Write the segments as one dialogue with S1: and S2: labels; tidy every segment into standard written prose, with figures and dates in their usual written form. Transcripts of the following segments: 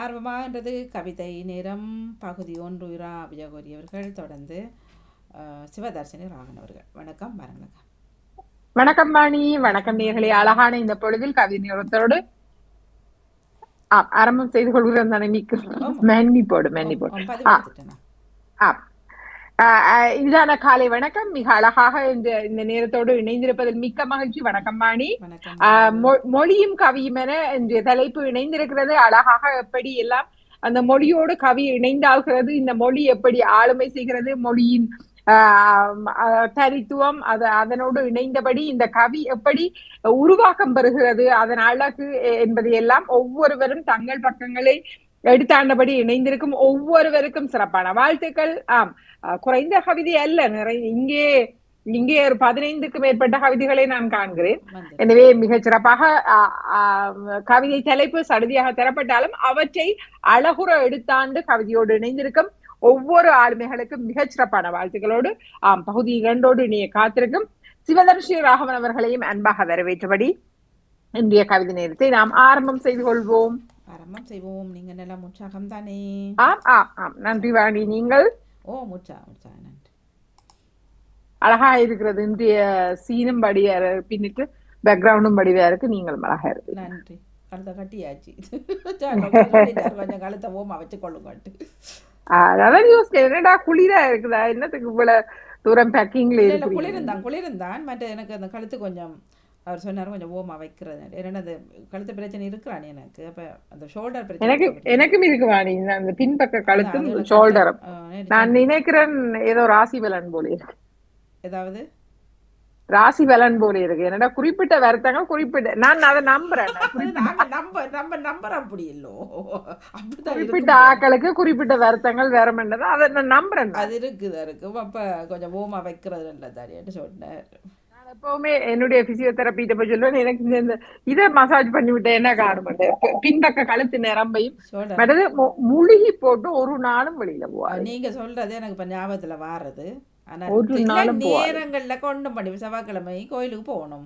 S1: ஆர்வமாகின்றது கவிதை நேரம் பகுதி 1 இரா விஜயகோரி அவர்கள் தொடர்ந்து சிவதர்ஷினி ராகன் அவர்கள். வணக்கம் பாருங்களா.
S2: வணக்கம் வாணி. வணக்கம் நேர்களே. அழகான இந்த பொழுதில் கவிதை நேரத்தோடு ஆரம்பம் செய்து கொள்கிறோம் தானே. மன்னிப்போடு இதான காலை வணக்கம். மிக அழகாக இந்த நேரத்தோடு இணைந்திருப்பதில் மிக்க மகிழ்ச்சி. வணக்கம் வாணி. மொழியும் கவியும் என இன்றைய தலைப்பு இணைந்திருக்கிறது. அழகாக எப்படி எல்லாம் அந்த மொழியோடு கவி இணைந்தாள்கிறது, இந்த மொழி எப்படி ஆளுமை செய்கிறது, மொழியின் தரித்துவம், அதனோடு இணைந்தபடி இந்த கவி எப்படி உருவாக்கம் பெறுகிறது, அதன் அழகு என்பதை எல்லாம் ஒவ்வொருவரும் தங்கள் பக்கங்களை எடுத்தாண்டபடி இணைந்திருக்கும் ஒவ்வொருவருக்கும் சிறப்பான வாழ்த்துக்கள். குறைந்த கவிதை அல்ல, இங்கே ஒரு 15க்கு மேற்பட்ட கவிதைகளை நான் காண்கிறேன். எனவே மிகச் சிறப்பாக கவிதை தலைப்பு சடுதியாக தரப்பட்டாலும் அவற்றை அழகுற எடுத்தாண்டு கவிதையோடு இணைந்திருக்கும் ஒவ்வொரு ஆளுமைகளுக்கும் மிகச் சிறப்பான வாழ்த்துக்களோடு பகுதி 2 இணைய காத்திருக்கும் சிவதர்ஷினி ராகவன் அவர்களையும் அன்பாக வரவேற்றபடி இன்றைய கவிதை நேரத்தை நாம் ஆரம்பம் செய்து கொள்வோம்.
S1: நீங்க நல்ல உற்சாகம் தானே?
S2: நன்றி வாணி. நீங்கள்?
S1: நன்றி.
S2: அழகா இருக்கிறது. இன்றைய சீனும் படியா பின்னிட்டு பேக்ரவுண்டும் படிவா இருக்கு. நீங்களும் அழகா இருக்கு.
S1: நன்றி. கழுத்தை கட்டியாச்சு. கொஞ்சம் கழுத்தை ஓமா வச்சு கொள்ளுங்க.
S2: அதான் யோசிச்சேன், என்னடா குளிரா இருக்குதா, என்னத்துக்கு இவ்வளவு தூரம் பேக்கிங்ல இருக்கு?
S1: குளிர்ந்தான் மற்ற எனக்கு அந்த கழுத்து கொஞ்சம் அவர் சொன்னார் கொஞ்சம் ஓமா வைக்கிறது. ஏன்னா அந்த கழுத்து பிரச்சனை இருக்கிறான் எனக்கு. அப்ப அந்த ஷோல்டர் பிரச்சனை
S2: எனக்கும் இருக்கு வாணி. அந்த பின்பக்க கழுத்தும் ஷோல்டரும். நான் நினைக்கிறேன் ஏதோ ராசி பலன் போல இருக்கு.
S1: ஏதாவது
S2: ராசி பலன் போல இருக்கு. என்னடா குறிப்பிட்ட வருத்தங்கள் குறிப்பிட்ட, நான் அதை நம்புறேன்.
S1: நம்பர் அப்படி இல்லோ,
S2: குறிப்பிட்ட ஆக்களுக்கு குறிப்பிட்ட வருத்தங்கள் வேறமென்றதை அதை நான் நம்புறேன்.
S1: அது இருக்குது. அப்ப கொஞ்சம் ஓமா வைக்கிறது நல்லதாரின்னு சொன்னேன்.
S2: நான் எப்பவுமே என்னுடைய பிசியோதெரபிட்ட போய் சொல்லுவேன், எனக்கு இந்த இதை மசாஜ் பண்ணி விட்டேன் என்ன காணும், பின்பக்க கழுத்து நிரம்பையும் முழுகி போட்டு ஒரு நாளும் வெளியில போவா.
S1: நீங்க சொல்றது எனக்கு இப்ப ஞாபகத்துல வாரது. நேரங்கள்ல கொண்டு பண்ணி செவ்வாய்க்கிழமை கோயிலுக்கு போகணும்.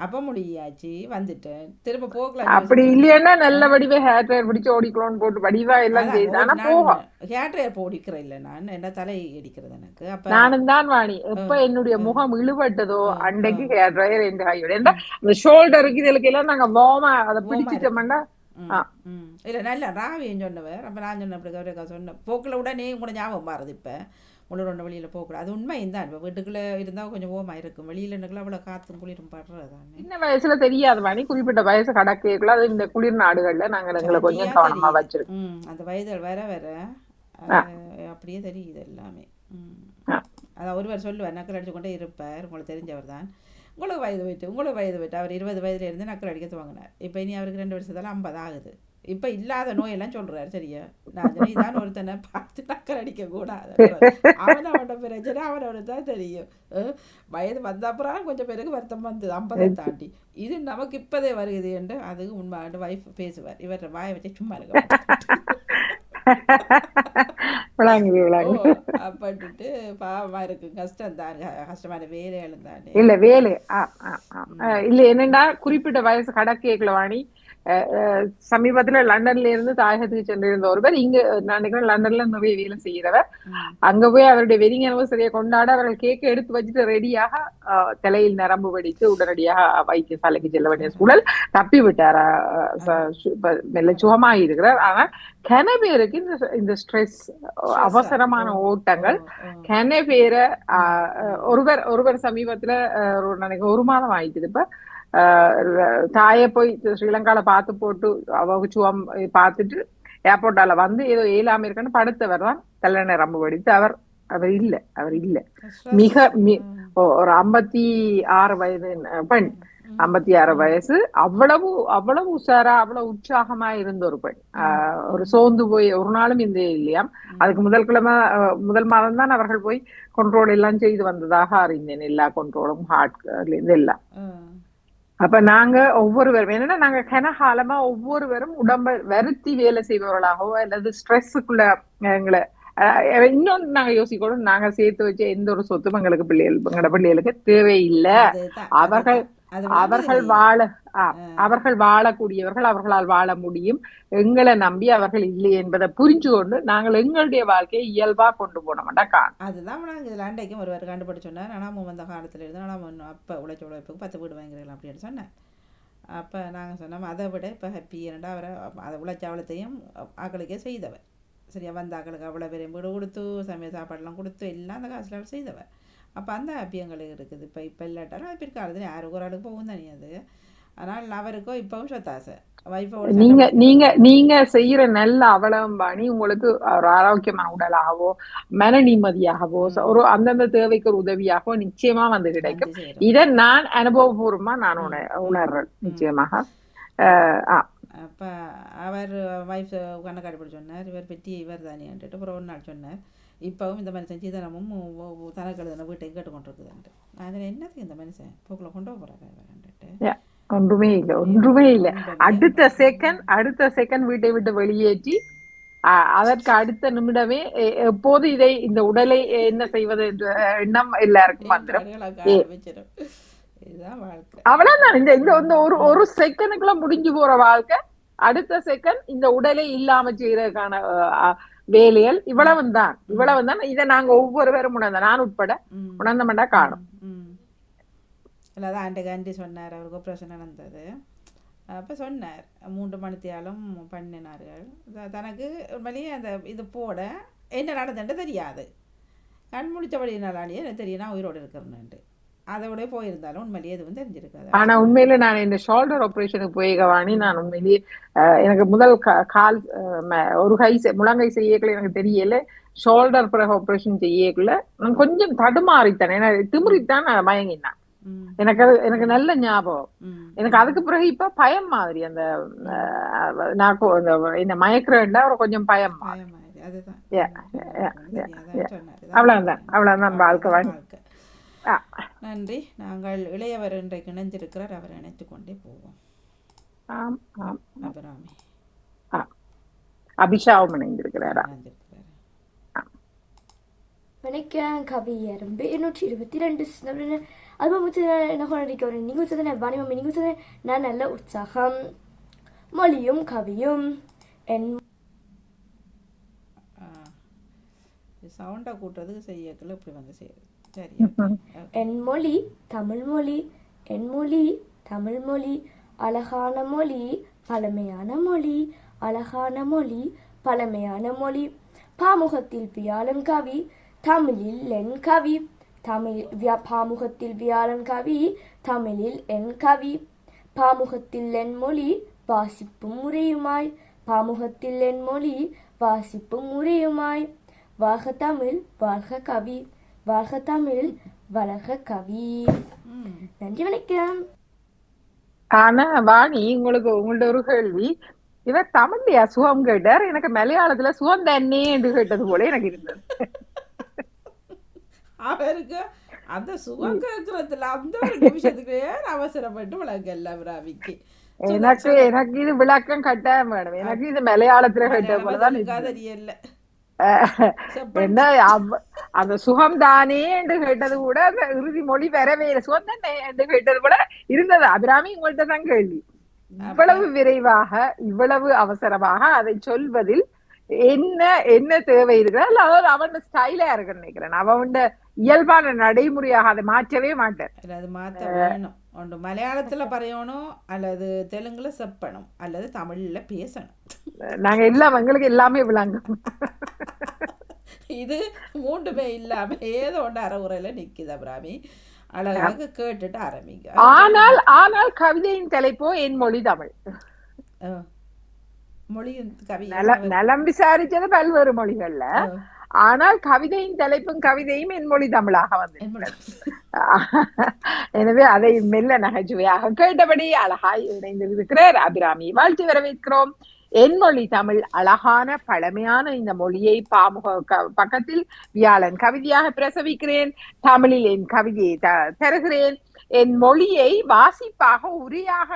S1: அப்ப முடியாச்சு வந்துட்டேன். திரும்ப போகலாம்.
S2: அப்படி இல்லையா நல்ல வடிவே ஹேர் ட்ரையர் பிடிச்சு ஓடிக்கலாம்னு போட்டு வடிவா எல்லாம் செய்யுது. ஆனா போகும்
S1: ஹேர் ட்ரையர் போடிக்கிறேன் இல்ல, நான் என்ன தலை அடிக்கிறது எனக்கு. அப்ப
S2: நானும் தான் வாணி, எப்ப என்னுடைய முகம் இழுபட்டதோ அன்றைக்கு ஹேர் ட்ரையர் எந்த கையோட இந்த ஷோல்டருக்கு இதுக்கு எல்லாம் நாங்க வார்மா அதை பிடிச்சிட்டோம்னா
S1: இல்ல நல்ல ராவின்னு சொன்னவர். அப்ப நான் சொன்ன அப்படி சொன்ன போக்குல உடனே கூட ஞாபகம் மாறுது. இப்ப முழு வெளியில் போகக்கூடாது. அது உண்மையும் தான். இப்போ வீட்டுக்குள்ளே இருந்தால் கொஞ்சம் ஓமாக இருக்கும். வெளியிலனுக்குள்ள அவ்வளோ காற்றும் குளிரும் படுறதானே.
S2: சின்ன வயசுல தெரியாது வாணி, குறிப்பிட்ட வயசு கடக்கல. அது இந்த குளிர் நாடுகள்ல நாங்கள் எங்களை கொஞ்சம் கவனமா வச்சிருக்கோம்.
S1: அந்த வயது வர வர அப்படியே தெரியுது எல்லாமே. அதான் ஒருவர் சொல்லுவார், நக்கல் அடிச்சு கொண்டே இருப்பார், உங்களுக்கு தெரிஞ்சவர் தான். உங்களுக்கு வயது போயிட்டு அவர் 20 வயதுல இருந்து நக்கல் அடிக்க துவங்கினார். இப்போ இனி அவருக்கு 2 வருஷத்தால 50 ஆகுது. இப்ப இல்லாத நோயெல்லாம் சொல்றாரு. சரியா, நான் இதான் ஒருத்தனை பார்த்து நக்கல் அடிக்க கூடாது. அவனோட பிரச்சனை அவனோட தான் தெரியும். வயது வந்த அப்புறம் கொஞ்சம் பேருக்கு வருத்தம் வந்தது 50 தாண்டி. இது நமக்கு இப்பதே வருகுது என்று அது உண்மை வைஃப் பேசுவார். இவர வாயை வச்சு சும்மா இருக்க அப்பட்டு பாவமா இருக்கு. கஷ்டம் தான், கஷ்டமான வேலைகளும் தானே.
S2: இல்ல வேலை இல்ல என்னண்டா குறிப்பிட்ட வயசு கடக்கேக்கல வாணி. சமீபத்துல லண்டன்ல இருந்து தாயகத்துக்கு சென்றிருந்த ஒருவர் இங்க நான் நினைக்கிறேன் லண்டன்ல நிறைய வேலை செய்கிறவர். அங்க போய் அவருடைய வெட்டிங் அனிவர்சரியை கொண்டாட அவர்கள் கேக்க எடுத்து வச்சுட்டு ரெடியாக தலையில் நரம்பு வெடித்து உடனடியாக வைத்தியசாலைக்கு செல்ல வேண்டிய சூழல். தப்பி விட்டார, மெல்ல சுகமாக இருக்கிறார். ஆனா கன பேருக்கு இந்த ஸ்ட்ரெஸ், அவசரமான ஓட்டங்கள் கன பேரை ஒருவர் சமீபத்துல நினைக்கிறேன் 1 மாதம் ஆயிடுது. இப்ப தாயை போய் ஸ்ரீலங்கால பார்த்து போட்டு அவச்சுவம் பார்த்துட்டு ஏர்போர்ட்டால வந்து ஏதோ இயலாம இருக்குன்னு படுத்தவர் தான் தலை நரம்பு வெடித்து அவர் இல்ல மிக ஒரு 56 வயது பெண், 56 வயசு. அவ்வளவு உஷாரா அவ்வளவு உற்சாகமா இருந்த ஒரு பெண். ஒரு சோர்ந்து போய் ஒரு நாளும் இந்த இல்லையாம். அதுக்கு முதல் மாதம் தான் அவர்கள் போய் கண்ட்ரோல் எல்லாம் செய்து வந்ததாக அறிந்தேன். எல்லா கண்ட்ரோலும் ஹார்ட்ல இருந்து எல்லாம். அப்ப நாங்க ஒவ்வொருவரும் என்னன்னா நாங்க கனகாலமா ஒவ்வொருவரும் உடம்ப வருத்தி வேலை செய்பவர்களாகவோ அல்லது ஸ்ட்ரெஸ்ஸுக்குள்ள எங்களை இன்னொன்று நாங்க யோசிக்கணும், நாங்க சேர்த்து வச்ச எந்த ஒரு சொத்தும் எங்களுக்கு எங்களோட பிள்ளைகளுக்கு தேவையில்லை. அவர்கள்
S1: அது விளங்குது
S2: அவர்கள்
S1: இல்லையே.
S2: வாழ அவர்கள் வாழக்கூடியவர்கள், அவர்களால் வாழ முடியும். எங்களை நம்பி அவர்கள் இல்லை என்பதை புரிஞ்சு கொண்டு நாங்கள் எங்களுடைய வாழ்க்கையை இயல்பா கொண்டு போனோம்டா காணும்.
S1: அதுதான் நாங்கள் இதில் அண்டைக்கும் ஒருவர் கண்டுபிடிச்சு சொன்னார். ஆனால் வந்த காலத்தில் இருந்து ஆனால் அப்போ உழைச்ச உழைப்புக்கு 10 வீடு வாங்கிக்கலாம் அப்படின்னு சொன்னேன். அப்போ நாங்கள் சொன்னோம் அதை விட இப்போ ஹாப்பி என்னடா அவரை அதை உழைச்ச அவளத்தையும் ஆக்களுக்கே செய்தவர். சரியா வந்த ஆக்களுக்கு அவ்வளோ பேரையும் வீடு கொடுத்து சமையல் சாப்பாடெல்லாம் கொடுத்து எல்லாம் அந்த காசில் அவர் செய்தவர். அப்போ அந்த ஹாப்பி எங்களுக்கு இருக்குது. இப்போ இல்லாட்டாலும் அது பிற்காலத்தில் யாருக்கு ஒரு ஆளுக்கு போகும் தானே அது. ஆனால் அவருக்கோ இப்பவும் சொத்தாசை வைஃபோட
S2: நீங்க நீங்க நீங்க செய்யற நல்ல அவலம்பாணி உங்களுக்கு ஒரு ஆரோக்கியமான உடலாகவோ மன நிம்மதியாகவோ ஒரு அந்தந்த தேவைக்கு ஒரு உதவியாகவோ நிச்சயமா வந்து கிடைக்கும். இதை நான் அனுபவபூர்வமா நான் உணர்றேன் நிச்சயமாக.
S1: அப்போ அவர் வைஃப் கண்ணக்காடி போட்டு சொன்னார், இவர் பெட்டி இவர் தானேன்ட்டு. அப்புறம் ஒரு நாள் சொன்னார், இப்போவும் இந்த மனுஷன் சீதனமும் தனக்கு எழுதின வீட்டை கேட்டுக்கொண்டிருக்குதுன்ட்டு. அதில் என்னத்துக்கு இந்த மனுஷன் போக்கில் கொண்டு போகிறாருன்ட்டு.
S2: ஒன்றுமே இல்லை, ஒன்றுமே இல்லை. அடுத்த செகண்ட் வீட்டை விட்டு வெளியேற்றி அதற்கு அடுத்த நிமிடமே எப்போது இந்த உடலை என்ன செய்வது என்ற எண்ணம் எல்லாருக்கும் வந்துடும். அவ்வளவுதான். இந்த ஒரு செகண்டுக்குள்ள முடிஞ்சு போற வாழ்க்கை. அடுத்த செகண்ட் இந்த உடலை இல்லாம செய்யறதுக்கான வேலைகள் இவ்வளவுதான். இதை நாங்க ஒவ்வொருவரும் உணர்ந்த, நான் உட்பட உணர்ந்தமெண்டா காணும்.
S1: அதான் ஆண்டி சொன்னார், அவருக்கு ஆப்ரேஷன் நடந்தது. அப்போ சொன்னார் 3 மணித்தியாலும் பண்ணினார்கள். தனக்கு உண்மையிலேயே அந்த இது போட என்ன நடந்துட்டு தெரியாது. கண் முடிச்சபடினாலே எனக்கு தெரியும் நான் உயிரோடு இருக்கிறேன்ட்டு. அதோட போயிருந்தாலும் உண்மையிலேயே எதுவும் தெரிஞ்சிருக்காது.
S2: ஆனா உண்மையில நான் இந்த ஷோல்டர் ஆப்ரேஷனுக்கு போய்கவாணி நான் உண்மையிலேயே எனக்கு முதல் கால் ஒரு முழங்கை செய்யக்குள்ள எனக்கு தெரியல. ஷோல்டர் பிறகு ஆப்ரேஷன் செய்யக்குள்ள நான் கொஞ்சம் தடுமாறித்தேன். எனக்கு திமிரித்தான் நான் மயங்கினேன். எனக்கு நல்ல ஞாபகம். எனக்கு அதுக்கு பிறகு இப்ப பயம் மாதிரி அந்த நான் இந்த மயக்கிறேன்டா ஒரு கொஞ்சம் பயம். அவ்வளவுதான் வாழ்க்கை.
S1: நன்றி. நாங்கள் இளையவர் இன்றைக்கு இணைஞ்சிருக்கிறார், அவர் இணைத்துக் கொண்டே போவோம். அபிராமி
S2: அபிஷாவும் இணைந்திருக்கிறாரா?
S3: வணக்கம் கவியரும் 222 அது என்ன கொண்டிருக்கிறேன். நீங்கள் சொன்ன வாணி மம்மி, நீங்கள் சொன்ன நான் நல்ல உற்சாகம் மொழியும் கவியும்
S1: சவுண்டா கூட்டுறதுக்கு செய்யக்கல இப்படி வந்து செய்யுது. சரி.
S3: என் மொழி தமிழ் மொழி, என் மொழி தமிழ் மொழி, அழகான மொழி பழமையான மொழி, அழகான மொழி பழமையான மொழி, பாமுகத்தில் வியாழன் கவி தமிழில் என் கவி, பாமுகத்தில் வியாழன் கவி தமிழில் என் கவி, பாமுகத்தில் என் மொழி வாசிப்பும் முறையுமாய், பாமுகத்தில் என் மொழி வாசிப்பும் முறையுமாய், வாழ்க தமிழ் வாழ்க கவி, வாழ்க தமிழ் வளர்க கவி. நன்றி, வணக்கம்.
S2: ஆனா வாணி, உங்கள்ட்ட ஒரு கேள்வி. இவர் தமிழ்லையா சுகம் கேட்டார், எனக்கு மலையாளத்துல சுகம் தண்ணே என்று கேட்டது போல எனக்கு இருந்தது.
S1: அவருக்கு அந்த சுகம் கேட்கறதுல அந்த ஒரு நிமிஷத்துக்கு அவசரப்பட்டு விளங்கல்ல அபிராமிக்கு.
S2: எனக்கு இது விளக்கம் கட்டாயம் வேணும். எனக்கு இது மலையாளத்துல கேட்ட போலதான்
S1: தெரியல.
S2: என்ன அந்த சுகம் தானே என்று கேட்டது கூட அந்த இறுதி மொழி வரவே இல்லை. சுகம் தானே என்று கேட்டது கூட இருந்தது. அபிராமி, உங்கள்கிட்ட தான் கேள்வி. இவ்வளவு விரைவாக இவ்வளவு அவசரமாக அதை சொல்வதில் என்ன தேவை இருக்கிறார்? அதாவது அவன் ஸ்டைலா இருக்குன்னு நினைக்கிறேன். அவன் இயல்பான நடைமுறையாக அதை மாற்றவே மாட்டேன்.
S1: அது மாற்ற வேணும். ஒன்று மலையாளத்துல பறையணும், அல்லது தெலுங்குல செப்பணும், அல்லது தமிழ்ல பேசணும்.
S2: நாங்க எல்லாம் எங்களுக்கு எல்லாமே விளங்கும்.
S1: இது 3மே இல்லாம ஏதோ ஒன்று அறவுரையில நிக்குது அபிராமி. அழகாக கேட்டுட்டு ஆரம்பிங்க.
S2: ஆனால் கவிதையின் தலைப்போ என் மொழி தமிழ்.
S1: மொழியின் கவி
S2: நலம் விசாரிச்சது பல்வேறு மொழிகள்ல. ஆனால் கவிதையின் தலைப்பும் கவிதையும் என் மொழி தமிழாக வந்து, எனவே அதை மெல்ல நகைச்சுவையாக கேட்டபடி அழகாய் இணைந்திருக்கிறார் அபிராமி. வாழ்த்து வரவேற்கிறோம். என் மொழி தமிழ் அழகான பழமையான இந்த மொழியை பாமுக பக்கத்தில் வியாழன் கவிதையாக பிரசவிக்கிறேன். தமிழில் என் கவிதையை தருகிறேன். என் மொழியை வாசிப்பாக உரையாக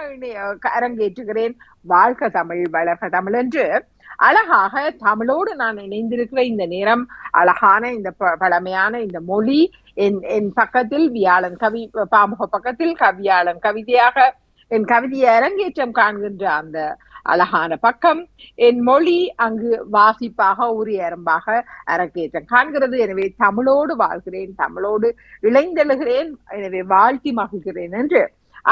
S2: அரங்கேற்றுகிறேன். வாழ்க தமிழ், வளர்க தமிழ் என்று அழகாக தமிழோடு நான் இணைந்திருக்கிற இந்த நேரம், அழகான இந்த பழமையான இந்த மொழி என் பக்கத்தில் வியாழன் கவி பாமுக பக்கத்தில் கவியாளன் கவிதையாக என் கவிதையை அரங்கேற்றம் காண்கின்ற அந்த அழகான பக்கம் என் மொழி அங்கு வாசிப்பாக உரியரம்பாக அரங்கேற்றம் காண்கிறது. எனவே தமிழோடு வாழ்கிறேன், தமிழோடு இணைந்தெழுகிறேன், எனவே வாழ்த்தி மகிழ்கிறேன் என்று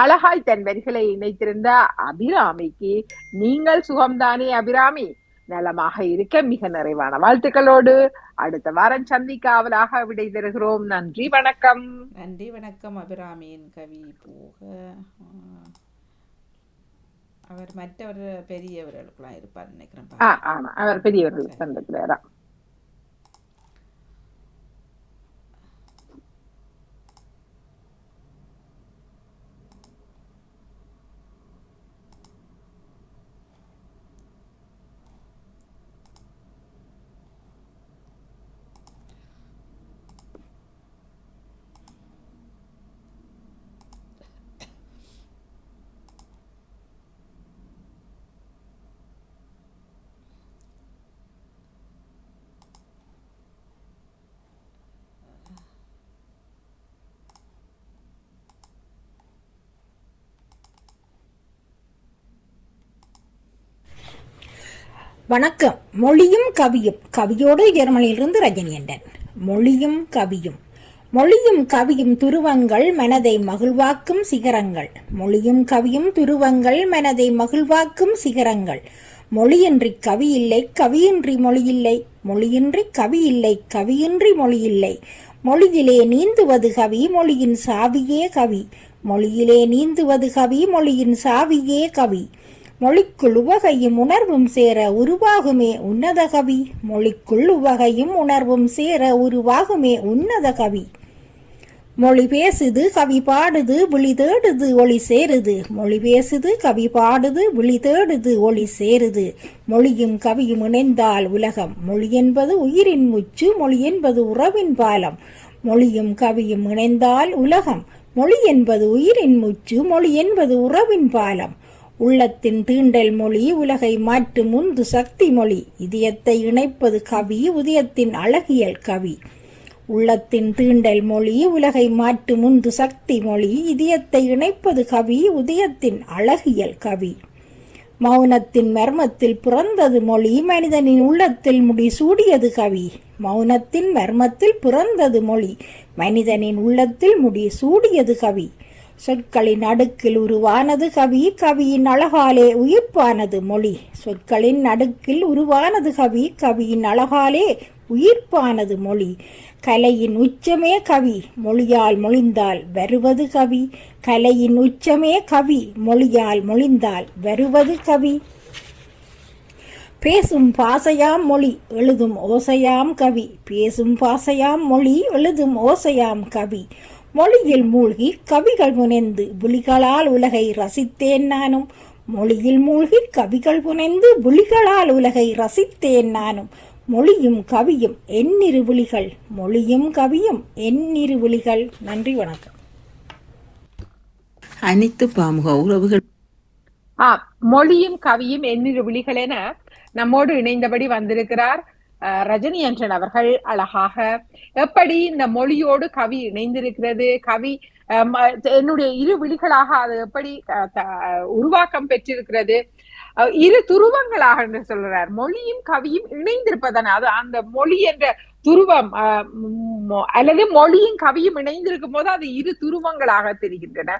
S2: அழகாய் தன் வரிகளை இணைத்திருந்த அபிராமிக்கு, நீங்கள் சுகம்தானே அபிராமி? நலமாக இருக்க மிக நிறைவான வாழ்த்துக்களோடு அடுத்த வாரம் சந்திக்க ஆவலாக விடை தருகிறோம். நன்றி, வணக்கம்.
S1: நன்றி, வணக்கம். அபிராமியின் கவி போக அவர் மற்றவர் பெரியவர்களுக்கெல்லாம் இருப்பார் நினைக்கிறேன்.
S2: ஆமா, அவர் பெரியவர்கள் சந்திக்கிறாரா?
S4: வணக்கம். மொழியும் கவியும். கவியோடு ஜெர்மனியிலிருந்து ரஜினியண்டன். மொழியும் கவியும். மொழியும் கவியும் துருவங்கள் மனதை மகிழ்வாக்கும் சிகரங்கள். மொழியும் கவியும் துருவங்கள் மனதை மகிழ்வாக்கும் சிகரங்கள். மொழியின்றி கவி இல்லை, கவியின்றி மொழி இல்லை. மொழியின்றி கவி இல்லை, கவியின்றி மொழி இல்லை. மொழியிலே நீந்துவது கவி, மொழியின் சாவியே கவி. மொழியிலே நீந்துவது கவி, மொழியின் சாவியே கவி. மொழிக்குள் உவகையும் உணர்வும் சேர உருவாகுமே உன்னத கவி. மொழிக்குள் உவகையும் உணர்வும் சேர உருவாகுமே உன்னத கவி. மொழி பேசுது, கவி பாடுது, விழி தேடுது, ஒளி சேருது. மொழி பேசுது, கவி பாடுது, விழி தேடுது, ஒளி சேருது. மொழியும் கவியும் இணைந்தால் உலகம். மொழி என்பது உயிரின் முச்சு, மொழி என்பது உறவின் பாலம். மொழியும் கவியும் இணைந்தால் உலகம். மொழி என்பது உயிரின் முச்சு, மொழி என்பது உறவின் பாலம். உள்ளத்தின் தீண்டல் மொழி, உலகை மாற்றும் உந்து சக்தி மொழி. இதயத்தை இணைப்பது கவி, உதயத்தின் அழகியல் கவி. உள்ளத்தின் தீண்டல் மொழி, உலகை மாற்றும் உந்து சக்தி மொழி. இதயத்தை இணைப்பது கவி, உதயத்தின் அழகியல் கவி. மௌனத்தின் மர்மத்தில் பிறந்தது மொழி, மனிதனின் உள்ளத்தில் முடி சூடியது கவி. மௌனத்தின் மர்மத்தில் பிறந்தது மொழி, மனிதனின் உள்ளத்தில் முடி சூடியது கவி. சொற்களின் அடுக்கில் உருவானது கவி, கவியின் அழகாலே உயிர்ப்பானது மொழி. சொற்களின் அடுக்கில் உருவானது கவி, கவியின் அழகாலே உயிர்ப்பானது மொழி. கலையின் உச்சமே கவி, மொழியால் மொழிந்தால் வருவது கவி. கலையின் உச்சமே கவி, மொழியால் மொழிந்தால் வருவது கவி. பேசும் பாசையாம் மொழி, எழுதும் ஓசையாம் கவி. பேசும் பாசையாம் மொழி, எழுதும் ஓசையாம் கவி. மொழியில் மூழ்கி கவிகள் புனைந்து விழிகளால் உலகை ரசித்தேன் நானும். மொழியில் மூழ்கி கவிகள் புனைந்து விழிகளால் உலகை ரசித்தேன் நானும். மொழியும் கவியும் எண்ணிரு விழிகள், மொழியும் கவியும் எண்ணிரு விழிகள். நன்றி, வணக்கம்.
S5: அனைத்து பாமுக உறவுகள்.
S2: மொழியும் கவியும் எண்ணிரு விழிகள் என நம்மோடு இணைந்தபடி வந்திருக்கிறார் ரஜினியன்றன் அவர்கள். அழகாக எப்படி இந்த மொழியோடு கவி இணைந்திருக்கிறது, கவி என்னுடைய இரு விழிகளாக அது எப்படி உருவாக்கம் பெற்றிருக்கிறது, இரு துருவங்களாக என்று சொல்றார். மொழியும் கவியும் இணைந்திருப்பதன அது அந்த மொழி என்ற துருவம் அல்லது மொழியும் கவியும் இணைந்திருக்கும் போது அது இரு துருவங்களாக தெரிகின்றன.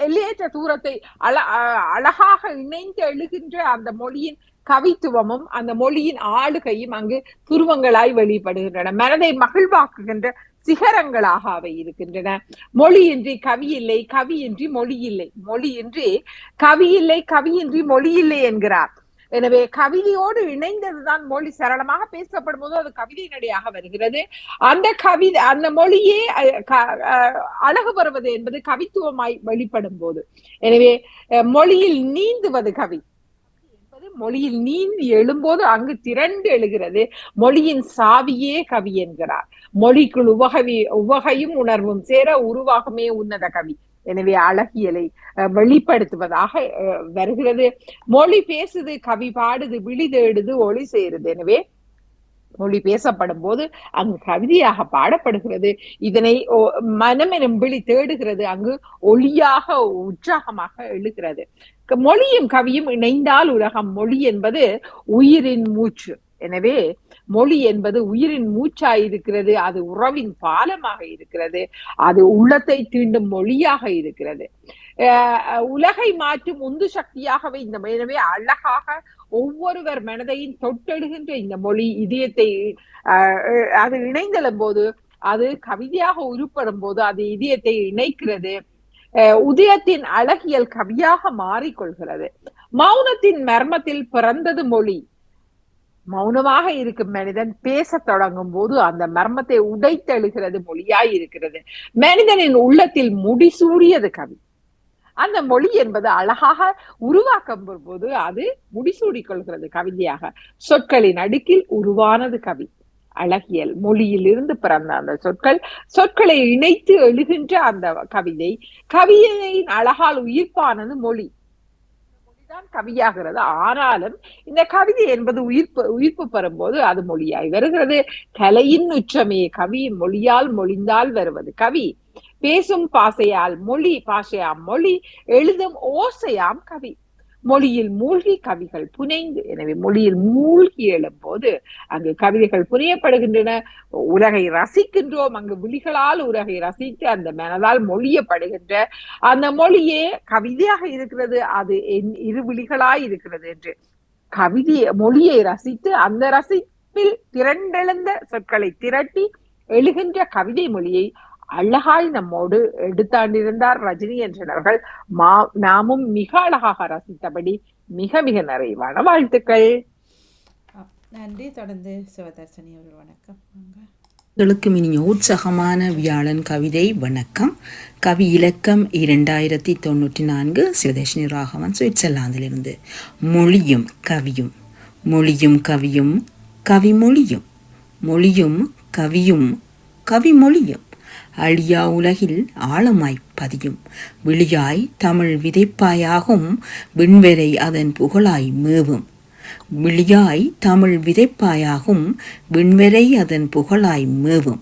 S2: எல்லையற்ற தூரத்தை அழகாக இணைந்து எழுகின்ற அந்த மொழியின் கவித்துவமும் அந்த மொழியின் ஆளுகையும் அங்கு துருவங்களாய் வெளிப்படுகின்றன. மனதை மகிழ்வாக்குகின்ற சிகரங்களாக அவை இருக்கின்றன. மொழியின்றி கவி இல்லை, கவியின்றி மொழி இல்லை. மொழியின்றி கவி இல்லை, கவியின்றி மொழி இல்லை என்கிறார். எனவே கவிதையோடு இணைந்ததுதான் மொழி. சரளமாக பேசப்படும் போது அது கவிதை நடையாக வருகிறது. அந்த கவிதை அந்த மொழியே அழகு வருவது என்பது கவித்துவமாய் வெளிப்படும் போது, எனவே மொழியில் நீந்துவது கவி மொழியில் நீந்தி எழும்போது அங்கு திரண்டு எழுகிறது. மொழியின் சாவியே கவி என்கிறார். மொழிக்குள் உவகையும் உணர்வும் சேர உருவாகமே உன்னத கவி. எனவே அழகியலை வெளிப்படுத்துவதாக வருகிறது. மொழி பேசுது, கவி பாடுது, விழி தேடுது, ஒளி சேருது. எனவே மொழி பேசப்படும் போது அங்கு கவிதையாக பாடப்படுகிறது. இதனை மனம் எனும் விழி தேடுகிறது, அங்கு ஒளியாக உற்சாகமாக எழுகிறது. மொழியும் கவியும் இணைந்தால் உலகம். மொழி என்பது உயிரின் மூச்சு. எனவே மொழி என்பது உயிரின் மூச்சாய் இருக்கிறது. அது உறவின் பாலமாக இருக்கிறது. அது உள்ளத்தை தீண்டும் மொழியாக இருக்கிறது. உலகை மாற்றும் உந்து சக்தியாகவே இந்த எனவே அழகாக ஒவ்வொருவர் மனதையும் தொட்டெடுகின்ற இந்த மொழி இதயத்தை அது இணைந்தெழும் போது, அது கவிதையாக உருப்படும் போது அது இதயத்தை இணைக்கிறது. உதயத்தின் அழகியல் கவியாக மாறிக்கொள்கிறது. மௌனத்தின் மர்மத்தில் பிறந்தது மொழி. மௌனமாக இருக்கும் மனிதன் பேச தொடங்கும் போது அந்த மர்மத்தை உடைத்தெழுகிறது மொழியாய் இருக்கிறது. மனிதனின் உள்ளத்தில் முடிசூடியது கவி. அந்த மொழி என்பது அழகாக உருவாக்கும் போது அது முடிசூடிக் கொள்கிறது கவிதையாக. சொற்களின் அடுக்கில் உருவானது கவி. அழகியல் மொழியில் இருந்து பிறந்த அந்த சொற்களை இணைத்து எழுகின்ற அந்த கவிதை. கவிதையின் அழகால் உயிர்ப்பானது மொழி. மொழிதான் கவியாகிறது. ஆனாலும் இந்த கவிதை என்பது உயிர்ப்பு பெறும் போது அது மொழியாய் வருகிறது. கலையின் உச்சமே கவி. மொழியால் மொழிந்தால் வருவது கவி. பேசும் பாஷையாம் மொழி. எழுதும் ஓசையாம் கவி. மொழியில் மூழ்கி கவிகள் புனைந்து. எனவே மொழியில் மூழ்கி எழும் போது அங்கு கவிதைகள் புனையப்படுகின்றன. உலகை ரசிக்கின்றோம். அங்கு விழிகளால் உலகை ரசித்து அந்த மனதால் மொழியப்படுகின்ற அந்த மொழியே கவிதையாக இருக்கிறது. அது இரு விழிகளாய் இருக்கிறது என்று மொழியை ரசித்து அந்த ரசிப்பில் திரண்டெழுந்த சொற்களை திரட்டி எழுகின்ற கவிதை மொழியை அழகாய் நம்மோடு எடுத்தாண்டிருந்தார் ரஜினி என்றவர்கள். நாமும் மிக அழகாக ரசித்தபடி மிக மிக நிறைவான வாழ்த்துக்கள்.
S1: நன்றி. தொடர்ந்து சிவதர்ஷினி அவர்கள் வணக்கம்.
S5: உங்களுக்கு இனிய உற்சாகமான வியாழன் கவிதை வணக்கம். கவி இலக்கம் 2094, சிவதர்ஷினி ராகவன், சுவிட்சர்லாந்திலிருந்து. மொழியும் கவியும். மொழியும் கவியும் கவிமொழியும். மொழியும் கவியும் கவிமொழியும். அழியா உலகில் ஆழமாய் பதியும். விழியாய் தமிழ் விதைப்பாயாகும். விண்வரை அதன் புகழாய் மேவும். விழியாய் தமிழ் விதைப்பாயாகும். விண்வரை அதன் புகழாய் மேவும்.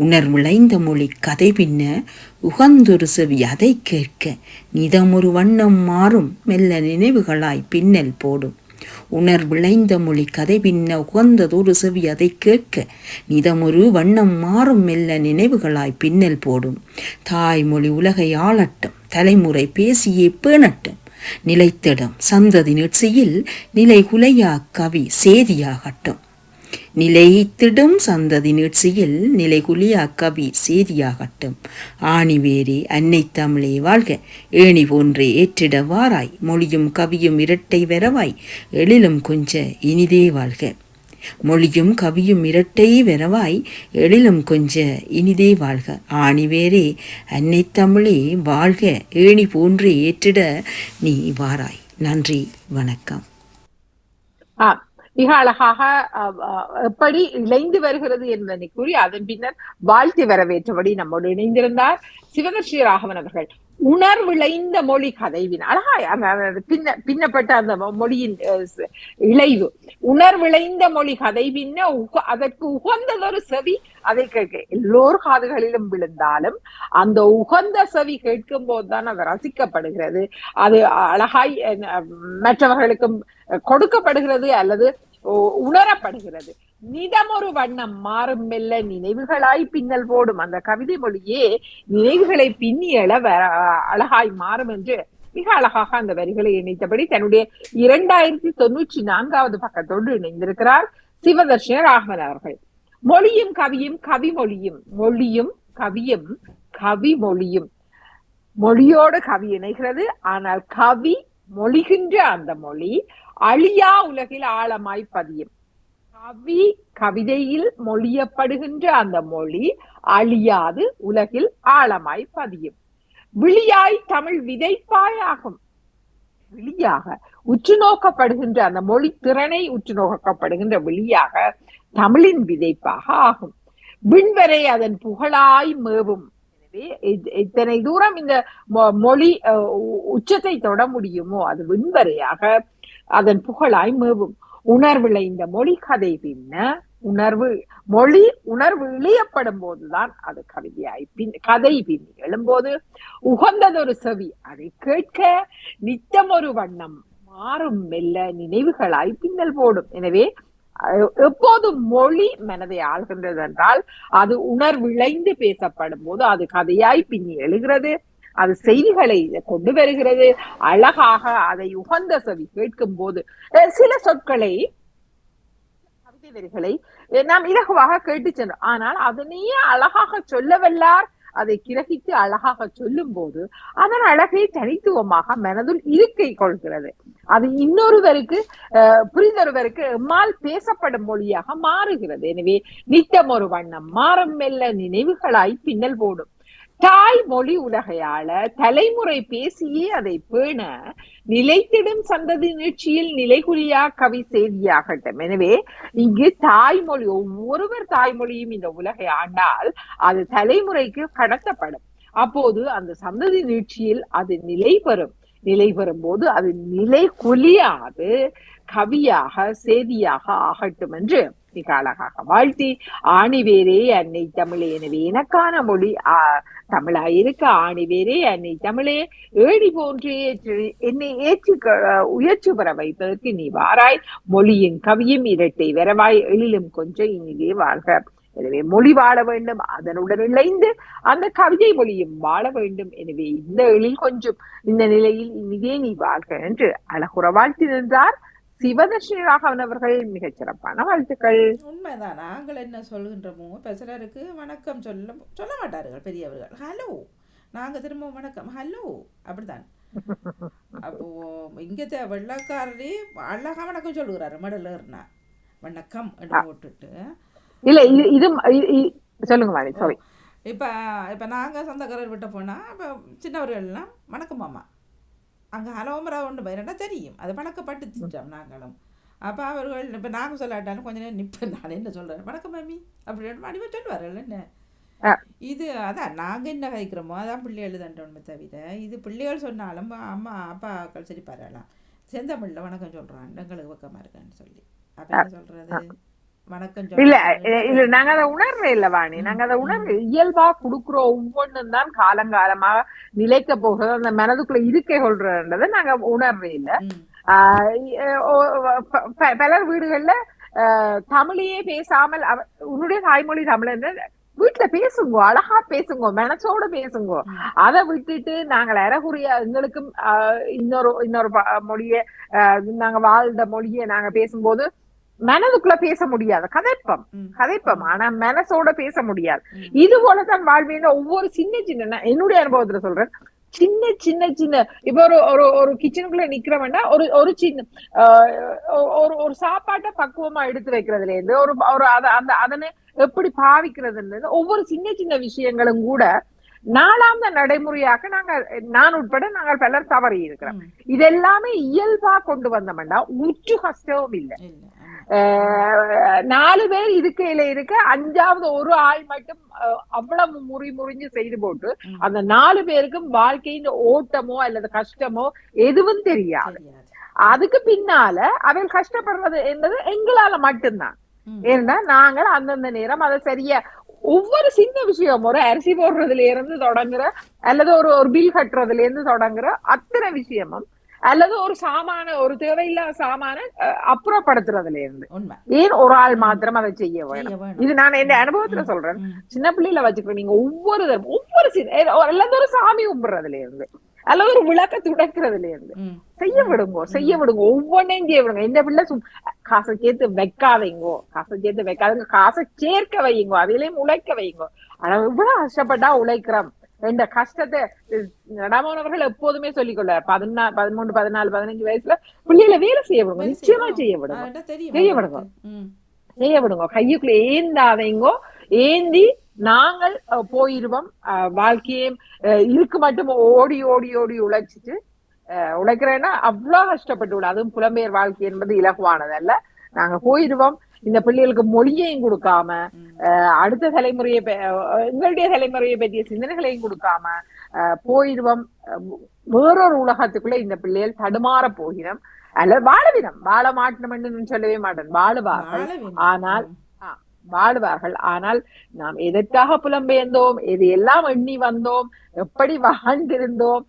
S5: உணர்விளைந்த மொழி கதை பின்ன உகந்தொரு செவி அதை கேட்க. நிதமொரு வண்ணம் மாறும் மெல்ல நினைவுகளாய் பின்னல் போடும். உணர்விளைந்த மொழி கதை பின்ன உகந்ததொரு செவி அதை கேட்க. நிதமொரு வண்ணம் மாறும் மெல்ல நினைவுகளாய் பின்னல் போடும். தாய்மொழி உலகை ஆளட்டும். தலைமுறை பேசியே பேணட்டும். நிலைத்திடும் சந்ததி நெட்சியில் நிலை குலையா கவி சேதியாகட்டும். நிலைத்திடும் சந்ததி நீட்சியில் நிலைகுலியா கவி சேதியாகட்டும். ஆணிவேரே அன்னை தமிழே வாழ்க. ஏணி போன்றே ஏற்றிட வாராய். மொழியும் கவியும் இரட்டை வரவாய். எழிலும் கொஞ்ச இனிதே வாழ்க. மொழியும் கவியும் இரட்டை வரவாய். எழிலும் கொஞ்ச இனிதே வாழ்க. ஆணிவேரே அன்னை தமிழே வாழ்க. ஏணி போன்றே ஏற்றிட நீ வாராய். நன்றி, வணக்கம்.
S2: மிக அழகாக எப்படி இணைந்து வருகிறது என்பதை கூறி அதன் பின்னர் வாழ்த்தி வரவேற்றபடி நம்மோடு இணைந்திருந்தார் சிவதர்ஷினி ராகவன் அவர்கள். உணர்விளைந்த மொழி கதைவின் அழகாய் பின்னப்பட்ட அந்த மொழியின் இளைவு. உணர்விளைந்த மொழி கதை பின்ன அதற்கு உகந்ததொரு செவி அதை கேட்க. எல்லோர் காதுகளிலும் விழுந்தாலும் அந்த உகந்த செவி கேட்கும் போதுதான் அது ரசிக்கப்படுகிறது. அது அழகாய் மற்றவர்களுக்கும் கொடுக்கப்படுகிறது அல்லது உணரப்படுகிறது. நிதமொரு வண்ணம் மாறும் மெல்ல நினைவுகளாய் பின்னல் போடும். அந்த கவிதை மொழியே நினைவுகளை பின்னி அழகாய் மாறும் என்று மிக அழகாக அந்த வரிகளை இணைத்தபடி தன்னுடைய 2094 பக்கத்தோடு இணைந்திருக்கிறார் சிவதர்ஷினி ராகவன் அவர்கள். மொழியும் கவியும் கவிமொழியும். மொழியும் கவியும் கவிமொழியும். மொழியோடு கவி இணைகிறது. ஆனால் கவி மொழிகின்ற அந்த மொழி அழியா உலகில் ஆழமாய் பதியும். கவி கவிதையில் மொழியப்படுகின்ற அந்த மொழி அழியாது உலகில் ஆழமாய் பதியும். விழியாய் தமிழ் விதைப்பாயாகும். விழியாக உற்று நோக்கப்படுகின்ற அந்த மொழி திறனை உற்று நோக்கப்படுகின்ற வெளியாக தமிழின் விதைப்பாக ஆகும். விண்வரை அதன் புகழாய் மேவும். எனவே இத்தனை தூரம் இந்த மொழி உச்சத்தை தொட முடியுமோ அது விண்வரையாக அதன் புகழாய் மேவும். உணர்வுல இந்த மொழி கதை பின்ன உணர்வு இழியப்படும் போதுதான் அது கவிதையாய் கதை பின் எழும்போது உகந்ததொரு செவி அதை கேட்க நித்தம் ஒரு வண்ணம் மாறும் மெல்ல நினைவுகளாய் பின்னல் போடும். எனவே எப்போதும் மொழி மனதை ஆள்கின்றது என்றால் அது உணர்விழைந்து பேசப்படும் போது அது கதையாய் பின்னி எழுகிறது, அது செய்திகளை கொண்டு வருகிறது. அழகாக அதை உகந்த செவி கேட்கும் போது சில சொற்களை கவிதை வரிகளை நாம் இலகுவாக கேட்டு சென்றோம். ஆனால் அதனையே அழகாக சொல்லவல்லார் அதை கிரகித்து அழகாக சொல்லும் போது அதன் அழகை தனித்துவமாக மனதில் இருக்கை கொள்கிறது. அது இன்னொருவருக்கு புரிந்தொருவருக்கு எம்மால் பேசப்படும் மொழியாக மாறுகிறது. எனவே நித்தம் ஒரு வண்ணம் மாறும் மெல்ல நினைவுகளாய் பின்னல் போடும். தாய் மொழி உலகையாள தலைமுறை பேசியே அதை பேண நிலைத்திடும் சந்ததி நீட்சியில் நிலைகுறியா கவி செய்தியாகட்டும். எனவே இங்கு தாய்மொழி ஒவ்வொருவர் தாய்மொழியும் இந்த உலகை ஆண்டால் அது தலைமுறைக்கு கடத்தப்படும். அப்போது அந்த சந்ததி நீட்சியில் அது நிலை பெறும் போது அது நிலை குலியாது கவியாக செய்தியாக ஆகட்டும் என்று மிக அழகாக வாழ்த்தி ஆணிவேரே அன்னை தமிழே. எனவே எனக்கான மொழி தமிழாயிருக்க ஆணிவேரே அன்னை தமிழே ஏடி போன்றே என்னை உயர்ச்சி பெற வைப்பதற்கு நீ வாராய். மொழியின் கவியும் இரட்டை வரவாய் எழிலும் கொஞ்சம் இனிவே வாழ்க. எனவே மொழி வாழ வேண்டும், அதனுடன் இணைந்து அந்த கவிதை மொழியும் வாழ வேண்டும். எனவே இந்த எழில் கொஞ்சம் இந்த நிலையில் இனிதே நீ வாழ்க என்று அழகுற வாழ்த்தி நின்றார் சிவதர்ஷினி ராகவன் அவர்கள். மிகச் சிறப்பான வாழ்த்துக்கள்.
S1: உண்மைதான். நாங்கள் என்ன சொல்கின்றோமோ இப்ப சிலருக்கு வணக்கம் சொல்ல மாட்டார்கள் பெரியவர்கள். ஹலோ, நாங்க திரும்ப வணக்கம் ஹலோ அப்படித்தான். அப்போ இங்க வெள்ளக்காரரே அழகா வணக்கம் சொல்லுகிறாரு. மடலர்னா வணக்கம் என்று போட்டுட்டு
S2: இல்ல இது சொல்லுங்க மாடி. சாரி.
S1: இப்ப நாங்க சொந்தக்காரர் விட்ட போனா இப்ப சின்னவர்கள்லாம் வணக்கம் மாமா, அங்கே ஹலோமரா ஒன்று பயிரண்டா தெரியும், அது பழக்கப்பட்டுட்டோம் நாங்களும். அப்போ அவர்கள் இப்போ நாங்கள் சொல்லாட்டாலும் கொஞ்ச நேரம் நிற்பேன். நான் என்ன சொல்கிறேன் வணக்கம் மாமி அப்படின்னு அடிமை சொல்லுவார்கள். என்ன இது அதான் நாங்கள் என்ன கழிக்கிறோமோ அதான் பிள்ளைகள் தண்டோன்னு தவிர இது பிள்ளைகள் சொன்னாலும் அம்மா அப்பாக்கள் சரி பரவாயில்லாம் செந்தமிழில் வணக்கம் சொல்கிறான் எங்களுக்கு பக்கமாக இருக்கான்னு சொல்லி. அப்போ என்ன சொல்கிறது வணக்கம்
S2: இல்ல இல்ல நாங்க அதை உணர்வே இல்ல வாணி. நாங்க அதை உணர்வு இயல்பா குடுக்குறோம். ஒவ்வொன்றும் தான் காலங்காலமாக நிலைக்க போகிறது. அந்த மனதுக்குள்ள இருக்கை கொள்றதை நாங்க உணர்வே இல்லை. பலர் வீடுகள்ல தமிழையே பேசாமல் உன்னுடைய தாய்மொழி தமிழ் வீட்டுல பேசுங்கோ, அழகா பேசுங்கோ, மனசோட பேசுங்கோ. அதை விட்டுட்டு நாங்கள் அறகுறையா எங்களுக்கும் இன்னொரு மொழிய நாங்க வாழ்ந்த மொழிய நாங்க பேசும்போது மனதுக்குள்ள பேச முடியாது. கதைப்பம் ஆனா மனசோட பேச முடியாது. இது போலதான் வாழ்வின் ஒவ்வொரு சின்ன என்னுடைய அனுபவத்துல சொல்றேன். சின்ன இப்ப ஒரு கிச்சனுக்குள்ள நிக்கிறவன்னா ஒரு சின்ன ஒரு சாப்பாட்டை பக்குவமா எடுத்து வைக்கிறதுல இருந்து ஒரு அதனை எப்படி பாவிக்கிறதுல இருந்து ஒவ்வொரு சின்ன விஷயங்களும் கூட நாளாந்த நடைமுறையாக நான் உட்பட நாங்கள் பலர் தவறி இருக்கிறோம். இதெல்லாமே இயல்பா கொண்டு வந்தோம்னா உற்று கஷ்டமும் இல்லை. 4 பேர் இருக்க 5வது ஒரு ஆள் மட்டும் அவ்வளவு முறிஞ்சு செய்து போட்டு அந்த 4 பேருக்கும் வாழ்க்கையின் ஓட்டமோ அல்லது கஷ்டமோ எதுவும் தெரியாது. அதுக்கு பின்னால அவள் கஷ்டப்படுறது என்பது எங்களால மட்டும்தான். ஏன்னா நாங்கள் அந்தந்த நேரம் அதை சரியா ஒவ்வொரு சின்ன விஷயம் ஒரு அரிசி போடுறதுல இருந்து தொடங்குற அல்லது ஒரு பில் கட்டுறதுல இருந்து தொடங்குற அத்தனை விஷயமும் அல்லது ஒரு தேவையில்லாத சாமான அப்புறப்படுத்துறதுல இருந்து ஏன் ஒரு ஆள் மாத்திரம் அதை செய்ய வேணும். இது நான் என் அனுபவத்துல சொல்றேன். சின்ன பிள்ளைல வச்சுக்கோ நீங்க ஒவ்வொரு அல்லது ஒரு சாமி கும்பிடுறதுல இருந்து அல்லது ஒரு விளக்க துடைக்கிறதுல இருந்து செய்ய விடுங்க ஒவ்வொன்னையும் செய்ய விடுங்க. இந்த பிள்ளை காசை சேர்த்து வைக்காதீங்கோ, காசை சேர்க்க வையுங்கோ, அதையிலையும் உழைக்க வையுங்கோ. ஆனா இவ்வளவு கஷ்டப்பட்டா உழைக்கிறோம் என்ற கஷ்டத்தை நடமானவர்கள் எப்போதுமே சொல்லிக்கொள்ள 13, 14, 15 வயசுல பிள்ளைகளை வேலை செய்ய விடுங்க. நிச்சயமா செய்ய விடுங்க. கையுக்குள்ள ஏந்தாதீங்கோ. ஏந்தி நாங்கள் போயிருவோம். வாழ்க்கையே இருக்கு மட்டும் ஓடி உழைச்சிட்டு உழைக்கிறேன்னா அவ்வளவு கஷ்டப்பட்டு விட. அதுவும் புலம்பெயர் வாழ்க்கை என்பது இலகுவானது அல்ல. நாங்க போயிடுவோம், இந்த பிள்ளைகளுக்கு மொழியையும் கொடுக்காம, அடுத்த தலைமுறையை எங்களுடைய தலைமுறையை பற்றிய சிந்தனைகளையும் கொடுக்காம போயிடுவோம். வேறொரு உலகத்துக்குள்ள இந்த பிள்ளைகள் தடுமாற போகிறோம். அல்லது வாழவினம், வாழ மாட்டணும் சொல்லவே மாட்டேன், வாழுவார்கள். ஆனால் நாம் எதற்காக புலம்பெயர்ந்தோம், எது எல்லாம் எண்ணி வந்தோம், எப்படி வாழ்ந்திருந்தோம்,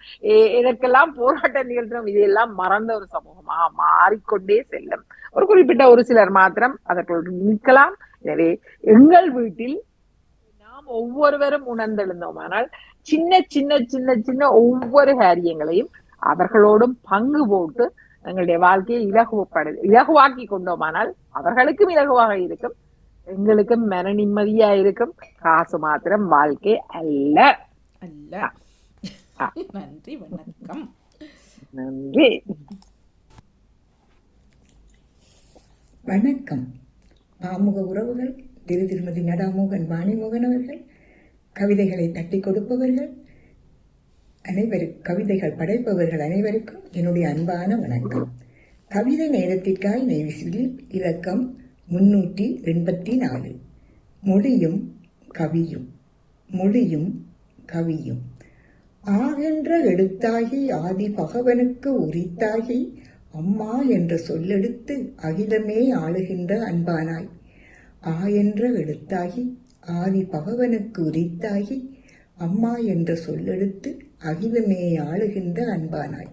S2: எதற்கெல்லாம் போராட்ட நிகழ்ந்தோம், இதையெல்லாம் மறந்த ஒரு சமூகமாக மாறிக்கொண்டே செல்லும். ஒரு குறிப்பிட்ட ஒரு சிலர் மாத்திரம் அதற்குள் நிற்கலாம். எனவே எங்கள் வீட்டில் நாம் ஒவ்வொருவரும் உணர்ந்தெழுந்தோம். ஆனால் சின்ன சின்ன சின்ன சின்ன ஒவ்வொரு காரியங்களையும் அவர்களோடும் பங்கு போட்டு எங்களுடைய வாழ்க்கையை இலகுவாக்கி கொண்டோமானால் அவர்களுக்கும் இலகுவாக இருக்கும், எங்களுக்கும் மன நிம்மதியா இருக்கும். காசு மாத்திரம் வாழ்க்கை அல்ல.
S1: நன்றி, வணக்கம்.
S2: நன்றி,
S6: வணக்கம். பாமுக உறவுகள், திருமதி நடாமோகன் வாணிமோகன் அவர்கள், கவிதைகளை தட்டி கொடுப்பவர்கள் கவிதைகள் படைப்பவர்கள் அனைவருக்கும் என்னுடைய அன்பான வணக்கம். கவிதை நேரத்திற்காய் நெய்விசிலில் இலக்கம் 384. மொழியும் கவியும், மொழியும் கவியும். ஆகின்ற எழுத்தாகி ஆதி பகவனுக்கு உரித்தாகி அம்மா என்ற சொல்லெடுத்து அகிலமே ஆளுகின்ற அன்பானாய். என்ற எழுத்தாகி ஆதி பகவனுக்கு உரித்தாகி அம்மா என்ற சொல்லெடுத்து அகிலமே ஆளுகின்ற அன்பானாய்.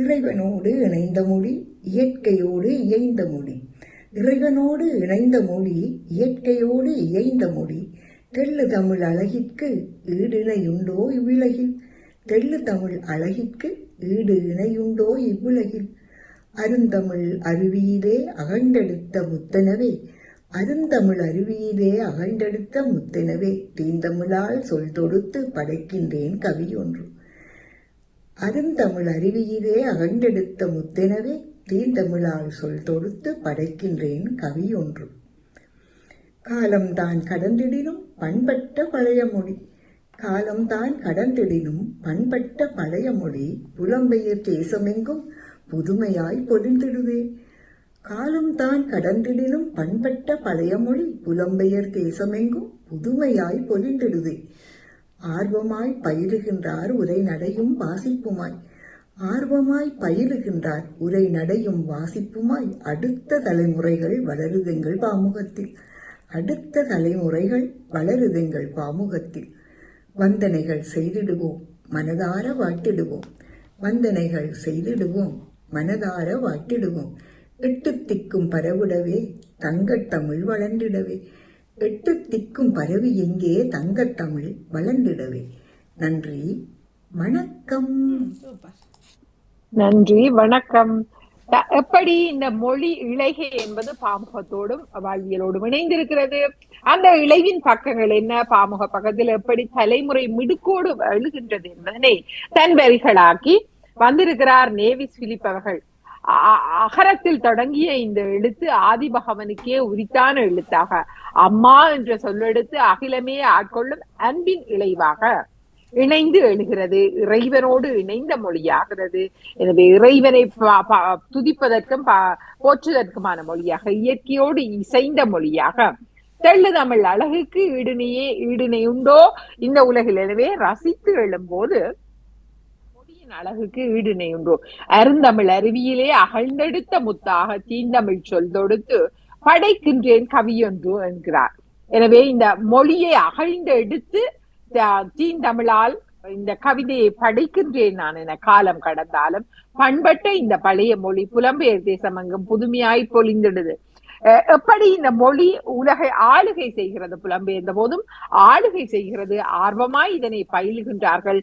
S6: இறைவனோடு இணைந்த மொழி, இயற்கையோடு இயைந்த மொழி. இறைவனோடு இணைந்த மொழி, இயற்கையோடு இயைந்த மொழி. தெள்ளு தமிழ் அழகிற்கு ஈடு இணையுண்டோ இவ்வுலகில். தெள்ளு தமிழ் அழகிற்கு ஈடு இணையுண்டோ இவ்வுலகில். அருந்தமிழ் அருவியிலே அகண்டெடுத்த முத்தனவே, அருந்தமிழ் அருவியிலே அகண்டெடுத்த முத்தனவே. தீந்தமிழால் சொல் தொடுத்து படைக்கின்றேன் கவி ஒன்று. அருந்தமிழ் அருவியிலே அகண்டெடுத்த முத்தனவே, தீந்தமிழால் சொல் தொடுத்து படைக்கின்றேன் கவி ஒன்று. காலம்தான் கடந்திடினும் பண்பட்ட பழைய மொழி, காலம்தான் கடந்திடினும் பண்பட்ட பழைய மொழி. புலம்பெயர் தேசமெங்கும் புதுமையாய் பொழிந்திடுவே. காலம்தான் கடந்திடினும் பண்பட்ட பழைய மொழி, புலம்பெயர் தேசமெங்கும் புதுமையாய் பொழிந்திடுவே. ஆர்வமாய் பயிலுகின்றார் உரை நடையும் வாசிப்புமாய், ஆர்வமாய் பயிலுகின்றார் உரை நடையும் வாசிப்புமாய். அடுத்த தலைமுறைகள் வளருதெங்கள் பாமுகத்தில், அடுத்த தலைமுறைகள் வளருதெங்கள் பாமுகத்தில். வந்தனைகள் செய்திடுவோம், மனதார வாட்டிடுவோம், வந்தனைகள் செய்திடுவோம், மனதார வாட்டிடுவோம். எட்டு திக்கும் பரவிடவே தங்கத்தமிழ் வளர்ந்திடவே, எட்டு திக்கும் பரவி எங்கே தங்கத்தமிழ் வளர்ந்திடவே. நன்றி, வணக்கம்.
S2: நன்றி, வணக்கம். எப்படி இந்த மொழி இழைகை என்பது பாமுகத்தோடும் வாழ்வியலோடும் இணைந்திருக்கிறது. அந்த இழைவின் பக்கங்கள் என்ன, பாமுக பக்கத்தில் எப்படி தலைமுறை மிடுக்கோடு எழுகின்றது என்பதனை தன் வரிகளாக்கி வந்திருக்கிறார் நேவிஸ் பிலிப் அவர்கள். அகரத்தில் தொடங்கிய இந்த எழுத்து ஆதிபகவனுக்கே உரித்தான எழுத்தாக, அம்மா என்ற சொல்லெடுத்து அகிலமே ஆட்கொள்ளும் அன்பின் இழைவாக இணைந்து எழுகிறது. இறைவனோடு இணைந்த மொழியாகிறது. எனவே இறைவனை துதிப்பதற்கும் போற்றுவதற்குமான மொழியாக, இயற்கையோடு இசைந்த மொழியாக, தெள்ளு தமிழ் அழகுக்கு ஈடுணை உண்டோ இந்த உலகில். எனவே ரசித்து எழும்போது மொழியின் அழகுக்கு ஈடுணை உண்டோ. அருந்தமிழ் அருவியிலே அகழ்ந்தெடுத்த முத்தாக தீந்தமிழ் சொல் தொடுத்து படைக்கின்றேன் கவியொன்று என்கிறார். எனவே இந்த மொழியை அகழ்ந்து எடுத்து தீந்தமிழால் இந்த கவிதையை படிக்கின்றேன் நான் என காலம் கடந்தாலும் பண்பட்ட இந்த பழைய மொழி புலம்பெயர் தேசம் அங்கும் புதுமையாய் பொழிந்திடுது. எப்படி இந்த மொழி உலகை ஆளுகை செய்கிறது, புலம்பெயர்ந்த போதும் ஆளுகை செய்கிறது. ஆர்வமாய் இதனை பயிலுகின்றார்கள்.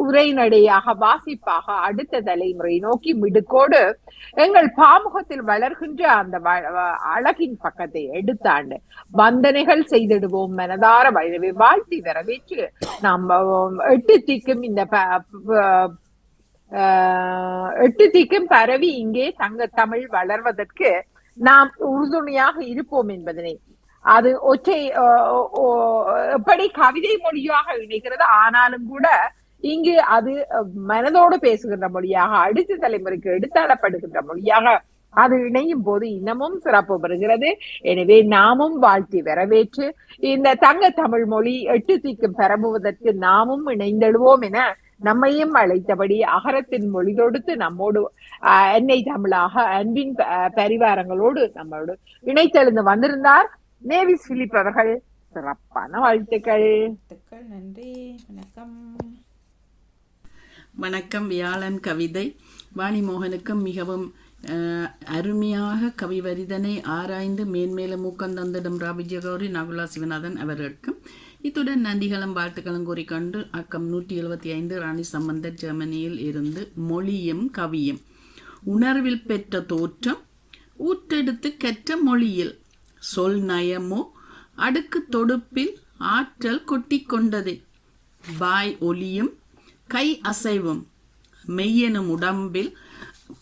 S2: உரைநடையாக, வாசிப்பாக அடுத்த தலைமுறை நோக்கி மிடுக்கோடு எங்கள் பாமுகத்தில் வளர்கின்ற அந்த அழகின் பக்கத்தை எடுத்தாண்டு வந்தனைகள் செய்திடுவோம், மனதார வாழ்த்தி வரவேற்று நாம் எட்டு திக்கும் இந்த எட்டு திக்கும் பரவி இங்கே தங்க தமிழ் வளர்வதற்கு நாம் உறுதுணையாக இருப்போம் என்பதனை, அது ஒற்றை எப்படி கவிதை மொழியாக இணைகிறது. ஆனாலும் கூட இங்கு அது மனதோடு பேசுகின்ற மொழியாக அடுத்த தலைமுறைக்கு எடுத்தாடப்படுகின்ற மொழியாக அது இணையும் போது இன்னமும் சிறப்பு பெறுகிறது. எனவே நாமும் வாழ்த்தி வரவேற்று இந்த தங்க தமிழ் மொழி 8 திக்கும் பரவுவதற்கு நாமும் இணைந்தெழுவோம் என நம்மையும் அழைத்தபடி அகரத்தின் மொழி தொடுத்து நம்மோடு அன்னை தமிழாக அன்பின் பரிவாரங்களோடு நம்மோடு இணைத்தெழுந்து வந்திருந்தார் நேவிஸ் பிலிப் அவர்கள். சிறப்பான வாழ்த்துக்கள்.
S1: நன்றி. வணக்கம்.
S5: வணக்கம். வியாழன் கவிதை வாணிமோகனுக்கும் மிகவும் அருமையாக கவிவரிதனை ஆராய்ந்து மேன்மேலும் ஊக்கம் தந்திடும் ராபிஜகௌரி நகுலா சிவநாதன் அவர்களுக்கும் இத்துடன் நன்றிகளும் வாழ்த்துக்களும் கூறிக்கொண்டு அக்கம் 175 ராணி சம்பந்தர் ஜெர்மனியில் இருந்து மொழியும் கவியும். உணர்வில் பெற்ற தோற்றம் ஊற்றெடுத்து கற்ற மொழியில் சொல் நயமோ அடுக்கு தொடுப்பில் ஆற்றல் கொட்டி கொண்டது. வாய் ஒலியும் கை அசைவும் மெய்யெனும் உடம்பில்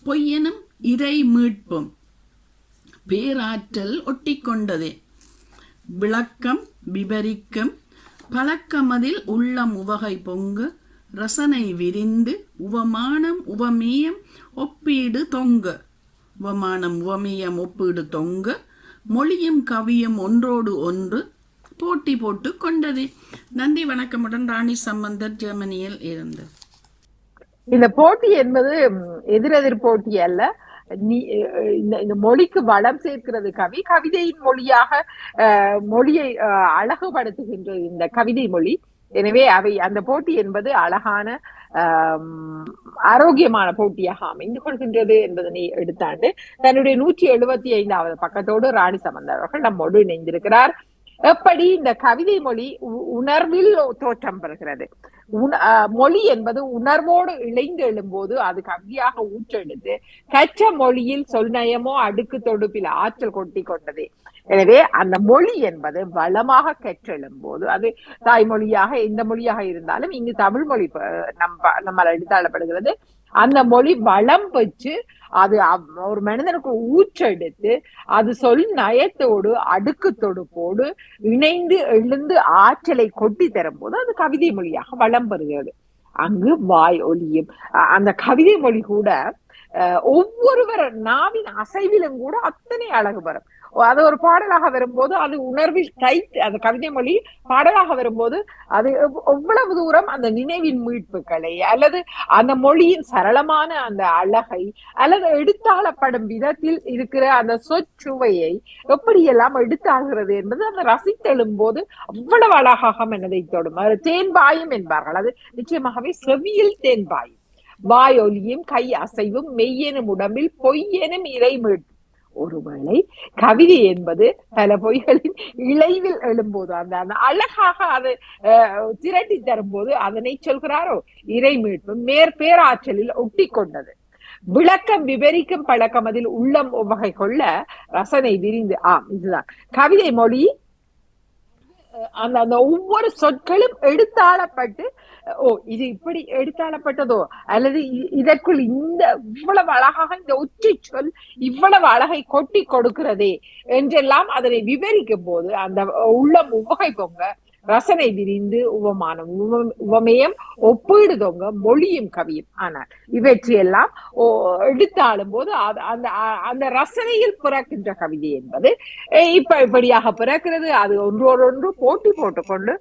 S5: பொய்யெனும் இறை மீட்பும் பேராற்றல் ஒட்டி கொண்டதே. விளக்கம் விபரிக்கும் பழக்கமதில் உள்ளம் உவகை பொங்கு ரசனை விரிந்து உவமானம் உவமேயம் ஒப்பீடு தொங்க. உவமானம் உவமேயம் ஒப்பீடு தொங்க மொழியும் கவியும் ஒன்றோடு ஒன்று போட்டி போட்டு கொண்டதே. நன்றி வணக்கமுடன் ராணி சம்பந்தர் ஜெர்மனியில் இருந்து.
S2: இந்த போட்டி என்பது எதிரெதிர் போட்டி அல்ல. இந்த மொழிக்கு வளம் சேர்க்கிறது கவி. கவிதையின் மொழியாக மொழியை அழகுபடுத்துகின்ற இந்த கவிதை மொழி. எனவே அந்த போட்டி என்பது அழகான ஆரோக்கியமான போட்டியாக அமைந்து கொள்கின்றது என்பதனை எடுத்தாண்டு தன்னுடைய 175வது பக்கத்தோடு ராணி சம்பந்தர் அவர்கள் நம்மோடு இணைந்திருக்கிறார். எப்படி இந்த கவிதை மொழி உணர்வில் தோற்றம் பெறுகிறது. மொழி என்பது உணர்வோடு இணைந்து எழும்போது அது கவியாக ஊற்றெடுத்து கற்ற மொழியில் சொல்நயமோ அடுக்கு தொடுப்பில் ஆற்றல் கொட்டி கொண்டது. எனவே அந்த மொழி என்பது வளமாக கற்றெழும் போது அது தாய்மொழியாக எந்த மொழியாக இருந்தாலும் இங்கு தமிழ் மொழி நம்மால் எடுத்தாளப்படுகிறது. அந்த மொழி வளம் பெற்று அது ஒரு மனிதனுக்கு ஊற்றெடுத்து அது சொல் நயத்தோடு அடுக்கு தொடுப்போடு இணைந்து எழுந்து ஆற்றலை கொட்டி தரும் போது அது கவிதை மொழியாக வளம் பெறுகிறது. அங்கு வாய் ஒலியும் அந்த கவிதை மொழி கூட ஒவ்வொருவர் நாவின் அசைவிலும் கூட அத்தனை அழகு பெறும். அது ஒரு பாடலாக வரும்போது அது உணர்வில் தைத்து அந்த கவிதை மொழி பாடலாக வரும்போது அது எவ்வளவு தூரம் அந்த நினைவின் மீட்புகளை அல்லது அந்த மொழியின் சரளமான அந்த அழகை அல்லது எடுத்தாளப்படும் விதத்தில் இருக்கிற அந்த சொற்சுவையை எப்படியெல்லாம் எடுத்தாகிறது என்பது அந்த ரசித்தெழும் போது அவ்வளவு அழகாக மனதை தொடும். அது தேன்பாயும் என்பார்கள். அது நிச்சயமாகவே செவியில் தேன்பாயும். வாய் ஒலியும் கை அசைவும் மெய்யெனும் உடம்பில் பொய்யெனும் இறை மீட்பு. ஒருவேளை கவிதை என்பது பல பொய்களின் இளைவில் எழும்போது அந்த அழகாக அதை திரட்டி தரும்போது அதனை சொல்கிறாரோ இறை மீட்பு பேராற்றலில் ஒட்டி கொண்டது. விளக்கம் விவரிக்கும் பழக்கம் அதில் உள்ளம் வகை கொள்ள ரசனை விரிந்து. இதுதான் கவிதை மொழி. அந்த ஒவ்வொரு சொற்களும் எடுத்தாளப்பட்டு இது இப்படி எடுத்தாளப்பட்டதோ அல்லது இதற்குள் இந்த இவ்வளவு அழகாக இந்த ஒற்றை சொல் இவ்வளவு அழகை கொட்டி கொடுக்கிறதே என்றெல்லாம் அதனை விவரிக்கும் போது அந்த உள்ளம் உவகை பொங்க ரசனை விரிந்து உவமானம் உவமேயம் ஒப்பீடு தொங்க மொழியும் கவியும். ஆனால் இவற்றையெல்லாம் எடுத்தாளும் போது அந்த அந்த ரசனையில் பிறக்கின்ற கவிதை என்பது இப்படியாக பிறக்கிறது. அது ஒன்றோடொன்று போட்டி போட்டுக்கொண்டு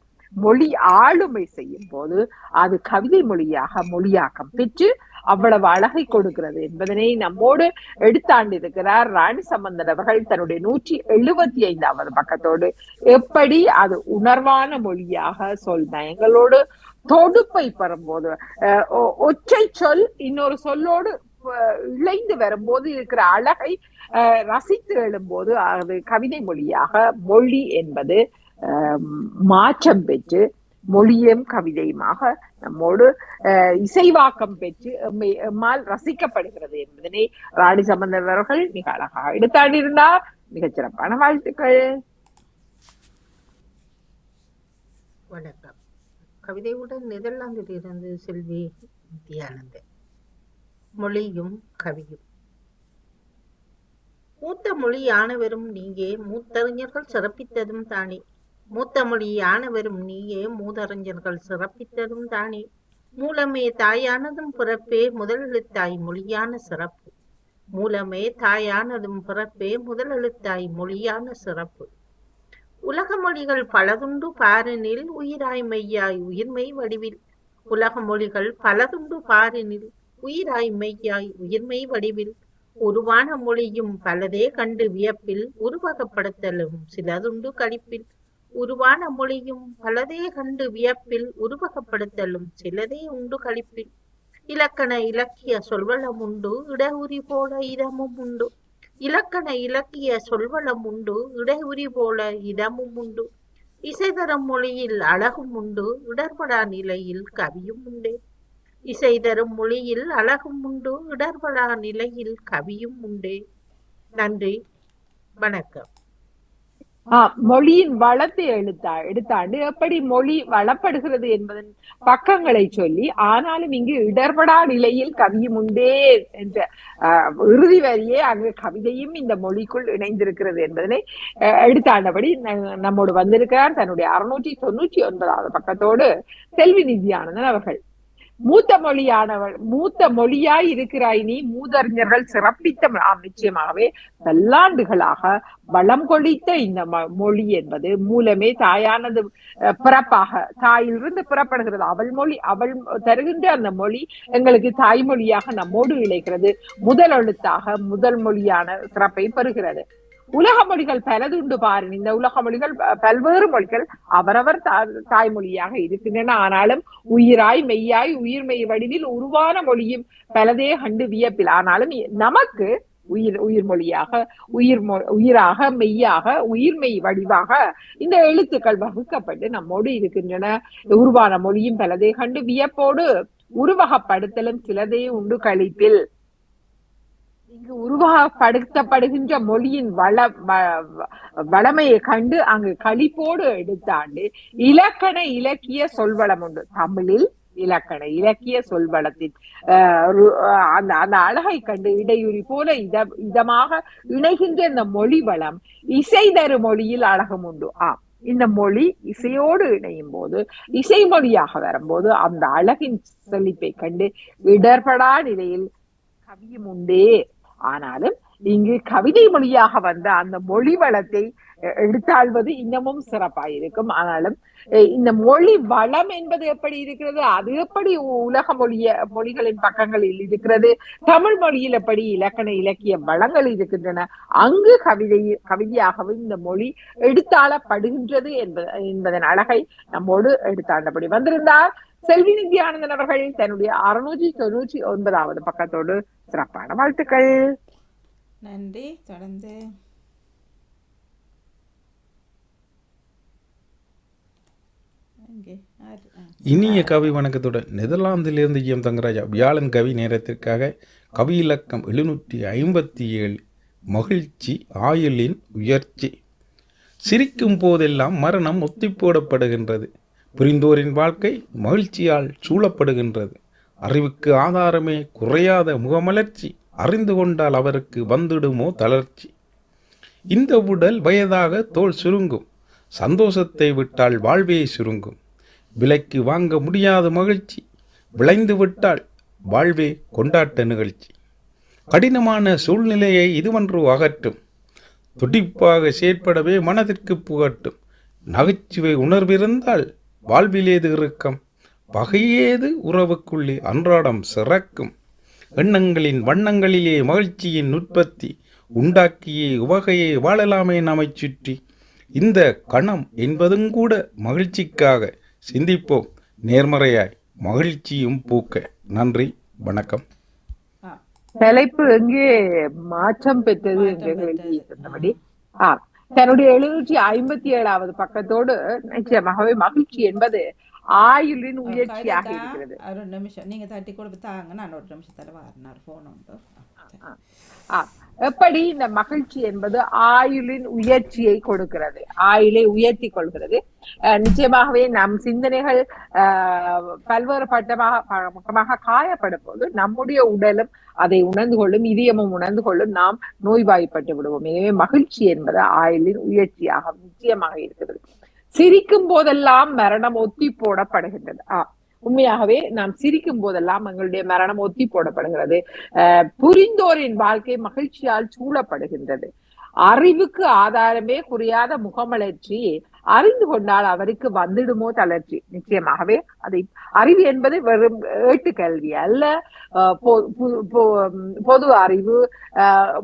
S2: மொழி ஆளுமை செய்யும் போது அது கவிதை மொழியாக மொழியாக்கம் பெற்று அவ்வளவு அழகை கொடுக்கிறது என்பதனை நம்மோடு எடுத்தாண்டிருக்கிறார் ராணி சம்பந்தர் அவர்கள் தன்னுடைய 175வது பக்கத்தோடு. எப்படி அது உணர்வான மொழியாக சொல் நயங்களோடு தொடுப்பை பெறும்போது ஒற்றை சொல் இன்னொரு சொல்லோடு இழைந்து வரும்போது இருக்கிற அழகை ரசித்து எழும்போது அது கவிதை மொழியாக மொழி என்பது மாற்றம் பெற்று மொழியும் கவிதையுமாக நம்மோடு இசைவாக்கம் பெற்று எம்மால் ரசிக்கப்படுகிறது என்பதனை ராணி சம்பந்தர் அவர்கள் மிக அழகாக எடுத்தாண்டிருந்தார். மிகச்சிறப்பான வாழ்த்துக்கள்.
S7: வணக்கம். கவிதையுடன் நெதர்லாந்தில் இருந்து செல்வி வித்யானந்தன். மொழியும் கவியும். மூத்த மொழி யானவரும் நீயே மூத்தறிஞர்கள் சிறப்பித்ததும் தானே. மூத்த மொழி யானவரும் நீயே மூதறிஞர்கள் சிறப்பித்ததும் தானே. மூலமே தாயானதும் பிறப்பே முதலெழுத்தாய் மொழியான சிறப்பு. மூலமே தாயானதும் பிறப்பே முதலெழுத்தாய் மொழியான சிறப்பு. உலக மொழிகள் பலதுண்டு பாரினில் உயிராய் மெய்யாய் உயிர்மெய் வடிவில். உலக மொழிகள் பலதுண்டு பாரினில் உயிராய் மெய்யாய் உயிர்மெய் வடிவில். உருவான மொழியும் பலதே கண்டு வியப்பில் உருவகப்படுத்தலும் சிலதுண்டு களிப்பில். உருவான மொழியும் பலதே கண்டு வியப்பில் உருவகப்படுத்தலும் சிலதே உண்டு களிப்பில். இலக்கண இலக்கிய சொல்வளம் உண்டு இடவுரி போல இதமும் உண்டு. இலக்கண இலக்கிய சொல்வளம் உண்டு இடையுறி போல இதமும் உண்டு. இசைதரும் மொழியில் அழகும் உண்டு இடர்படா நிலையில் கவியும் உண்டே. இசைதரும் மொழியில் அழகும் உண்டு இடர்படா நிலையில் கவியும் உண்டே. நன்றி, வணக்கம்.
S2: மொழியின் வளத்தை எடுத்தாண்டு எப்படி மொழி வளப்படுகிறது என்பதன் பக்கங்களை சொல்லி, ஆனாலும் இங்கு இடர்படா நிலையில் கவியும் உண்டே என்ற இறுதி வரியே அங்கு கவிதையும் இந்த மொழிக்குள் இணைந்திருக்கிறது என்பதனை எடுத்தாண்டபடி நம்மோடு வந்திருக்கிறார் தன்னுடைய 699வது பக்கத்தோடு செல்வி நித்யானந்தன் அவர்கள். மூத்த மொழியாய் இருக்கிறாய் நீ மூதறிஞர்கள் சிறப்பித்த. நிச்சயமாகவே பல்லாண்டுகளாக வளம் கொளித்த இந்த மொழி என்பது மூலமே தாயானது பிறப்பாக தாயிலிருந்து புறப்படுகிறது. அவள் தருகின்ற அந்த மொழி எங்களுக்கு தாய்மொழியாக நம்மோடு இணைக்கிறது. முதல் எழுத்தாக முதல் மொழியான சிறப்பை பெறுகிறது. உலக மொழிகள் பலதுண்டு பாரு. இந்த உலக மொழிகள் பல்வேறு மொழிகள் அவரவர் தாய்மொழியாக இருக்கின்றன. ஆனாலும் உயிராய் மெய்யாய் உயிர்மெய் வடிவில் உருவான மொழியும் பலதே கண்டு வியப்பில். ஆனாலும் நமக்கு உயிர் மொழியாக உயிராக மெய்யாக உயிர்மெய் வடிவாக இந்த எழுத்துக்கள் வகுக்கப்பட்டு நம்மோடு இருக்கின்றன. உருவான மொழியும் பலதே கண்டு வியப்போடு உருவகப்படுத்தலும் சிலதே உண்டு களிப்பில். இங்கு உருவகப்படுத்தப்படுகின்ற மொழியின் வளமையை கண்டு அங்கு களிப்போடு எடுத்தாண்டு இலக்கண இலக்கிய சொல்வளம் உண்டு. தமிழில் இலக்கண இலக்கிய சொல்வளத்தின் அந்த அழகை கண்டு இடையுறி போல இதமாக இணைகின்ற இந்த மொழி வளம் இசை தரு மொழியில் அழகும் உண்டு. இந்த மொழி இசையோடு இணையும் போது, இசை மொழியாக வரும்போது அந்த அழகின் செழிப்பை கண்டு இடர்படா நிலையில் கவியும் உண்டே. ஆனாலும் இங்கு கவிதை மொழியாக வந்த அந்த மொழி வளத்தை எடுத்தாள்வது இன்னமும் சிறப்பாயிருக்கும். ஆனாலும் இந்த மொழி வளம் என்பது எப்படி இருக்கிறது, அது எப்படி உலக மொழிகளின் பக்கங்களில் இருக்கிறது, தமிழ் மொழியில் எப்படி இலக்கண இலக்கிய வளங்கள் இருக்கின்றன, அங்கு கவிதையாகவும் இந்த மொழி எடுத்தாளப்படுகின்றது என்பதன் அழகை நம்மோடு எடுத்தாண்டபடி வந்திருந்தார் செல்வி நித்யானந்தன் அவர்கள். தன்னுடைய 699வது பக்கத்தோடு சிறப்பான வாழ்த்துக்கள்.
S1: நன்றி. தொடர்ந்து
S8: இனிய கவி வணக்கத்துடன் நெதர்லாந்திலிருந்து எம் தங்கராஜா. வியாழன் கவி நேரத்திற்காக கவி இலக்கம் 757 மகிழ்ச்சி ஆயுளின் உயர்ச்சி. சிரிக்கும் போதெல்லாம் மரணம் ஒத்தி போடப்படுகின்றது. புரிந்தோரின் வாழ்க்கை மகிழ்ச்சியால் சூழப்படுகின்றது. அறிவுக்கு ஆதாரமே குறையாத முகமலர்ச்சி. அறிந்து கொண்டால் அவருக்கு வந்துடுமோ தளர்ச்சி. இந்த உடல் வயதாக தோல் சுருங்கும். சந்தோஷத்தை விட்டால் வாழ்வே சுருங்கும். விலைக்கு வாங்க முடியாத மகிழ்ச்சி. விளைந்து விட்டால் வாழ்வே கொண்டாட்ட நிகழ்ச்சி. கடினமான சூழ்நிலையை இதுவன்று அகற்றும். துடிப்பாக செயற்படவே மனதிற்கு புகட்டும். நகைச்சுவை உணர்விருந்தால் வாழ்விலேது இறுக்கம். பகையேது உறவுக்குள்ளே அன்றாடம் சிறக்கும். எண்ணங்களின் வண்ணங்களிலே மகிழ்ச்சியின் உற்பத்தி. உண்டாக்கியே உவகையை வாழலாமே நம்மை சுற்றி. இந்த கணம் என்பதும் கூட மகிழ்ச்சிக்காக. சிந்திப்போம் நேர்மறையாய் மகிழ்ச்சியும் பூக்க. நன்றி, வணக்கம்.
S2: தலைப்பு எங்கே மாற்றம் பெற்றது என்று சொன்னபடி தன்னுடைய 757வது பக்கத்தோடு நிச்சயமாகவே மகிழ்ச்சி என்பது ஆயுளின் உயர்ச்சியாக இருக்கிறது.
S1: ஒரு நிமிஷம் நீங்க தட்டி கொடுத்தாங்க, நான் ஒரு நிமிஷத்துல வரேன், போன் உண்டு.
S2: எப்படி இந்த மகிழ்ச்சி என்பது ஆயுளின் உயர்ச்சியை கொடுக்கிறது, ஆயுளை உயர்த்தி கொள்கிறது. நிச்சயமாகவே நம் சிந்தனைகள் பல்வேறு பட்டமாக காயப்படும் போது நம்முடைய உடலும் அதை உணர்ந்து கொள்ளும், இதயமும் உணர்ந்து கொள்ளும், நாம் நோய்வாய்ப்பட்டு விடுவோம். எனவே மகிழ்ச்சி என்பது ஆயுளின் உயர்ச்சியாக நிச்சயமாக இருக்கிறது. சிரிக்கும் போதெல்லாம் மரணம் ஒத்தி போடப்படுகின்றது. உண்மையாகவே நாம் சிரிக்கும் போதெல்லாம் எங்களுடைய மரணம் ஒத்தி போடப்படுகிறது. புரிந்தோரின் வாழ்க்கை மகிழ்ச்சியால் சூழப்படுகின்றது. அறிவுக்கு ஆதாரமே புரியாத முகமலர்ச்சி அறிந்து கொண்டால் அவருக்கு வந்துடுமோ தளர்ச்சி. நிச்சயமாகவே அதை அறிவு என்பது வெறும் ஏட்டு கல்வி அல்ல. பொது அறிவு,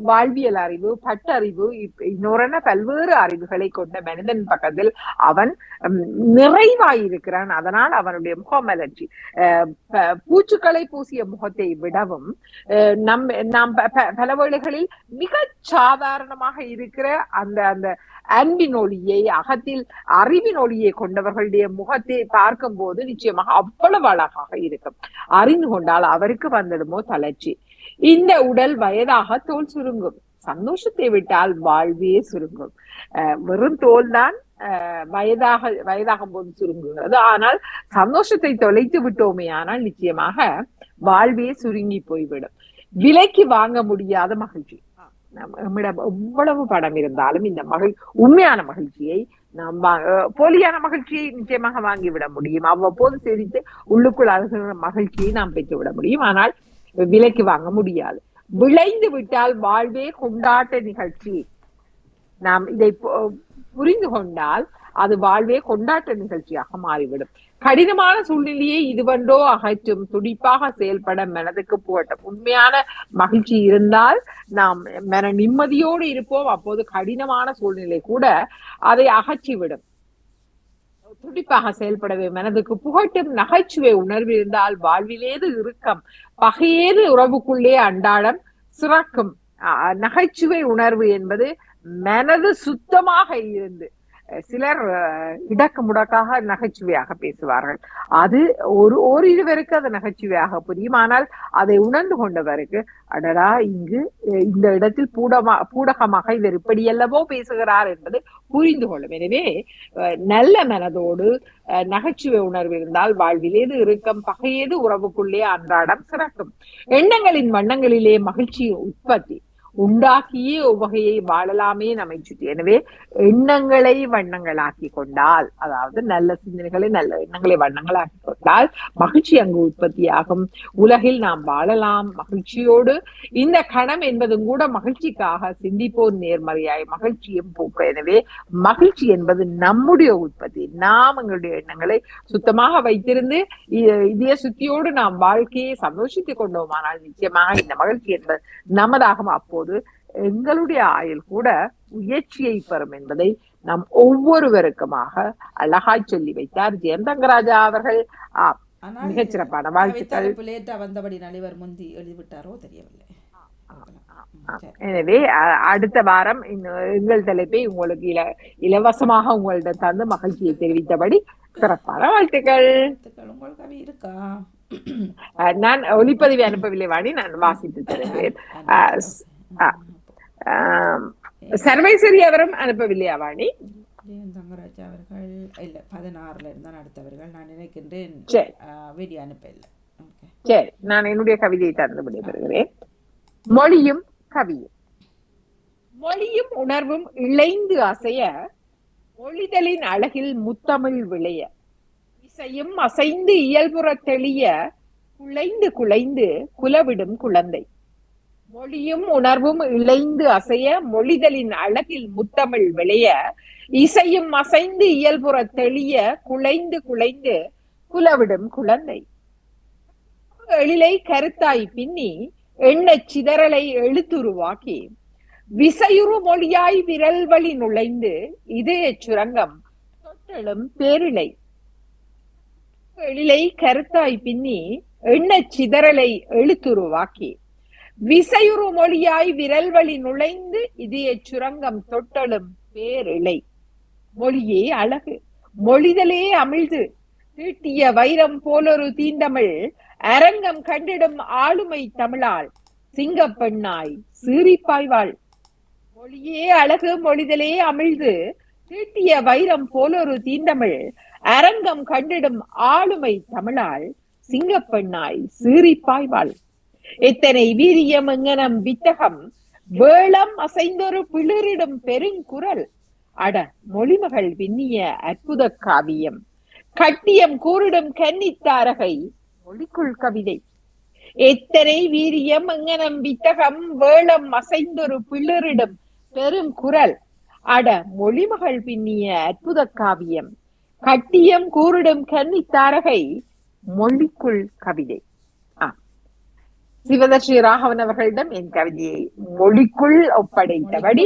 S2: வாழ்வியல் அறிவு, பட்டறிவு, இன்னொரு பல்வேறு அறிவுகளை கொண்ட மனிதன் பக்கத்தில் அவன் நிறைவாயிருக்கிறான். அதனால் அவனுடைய முகமலர்ச்சி பூச்சுக்களை பூசிய முகத்தை விடவும் நாம் பல வேளைகளில் மிக சாதாரணமாக இருக்கிற அந்த அந்த அன்பின் ஒளியை, அகத்தில் அறிவின் ஒளியை கொண்டவர்களுடைய முகத்தை பார்க்கும் போது நிச்சயமாக அவ்வளவு அழகாக இருக்கும். அறிந்து கொண்டால் அவருக்கு வந்துடுமோ தளர்ச்சி. இந்த உடல் வயதாக தோல் சுருங்கும், சந்தோஷத்தை விட்டால் வாழ்வே சுருங்கும். வெறும் தோல் தான் வயதாகும் போது சுருங்குகிறது. ஆனால் சந்தோஷத்தை தொலைத்து விட்டோமே ஆனால் நிச்சயமாக வாழ்வே சுருங்கி போய்விடும். விலைக்கு வாங்க முடியாத மகிழ்ச்சி. நம்மிடம் எவ்வளவு பணம் இருந்தாலும் இந்த உண்மையான மகிழ்ச்சியை நாம் போலியான மகிழ்ச்சியை நிச்சயமாக வாங்கிவிட முடியும். அவ்வப்போது சிரித்து உள்ளுக்குள் அழுகிற மகிழ்ச்சியை நாம் பெற்றுவிட முடியும். ஆனால் விலைக்கு வாங்க முடியாது. விளைந்து விட்டால் வாழ்வே கொண்டாட்ட நிகழ்ச்சி. நாம் இதை புரிந்து கொண்டால் அது வாழ்வே கொண்டாட்ட நிகழ்ச்சியாக மாறிவிடும். கடினமான சூழ்நிலையை இதுவண்டோ அகற்றும் துடிப்பாக செயல்பட மனதுக்கு புகட்டும். உண்மையான மகிழ்ச்சி இருந்தால் நாம் மன நிம்மதியோடு இருப்போம். அப்போது கடினமான சூழ்நிலை கூட அதை அகற்றிவிடும். துடிப்பாக செயல்படவே மனதுக்கு புகட்டும். நகைச்சுவை உணர்வு இருந்தால் வாழ்விலேது இறுக்கம், பகையேது உறவுக்குள்ளே அன்றாடம் சிறக்கும். நகைச்சுவை உணர்வு என்பது மனது சுத்தமாக இருந்து, சிலர் இடக்கு முடக்காக நகைச்சுவையாக பேசுவார்கள். அது ஒரு இருவருக்கு அது நகைச்சுவையாக புரியும். ஆனால் அதை உணர்ந்து கொண்டவருக்கு அடடா, இங்கு இந்த இடத்தில் பூடகமாக இவர் இப்படியல்லவோ பேசுகிறார் என்பது புரிந்து கொள்ளும். எனவே நல்ல மனதோடு நகைச்சுவை உணர்வு இருந்தால் வாழ்விலேது இறுக்கம், பகையேது உறவுக்குள்ளே அன்றாடம் சிறக்கும். எண்ணங்களின் வண்ணங்களிலே மகிழ்ச்சி உற்பத்தி உண்டாக்கியே உவகையை வாழலாமே நம்மை சுற்றி. எனவே எண்ணங்களை வண்ணங்களாக்கி கொண்டால், அதாவது நல்ல சிந்தனைகளை நல்ல எண்ணங்களை வண்ணங்களாக்கி கொண்டால் மகிழ்ச்சி அங்கு உற்பத்தியாகும். உலகில் நாம் வாழலாம் மகிழ்ச்சியோடு. இந்த கணம் என்பதும் கூட மகிழ்ச்சிக்காக சிந்திப்போர் நேர்மறையாய் மகிழ்ச்சியும் போக்கு. எனவே மகிழ்ச்சி என்பது நம்முடைய உற்பத்தி. நாம் எங்களுடைய எண்ணங்களை சுத்தமாக வைத்திருந்து இதே சுத்தியோடு நாம் வாழ்க்கையை சந்தோஷித்துக் கொண்டோமானால் நிச்சயமாக இந்த மகிழ்ச்சி என்பது நமதாகும். அப்போது எங்களுடைய ஆயுள் கூட உயர்ச்சியை பெறும் என்பதை நாம் ஒவ்வொருவருக்குமாக அழகாய் சொல்லி வைத்தார் ஜெயந்தங்கராஜா அவர்கள். மிகச்சிறப்பான வாழ்த்துக்கள்.
S1: வந்தபடி நலிவர் முந்தி எழுதிவிட்டாரோ தெரியவில்லை.
S2: எனவே அடுத்த வாரம் எங்கள் தலைப்பை உங்களுக்கு இலவசமாக உங்களிடம் தந்து மகிழ்ச்சியை தெரிவித்தபடி சிறப்பான வாழ்த்துக்கள்.
S1: உங்கள் கவி இருக்கா?
S2: நான் ஒலிப்பதிவை அனுப்பவில்லை வாணி, நான் வாசித்து தருகிறேன். சர்வேஸ்வரி அவரும் அனுப்பவில்லையா வாணி?
S1: தங்கராஜா அவர்கள் இல்ல 16ல இருந்தா அடுத்தவர்கள் நான் நினைக்கின்றேன். வீடியோ அனுப்பவில்லை.
S2: சரி, நான் என்னுடைய கவிதையை தந்து விடைபெறுகிறேன். மொழியும் கவியும். மொழியும் உணர்வும் இழைந்து அசைய மொழிதலின் அழகில் முத்தமிழ் விளைய இசையும் அசைந்து இயல்புற தெளிய குலைந்து குலைந்து குலவிடும் குழந்தை. மொழியும் உணர்வும் இழைந்து அசைய மொழிதலின் அழகில் முத்தமிழ் விளைய இசையும் அசைந்து இயல்புற தெளிய குலைந்து குலைந்து குலவிடும் குழந்தை. எழிலை கருத்தாய் பின்னி எண்ண சிதறலை எழுத்துருவாக்கி விசையுறு மொழியாய் விரல் வழி நுழைந்து இதய சுரங்கம் தொட்டெழும் பேரிழை. எழிலை கருத்தாய் பின்னி எண்ண சிதறலை எழுத்துருவாக்கி விசையுறு மொழியாய் விரல் வழி நுழைந்து இதய சுரங்கம் தொட்டெழும் பேரிழை. மொழியே அழகு, மொழிதலே அமிழ்து தீட்டிய வைரம் போலொரு தீண்டமிழ் அரங்கம் கண்டிடும் ஆளுமை தமிழால் சிங்க பெண்ணாய் சீறிப்பாய்வாள். மொழியே அழகு, மொழிதலே அமிழ்து தீட்டிய வைரம் போலொரு தீண்டமிழ் அரங்கம் கண்டிடும் ஆளுமை தமிழால் சிங்க பெண்ணாய் சீறிப்பாய்வாள். எத்தனை வீரியம் எங்கனம் வித்தகம் வேளம் அசைந்தொரு பிளிரிடும் பெருங்குரல் அட மொழிமகள் பின்னிய அற்புத காவியம் கட்டியம் கூறிடும் கன்னித்தாரகை மொழிக்குள் கவிதை. எத்தனை வீரியம் எங்கனம் வித்தகம் வேளம் அசைந்தொரு பிளிரிடும் பெரும் குரல் அட மொழிமகள் பின்னிய அற்புத காவியம். கட்டியம் கூறிடும் கன்னித்தாரகை மொழிக்குள் கவிதை. சிவதர்ஷி ராகவன் அவர்களிடம் என் கவிதையை மொழிக்குள் ஒப்படைத்தபடி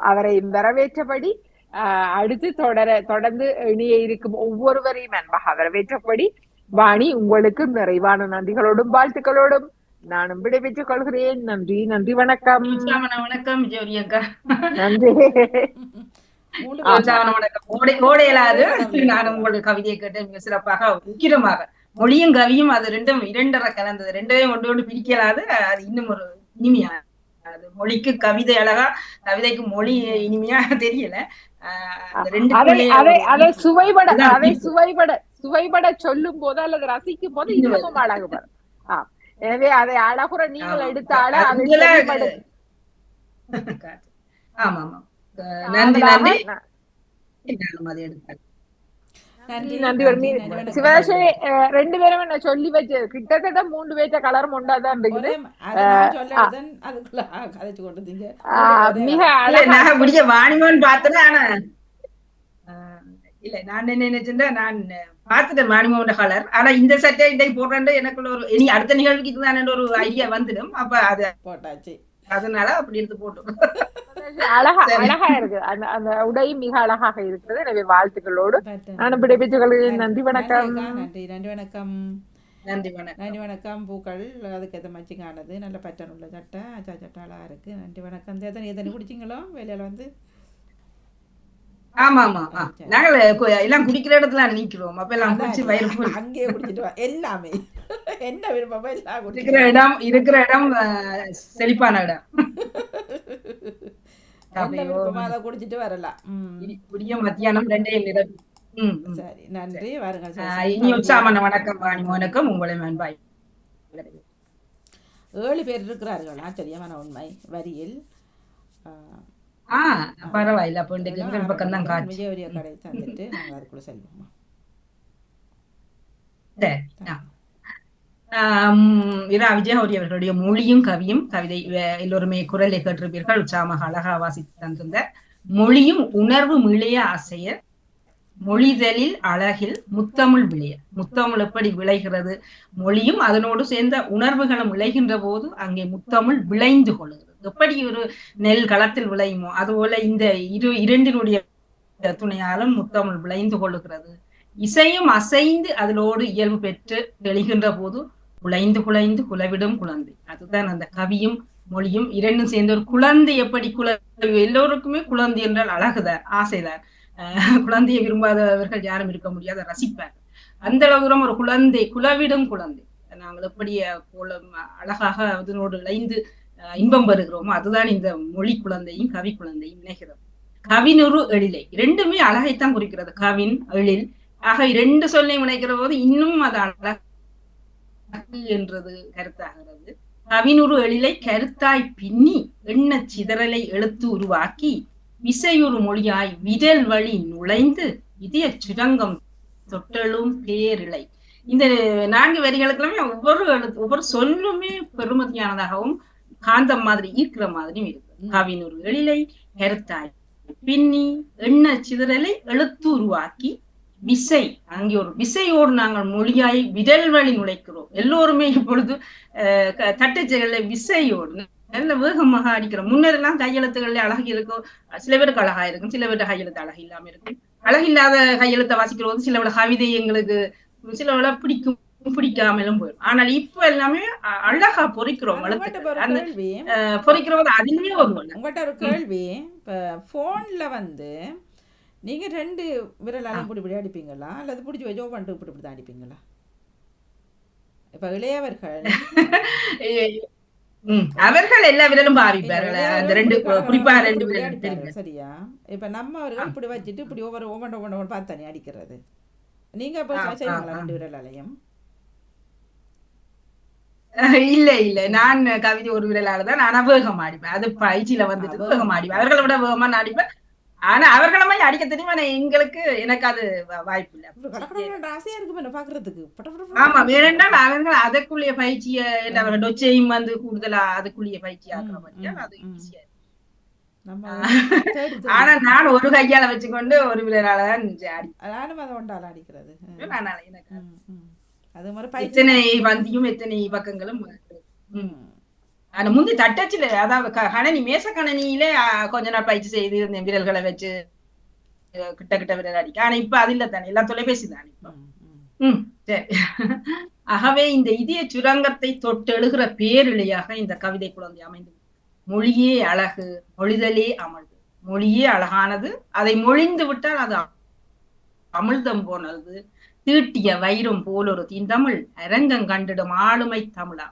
S2: அவரை வரவேற்றபடி அடுத்து தொடர்ந்து இணைய இருக்கும் ஒவ்வொருவரையும் அன்பாக வரவேற்றபடி வாணி உங்களுக்கு நிறைவான நன்றிகளோடும் வாழ்த்துக்களோடும் நானும் விடைபெற்றுக் கொள்கிறேன். நன்றி, நன்றி, வணக்கம்.
S9: வணக்கம் ஜோரி அக்கா.
S2: நன்றி,
S9: வணக்கம். நானும் உங்களுடைய கவிதையை கேட்டு மிக சிறப்பாக உக்கிரமாக மொழியும் கவியும் அது ரெண்டும் இரண்டரை கலந்தது. ரெண்டையும் ஒன்று பிரிக்கலாது. அது இன்னும் ஒரு இனிமையா மொழிக்கு கவிதை அழகா, கவிதைக்கு மொழி இனிமையா தெரியல.
S2: அதை சுவைபட சொல்லும் போது அல்லது ரசிக்கும் போது இன்னமும் அழகுபடும். எனவே அதை அழகுற நீங்கள் எடுத்த
S9: ஆமா ஆமா. நன்றி நன்றி. அதை எடுத்தாங்க.
S2: நன்றி. சிவதாசி 2 பேரும் என்ன சொல்லி வச்சு கிட்டத்தட்ட 3 பேச்ச கலரும் உண்டாதான் இருக்குது. மிக
S9: அழகாக முடிய வாணிமோன் பார்த்தேன். ஆனா இல்ல நான் என்ன நினைச்சேன், நான் பார்த்துட்டேன் வாணிமோட கலர். ஆனா இந்த சட்டை இதை போடுறேன் எனக்குள்ள ஒரு இனி அடுத்த நிகழ்வுக்கு இதுதான் ஒரு ஐடியா வந்துடும். அப்ப அது போட்டாச்சு, அதனால அப்படி எடுத்து போட்டோம்.
S2: அழகா இருக்கு. அந்த உடையும் மிக அழகாக இருக்கிறது. எனவே வாழ்த்துக்களோடு நான் விடைபெற்றுக் கொள்கிறேன். நன்றி, வணக்கம்.
S1: நன்றி, நன்றி, வணக்கம்.
S9: நன்றி, வணக்கம்.
S1: நன்றி, வணக்கம். பூக்கள் அதுக்கு ஏற்ற மச்சிங் ஆனது நல்ல பட்டன் உள்ள சட்டை, சட்டை அழகா இருக்கு. நன்றி, வணக்கம். எத்தனை குடிச்சிங்களோ வேலையில வந்து?
S9: ஆமா ஆமா. நாங்கள் எல்லாம் குடிக்கிற இடத்துல நிக்கிறோம். அப்ப எல்லாம் குடிச்சு வயிறு
S1: அங்கேயே குடிச்சிட்டு எல்லாமே என்ன விருப்பமோ எல்லாம்
S9: இருக்கிற இடம் செழிப்பான இடம்.
S1: அதை குடிச்சிட்டு வரலாம்.
S9: மத்தியானம் 2
S1: சரி, நன்றி. வாருங்கள்.
S9: இனி உற்சாகமான வணக்கம் வாணிமோனுக்கும் உங்களை அன்பாய்.
S1: 7 பேர் இருக்கிறார்கள். ஆச்சரியமான உண்மை. வரியில்
S9: பரவாயில்ல. அப்போ இந்த பக்கம் தான் காட்சி.
S1: விஜயவரிய கடை தந்துட்டு நாங்கள் அதுக்குள்ள செல்வோமா?
S9: விஜயஹரி அவர்களுடைய மொழியும் கவியும் கவிதை எல்லோருமே குரலை கேட்டிருப்பீர்கள். உற்சாகமாக அழகா வாசித்து தந்திருந்த மொழியும் உணர்வு மிளைய அசைய மொழிதலில் அழகில் முத்தமிழ் விளைய. முத்தமிழ் எப்படி விளைகிறது? மொழியும் அதனோடு சேர்ந்த உணர்வுகளும் விளைகின்ற போது அங்கே முத்தமிழ் விளைந்து கொள்கிறது. எப்படி ஒரு நெல் களத்தில் விளையுமோ அதுபோல இந்த இரண்டினுடைய துணையாலும் முத்தமிழ் விளைந்து கொள்ளுகிறது. இசையும் அசைந்து அதனோடு இயல்பு பெற்று தெளிகின்ற போது குலைந்து குலைந்து குலவிடும் குழந்தை. அதுதான் அந்த கவியும் மொழியும் இரண்டும் சேர்ந்த ஒரு குழந்தை. எப்படி எல்லோருக்குமே குழந்தை என்றால் அழகுதான், ஆசைதான். குழந்தையை விரும்பாதவர்கள் யாரும் இருக்க முடியாத, ரசிப்பார். அந்த அளவு தூரம் ஒரு குழந்தை, குலவிடும் குழந்தை. நாங்கள் எப்படி அழகாக அதனோடு இணைந்து இன்பம் பெறுகிறோமோ அதுதான் இந்த மொழி குழந்தையும் கவி குழந்தையும் இணைகிறது. கவினுரு எழிலை இரண்டுமே அழகைத்தான் குறிக்கிறது. கவின் எழில் ஆக 2 சொல்லையும் இணைக்கிற போது இன்னும் அது அழகு என்றது கருத்தாகிறது. கவினுரு எழிலை கருத்தாய் பின்னி எண்ண சிதறலை எழுத்து உருவாக்கி விசையுறு மொழியாய் விரல் வழி நுழைந்து இதய சுரங்கம் தொட்டலும் பேரிழை. இந்த 4 வரிகளுக்குமே ஒவ்வொரு சொல்லுமே பெருமதியானதாகவும் காந்தம் மாதிரி ஈர்க்கிற மாதிரியும் இருக்கு. கவினுரு எழிலை கருத்தாய் பின்னி எண்ண சிதறலை எழுத்து உருவாக்கி விசை, அங்கே ஒரு விசையோடு நாங்கள் மொழியாய் விரல் வழி நுழைக்கிறோம். எல்லோருமே இப்பொழுது தட்டச்சைகள்ல விசையோடு நல்ல வேகமாக அடிக்கிறோம். முன்னரெல்லாம் கையெழுத்துகள்ல அழகு இருக்கும், சில பேருக்கு அழகா இருக்கும், சில பேருக்கு கையெழுத்து அழகு இல்லாம இருக்கும். அழகில்லாத கையெழுத்தை வாசிக்கிற போது சிலவோட கவிதை எங்களுக்கு சிலவோட பிடிக்கும், பிடிக்காமலும் போயிடும். ஆனால் இப்ப எல்லாமே அழகா பொறிக்கிறோம். பொறிக்கிற போது அதுலயே
S1: உங்கள்கிட்ட ஒரு கேள்வி. இப்ப போன்ல வந்து நீங்க 2 விரலாலையும் இப்படி அடிப்பீங்களா அல்லது பிடிச்சி வச்சோ பண்ணிட்டு இப்படி தான் அடிப்பீங்களா? இப்ப இளையவர்கள்
S9: அவர்கள் எல்லா விரலும் பாவிப்பார்கள். அந்த 2 குறிப்பா 2 விரல்
S1: சரியா? இப்ப நம்ம அவர்கள் இப்படி வச்சுட்டு இப்படி ஒவ்வொரு பார்த்தானே அடிக்கிறது. நீங்க இப்ப செய்வீங்களா 2 விரலாலையும்?
S9: இல்ல நான் கவிதை ஒரு விரலால தான் நான் வேகமா அடிப்பேன். அது பயிற்சியில வந்துட்டு வேகமா அடிப்பேன். அவர்களை விட வேகமா நான் அடிப்பேன். ஆனா அவர்களமே அடிக்க தெரியும். ஆனா எங்களுக்கு எனக்கு அது வாய்ப்பு இல்லை.
S1: ஆசையா இருக்கு பாக்குறதுக்கு.
S9: ஆமா, வேண்டாம் அவர்கள் அதற்குரிய பயிற்சியை அவர்கள் டொச்சையும் வந்து கூடுதலா அதுக்குரிய பயிற்சி ஆக்குற மாதிரியா அது ஈஸியா. ஆனா நான் ஒரு கையால வச்சுக்கொண்டு ஒரு விரலால தான் ஆடி.
S1: நானும் அதை ஒன்றால அடிக்கிறது.
S9: எனக்கு
S1: அது மாதிரி
S9: எத்தனை பந்தியும் எத்தனை பக்கங்களும். ஆனா முந்தி தட்டச்சுல அதாவது கணனி மேச கணனியிலே கொஞ்ச நாள் பயிற்சி செய்து இந்த விரல்களை வச்சு கிட்ட கிட்ட விரல் அடிக்க. ஆனா இப்ப அது இல்ல தானே, எல்லாம் தொலைபேசி தானே இப்போ. சரி. ஆகவே இந்த இதய சுரங்கத்தை தொட்டு எழுகிற பேரிழையாக இந்த கவிதை குழந்தை அமைந்து. மொழியே அழகு, மொழிதலே அமிழ்து. மொழியே அழகானது, அதை மொழிந்து விட்டால் அது அமிழ்தம் போனது. தீட்டிய வைரம் போல் ஒரு தீந்தமிழ் அரங்கம் கண்டிடும் ஆளுமை தமிழா.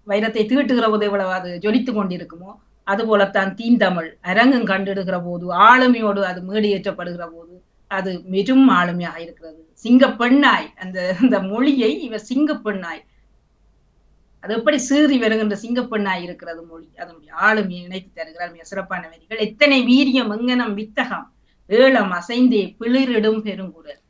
S9: வைரத்தை தீட்டுகிற போது எவ்வளவு அது ஜொலித்து கொண்டிருக்குமோ அது போலத்தான் தீந்தமிழ் அரங்கம் கண்டிடுகிற போது ஆளுமையோடு அது மேடியேற்றப்படுகிற போது அது மிகவும் ஆளுமையாக இருக்கிறது. சிங்க பெண்ணாய் அந்த மொழியை இவர் சிங்க பெண்ணாய், அது எப்படி சீறி வருகின்ற சிங்க பெண்ணாய் இருக்கிறது மொழி, அதனுடைய ஆளுமையை இணைத்து தருகிறார். மிக சிறப்பான வரிகள். எத்தனை வீரியம் எங்கனம் வித்தகம் ஏழம் அசைந்தே பிளிரிடும் பெருங்குரல்.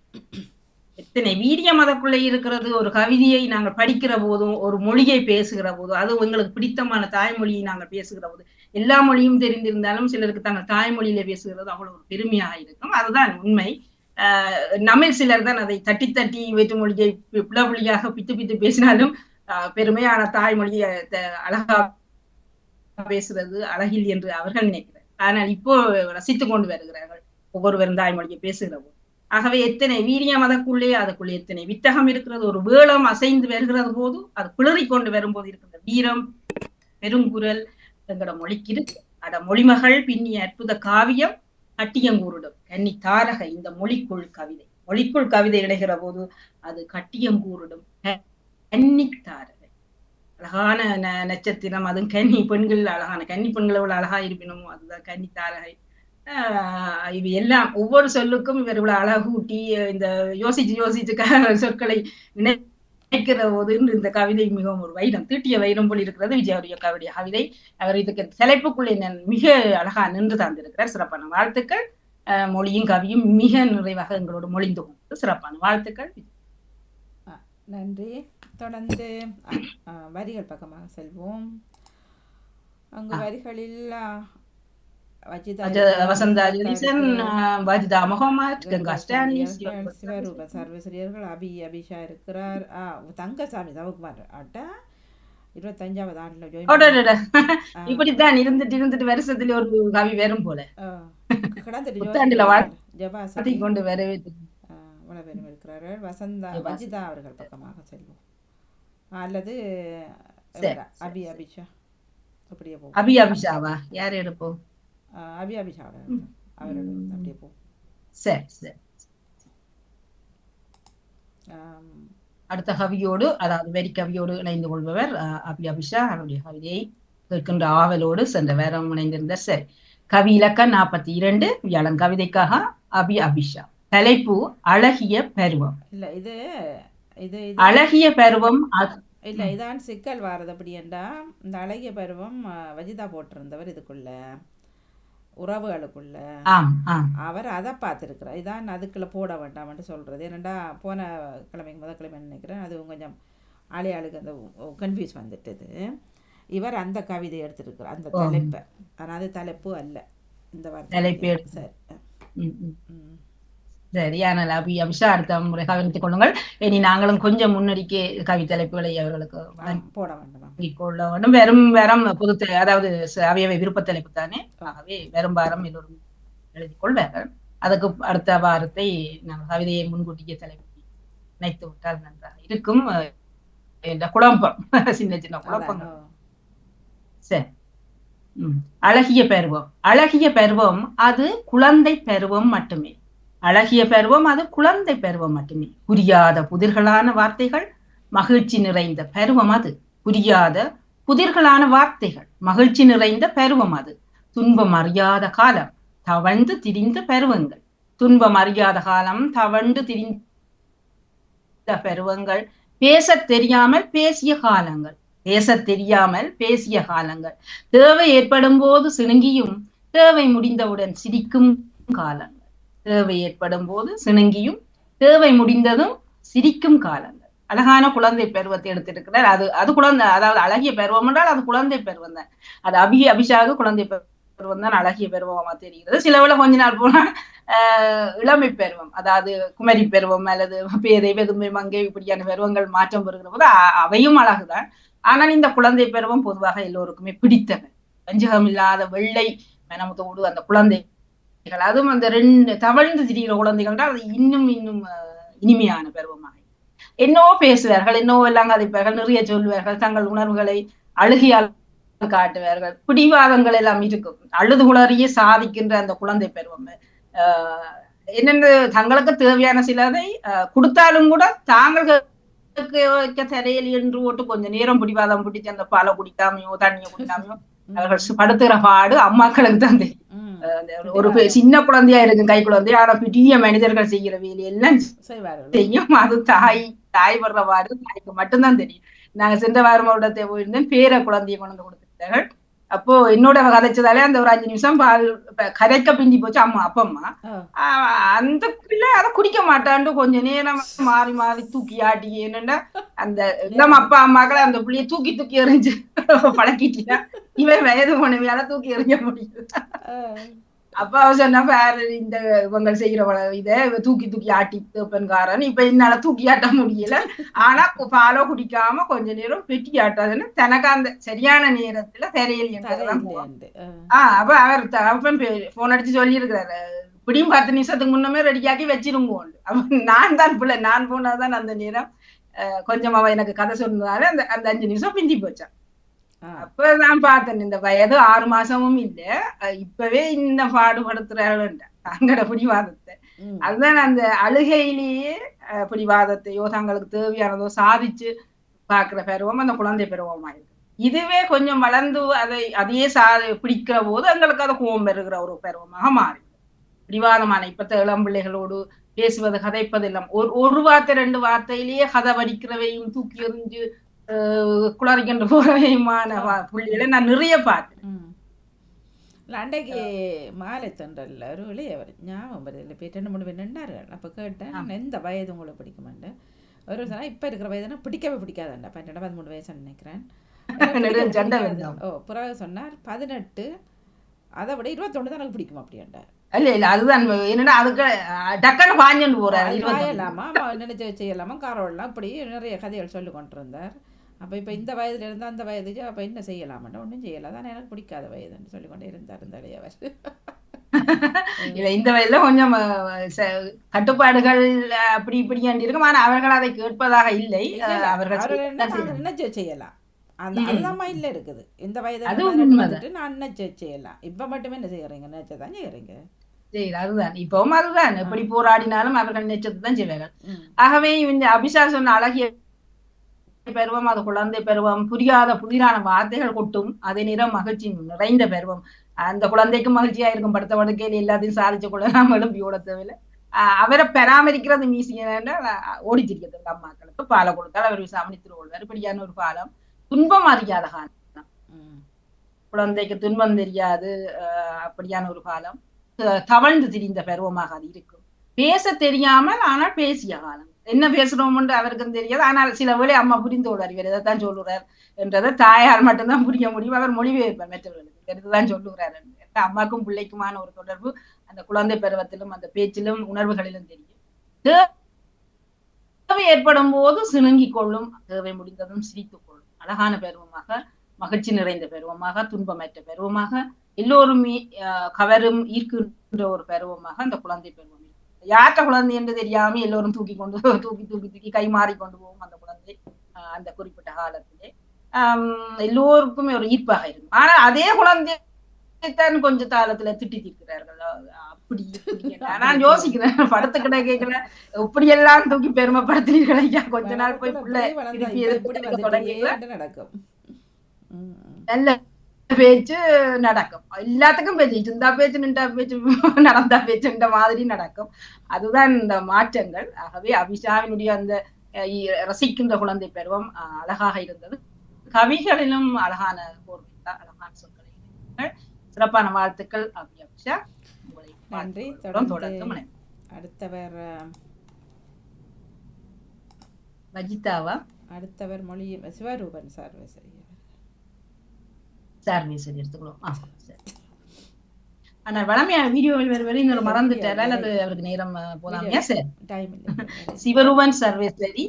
S9: எத்தனை வீரியம் அதற்குள்ளே இருக்கிறது. ஒரு கவிதையை நாங்கள் படிக்கிற போதும் ஒரு மொழியை பேசுகிற போதும் அது எங்களுக்கு பிடித்தமான தாய்மொழியை நாங்கள் பேசுகிற போது எல்லா மொழியும் தெரிந்திருந்தாலும் சிலருக்கு தாங்கள் தாய்மொழியில பேசுகிறது அவ்வளவு ஒரு பெருமையாக இருக்கும். அதுதான் உண்மை. நம்ம சிலர் தான் அதை தட்டி தட்டி வேற்று மொழியை பிளவொழியாக பித்து பித்து பேசினாலும் பெருமையான தாய்மொழியை அழகா பேசுறது அழகில் என்று அவர்கள் நினைக்கிறார். ஆனால் இப்போ ரசித்துக் கொண்டு வருகிறார்கள் ஒவ்வொருவரும் தாய்மொழியை பேசுகிற போது. ஆகவே எத்தனை வீரியம் அதற்குள்ளே அதுக்குள்ளே எத்தனை வித்தகம் இருக்கிறது. ஒரு வேளம் அசைந்து வருகிறது போது அது பிளறி கொண்டு வரும்போது இருக்கிற வீரம் பெருங்குரல் எங்கட மொழிக்கு இருக்கு. அட மொழிமகள் பின்னிய அற்புத காவியம் கட்டியங்கூரிடும் கன்னி தாரகை இந்த மொழிக்குள் கவிதை. மொழிக்குள் கவிதை இடைகிற போது அது கட்டியங்கூரிடும் கன்னி தாரகை. அழகான நட்சத்திரம், அதுவும் கன்னி பெண்கள், அழகான கன்னி பெண்களை விட அழகா இருப்பினும் அதுதான் கன்னி தாரகை. இது எல்லாம் ஒவ்வொரு சொல்லுக்கும் இவர் இவ்வளவு அழகூட்டி இந்த யோசிச்சு சொற்களை நினைக்கிற போது இந்த கவிதை மிகவும் ஒரு வைரம், தீட்டிய வைரம் போல் இருக்கிறது விஜயாவுடைய கவிதை. அவர் இதுக்கு தலைப்புக்குள்ளே மிக அழகா நின்று தந்திருக்கிறார். சிறப்பான வாழ்த்துக்கள். மொழியும் கவியும் மிக நிறைவாக எங்களோடு மொழிந்து கொண்டு சிறப்பான வாழ்த்துக்கள்.
S1: நன்றி. தொடர்ந்து வரிகள் பக்கமாக செல்வோம். அங்கு வரிகளில்
S9: வசந்தா ஜெனிசன், வஜிதா முகமது, கங்கா ஸ்டான்லி,
S1: சிவரூப சர்வசிரியர்கள், அபிஷா இருக்கிறார். தங்கசாமி தவகுமார் ஆட்டா 25வது ஆண்டுல
S9: இப்படித்தான் இருந்துட்டு வருஷத்துல ஒரு கவி வரும் போல ஜபாசதி கொண்டு வரவேற்று
S1: பேரும் இருக்கிறார்கள். வஜிதா அவர்கள் பக்கமாக செல்வோம். அல்லது அபிஷா அப்படியே போவோம்.
S9: அபிஷாவா யார் எடுப்போம்?
S1: அபிஷா அவர்கள் அப்படியே போவோம்.
S9: சரி சரி. அடுத்த கவியோடு, அதாவது வெறி கவியோடு இணைந்து கொள்பவர் அபிஷா. அவருடைய கவிதையை கேட்கின்ற ஆவலோடு சென்ற வேறம் இணைந்திருந்த. சரி, கவி இலக்கம் 42 வியாழன் கவிதைக்காக அபிஷா. தலைப்பு அழகிய பருவம்.
S1: இல்ல இது இது
S9: அழகிய பருவம்
S1: இல்ல, இதான் சிக்கல் வாரது. அப்படி என்றா இந்த அழகிய பருவம் வஜிதா போட்டிருந்தவர் இதுக்குள்ள உறவுகளுக்குள்ள அவர் அதை பார்த்துருக்கிறார். இதான் அதுக்குள்ள போட வேண்டாம்னு சொல்றது. ஏன்னாண்டா போன கிழமைக்கு முதல் கிழமை நினைக்கிறேன் அது கொஞ்சம் ஆளுக்கு அந்த கன்ஃபியூஸ் வந்துட்டுது. இவர் அந்த கவிதை எடுத்துருக்கிறார், அந்த தலைப்பை. ஆனால் அது தலைப்பு அல்ல, இந்த வார்த்தை. சரி
S9: சரியான அபிஷா அடுத்த முறை கவனித்துக் கொள்ளுங்கள். இனி நாங்களும் கொஞ்சம் முன்னடிக்கே கவி தலைப்புகளை அவர்களுக்கு
S1: போட வேண்டும்
S9: கொள்ள வேண்டும். வெறும் பொது, அதாவது அவையவை விருப்ப தலைப்பு தானே. ஆகவே வெறும் வாரம் எல்லோரும் எழுதி கொள்வார்கள். அதுக்கு அடுத்த வாரத்தை நாங்கள் கவிதையை முன்கூட்டிய தலைப்பு நினைத்து விட்டால் நன்றாக இருக்கும். இந்த குழப்பம் சின்ன சின்ன குழப்பங்கள். சரி. அழகிய பருவம். அழகிய பருவம் அது குழந்தை பருவம் மட்டுமே. அழகிய பருவம் அது குழந்தை பருவம் மட்டுமே. புரியாத புதிர்களான வார்த்தைகள் மகிழ்ச்சி நிறைந்த பருவம் அது. புரியாத புதிர்களான வார்த்தைகள் மகிழ்ச்சி நிறைந்த பருவம் அது. துன்பம் அறியாத காலம் தவழ்ந்து திரிந்த பருவங்கள். துன்பம் அறியாத காலம் தவழ்ந்து திரிந்த பருவங்கள். பேசத் தெரியாமல் பேசிய காலங்கள். பேசத் தெரியாமல் பேசிய காலங்கள். தேவை ஏற்படும் போது சிணுங்கியும் தேவை முடிந்தவுடன் சிரிக்கும் காலங்கள், தேவை ஏற்படும் போது சிணுங்கியும் தேவை முடிந்ததும் சிரிக்கும் காலங்கள். அழகான குழந்தை பருவத்தை எடுத்திருக்கிறார். அது குழந்தை, அதாவது அழகிய பருவம் என்றால் அது குழந்தை பருவம் தான். அது அபிஷாக குழந்தை பருவம் தான் அழகிய பருவமா தெரிகிறது. சிலவுல கொஞ்ச நாள் போனா இளமை பருவம், அதாவது குமரி பருவம் அல்லது பேதை வெதுமை மங்கை இப்படியான பருவங்கள் மாற்றம் பெறுகிற போது அவையும் அழகுதான். ஆனால் இந்த குழந்தை பருவம் பொதுவாக எல்லோருக்குமே பிடித்தவை. வஞ்சகம் இல்லாத வெள்ளை மனமத்தோடு அந்த குழந்தைகள், அதுவும் அந்த 2 தவழ்ந்து திரிகிற குழந்தைகள் தான் அது இன்னும் இனிமையான பருவமாக. என்னவோ பேசுவார்கள், என்னவோ எல்லாம் கதைப்பார்கள், நிறைய சொல்வார்கள், தங்கள் உணர்வுகளை அழுகியால் காட்டுவார்கள், பிடிவாதங்கள் எல்லாம் இருக்கும். அழுது குளறிய சாதிக்கின்ற அந்த குழந்தை பருவம் என்னென்ன தங்களுக்கு தேவையான சிலதை கொடுத்தாலும் கூட தாங்களுக்கு தரையில் என்று போட்டு கொஞ்ச நேரம் பிடிவாதம் பிடிச்சு அந்த பாலை குடிக்காமையோ தண்ணியை குடிக்காமையோ அவர்கள் படுத்துகிற பாடு அம்மாக்களுக்கு தான் தெரியும். ஒரு சின்ன குழந்தையா இருக்கும், கை குழந்தையா, ஆனா பெரிய மனிதர்கள் செய்கிற வேலையெல்லாம் செய்யும். அது தாய் வர்ற பாடு தாய்க்கு மட்டும்தான் தெரியும். நாங்க சென்ற வாரம் அவரிடத்தை போயிருந்தேன், பேர குழந்தைய கொண்டு கொடுத்துட்டார்கள். அப்போ என்னோட கதைச்சதாலே அந்த ஒரு 5 நிமிஷம் பால் கரைக்க பிஞ்சி போச்சு அம்மா அப்பம்மா. அந்த பிள்ளை அதை குடிக்க மாட்டான்னு கொஞ்ச நேரம் மாறி மாறி தூக்கி ஆட்டி, என்னன்னா அந்த இளம் அப்பா அம்மாக்களை அந்த பிள்ளைய தூக்கி தூக்கி எறிஞ்சு பழக்கிட்டா இவன் வயது போனவையால தூக்கி எறிஞ்ச முடியுது. அப்ப அவ சொன்னா பாரு, இந்த இவங்க செய்யற இதை தூக்கி தூக்கி ஆட்டி பெண்காரன் இப்ப என்னால தூக்கி ஆட்ட முடியல, ஆனா பாலோ குடிக்காம கொஞ்ச நேரம் பெட்டி ஆட்டாதுன்னு தனக்கு அந்த சரியான நேரத்துல தெரியல என்றதான் போவான். அப்ப அவர் போன் அடிச்சு சொல்லி இருக்கிறாரு, இப்படியும் 10 நிமிஷத்துக்கு முன்னமே ரெடியாக்கி வச்சிருங்கோம். அப்ப நான் தான் பிள்ளை, நான் போனாதான் அந்த நேரம் கொஞ்சம் அவ எனக்கு கதை சொன்னதால அந்த 5 நிமிஷம் பிந்தி போச்சான். அப்ப நான் பார்த்தேன், இந்த வயது 6 மாசமும் இல்ல, இப்பவே இந்த பாடுபடுத்துறாள் தங்களோட பிடிவாதத்தை. அதுதான் அந்த அழுகையிலேயே பிடிவாதத்தையோ தங்களுக்கு தேவையானதோ சாதிச்சு பாக்குற பருவம் அந்த குழந்தை பருவமா இருக்கு. இதுவே கொஞ்சம் வளர்ந்து அதையே பிடிக்கிற போது எங்களுக்கு அதை கோபம் பெறுகிற ஒரு பருவமாக மாறி பிடிவாதமான இப்பத்த இளம் பிள்ளைகளோடு பேசுவது கதைப்பது எல்லாம் ஒரு வார்த்தை 2 வார்த்தையிலேயே கதை வடிக்கிறவையும் தூக்கி எறிஞ்சு குளறிக்கொண்டு போறவையுமான புள்ளிகளை நான் நிறைய பார்த்தேன்.
S1: அன்றைக்கு மாலை தண்டல்ல ஒரு இளையவர் ஞாபகம் வருது, போய் 2-3 பேர் நின்றார்கள். அப்போ கேட்டேன், எந்த வயது உங்களை பிடிக்குமாண்டு. ஒரு சொன்னா இப்போ இருக்கிற வயதுனா பிடிக்கவே பிடிக்காதுண்டா, 12-13 வயசு நினைக்கிறேன். பிறகு சொன்னார் 18, அதை விட 21 தான் எனக்கு பிடிக்கும் அப்படின்டா.
S9: இல்ல அதுதான் என்னன்னா அதுக்கு டக்குன்னு பாஞ்சு
S1: போறாமா நினைச்சு செய்யலாமா காரோடலாம் இப்படி நிறைய கதைகள் சொல்லி கொண்டிருந்தார். அப்போ இப்போ இந்த வயதுல இருந்து அந்த வயதுக்கு அப்போ என்ன செய்யலாமாண்டா, ஒன்றும் செய்யலாம் தான், எனக்கு பிடிக்காத வயதுன்னு சொல்லிக்கொண்டே இருந்தார் இந்த இளையவர்.
S9: இந்த வயதுல கொஞ்சம் கட்டுப்பாடுகள் அப்படி இப்படி இருக்கும், ஆனா அவர்கள் அதை கேட்பதாக இல்லை. அவர்கள்
S1: நினைச்சு செய்யலாம், அந்த அதுதான் மைண்ட்ல இருக்குது. இந்த வயதுல நான் நினைச்சு செய்யலாம், இப்ப மட்டுமே என்ன செய்யறீங்க, நினைச்சதான் செய்யறீங்க.
S9: சரி, அதுதான் இப்பவும் அதுதான், எப்படி போராடினாலும் அவர்கள் நினைச்சது தான் செய்வார்கள். ஆகவே இந்த அபிஷா சொன்ன அழகிய பருவம், அது குழந்தை பருவம், புரியாத புதிரான வார்த்தைகள் கொட்டும், அதே நேரம் மகிழ்ச்சி நிறைந்த பருவம். அந்த குழந்தைக்கும் மகிழ்ச்சியா இருக்கும், படுத்த படுக்கையில் எல்லாத்தையும் சாதிச்ச கொள்ளலாம், எழுப்பி ஓட தேவையில்லை. அவரை பராமரிக்கிறது மீசிங்கன்னா ஓடிச்சிருக்கிறது. அம்மாக்களுக்கு பாலை கொடுத்தால் அவர் சமணித்து கொள்வார். இப்படியான ஒரு பாலம் துன்பம் அறியாத காலம், குழந்தைக்கு துன்பம் தெரியாது, அப்படியான ஒரு காலம். தவழ்ந்து திரிந்த பருவமாக அது இருக்கும். பேச தெரியாமல் ஆனால் பேசிய காலம். என்ன பேசுறோம்னு அவருக்கும் தெரியாது, ஆனால் சில வேளை அம்மா புரிந்து கொள்வார், இவர் இதைத்தான் சொல்லுறார் என்றதை தாயார் மட்டும்தான் புரிய முடியும். அவர் மொழிபெயர்ப்பார் மற்றவர்களுக்கு, எடுத்துதான் சொல்லுகிறார். அம்மாக்கும் பிள்ளைக்குமான ஒரு தொடர்பு அந்த குழந்தை பருவத்திலும் அந்த பேச்சிலும் உணர்வுகளிலும் தெரியும். தேவை ஏற்படும் போது சிணுங்கிக் கொள்ளும், தேவை முடிந்ததும் சிரித்துக் கொள்ளும். அழகான பருவமாக, மகிழ்ச்சி நிறைந்த பருவமாக, துன்பமற்ற பருவமாக, எல்லோருமே கவரும் ஈர்க்கின்ற ஒரு பருவமாக அந்த குழந்தை பருவம். யார்கிட்ட குழந்தை என்று தெரியாம எல்லோரும் தூக்கி தூக்கி கை மாறி கொண்டு போகும் அந்த குழந்தை. அந்த குறிப்பிட்ட காலத்திலே எல்லோருக்குமே ஒரு ஈர்ப்பாக இருக்கும். ஆனா அதே குழந்தைத்தான் கொஞ்ச காலத்துல திட்டி தீர்க்கிறார்கள். அப்படி நான் யோசிக்கிறேன், படத்து கிட்ட கேட்கிறேன், இப்படி எல்லாம் தூக்கி பெருமைப்படுத்துறீர்கள் ஐயா, கொஞ்ச நாள் போய்
S1: நடக்கும்,
S9: நல்ல பேச்சு நடக்கும், எல்லாத்துக்கும் பேச்சு, சிந்தா பேச்சு நின்றா பேச்சு நடந்தா பேச்சுன்ற மாதிரி நடக்கும். அதுதான் இந்த மாற்றங்கள். ஆகவே அபிஷாவினுடைய அந்த ரசிக்கின்ற குழந்தை பருவம் அழகாக இருந்தது. கவிகளிலும் அழகான அழகான சொற்களை சிறப்பான வாழ்த்துக்கள் அபிஷா. உங்களை
S1: நன்றி.
S9: தொடர்ந்து
S1: தொடர்ந்து அடுத்தவர்
S9: வஜிதாவா
S1: அடுத்தவர் மொழி சிவரூபன்
S9: சார்வேசரி எடுத்துக்கிறோம். ஆனா வளமையான வீடியோவில் வரை இன்னொரு மறந்துட்டாரா அல்லது அவருக்கு நேரம் போதாமையா? சரி,
S1: டைம் இல்லை.
S9: சிவரூபன் சர்வேஸ்வரி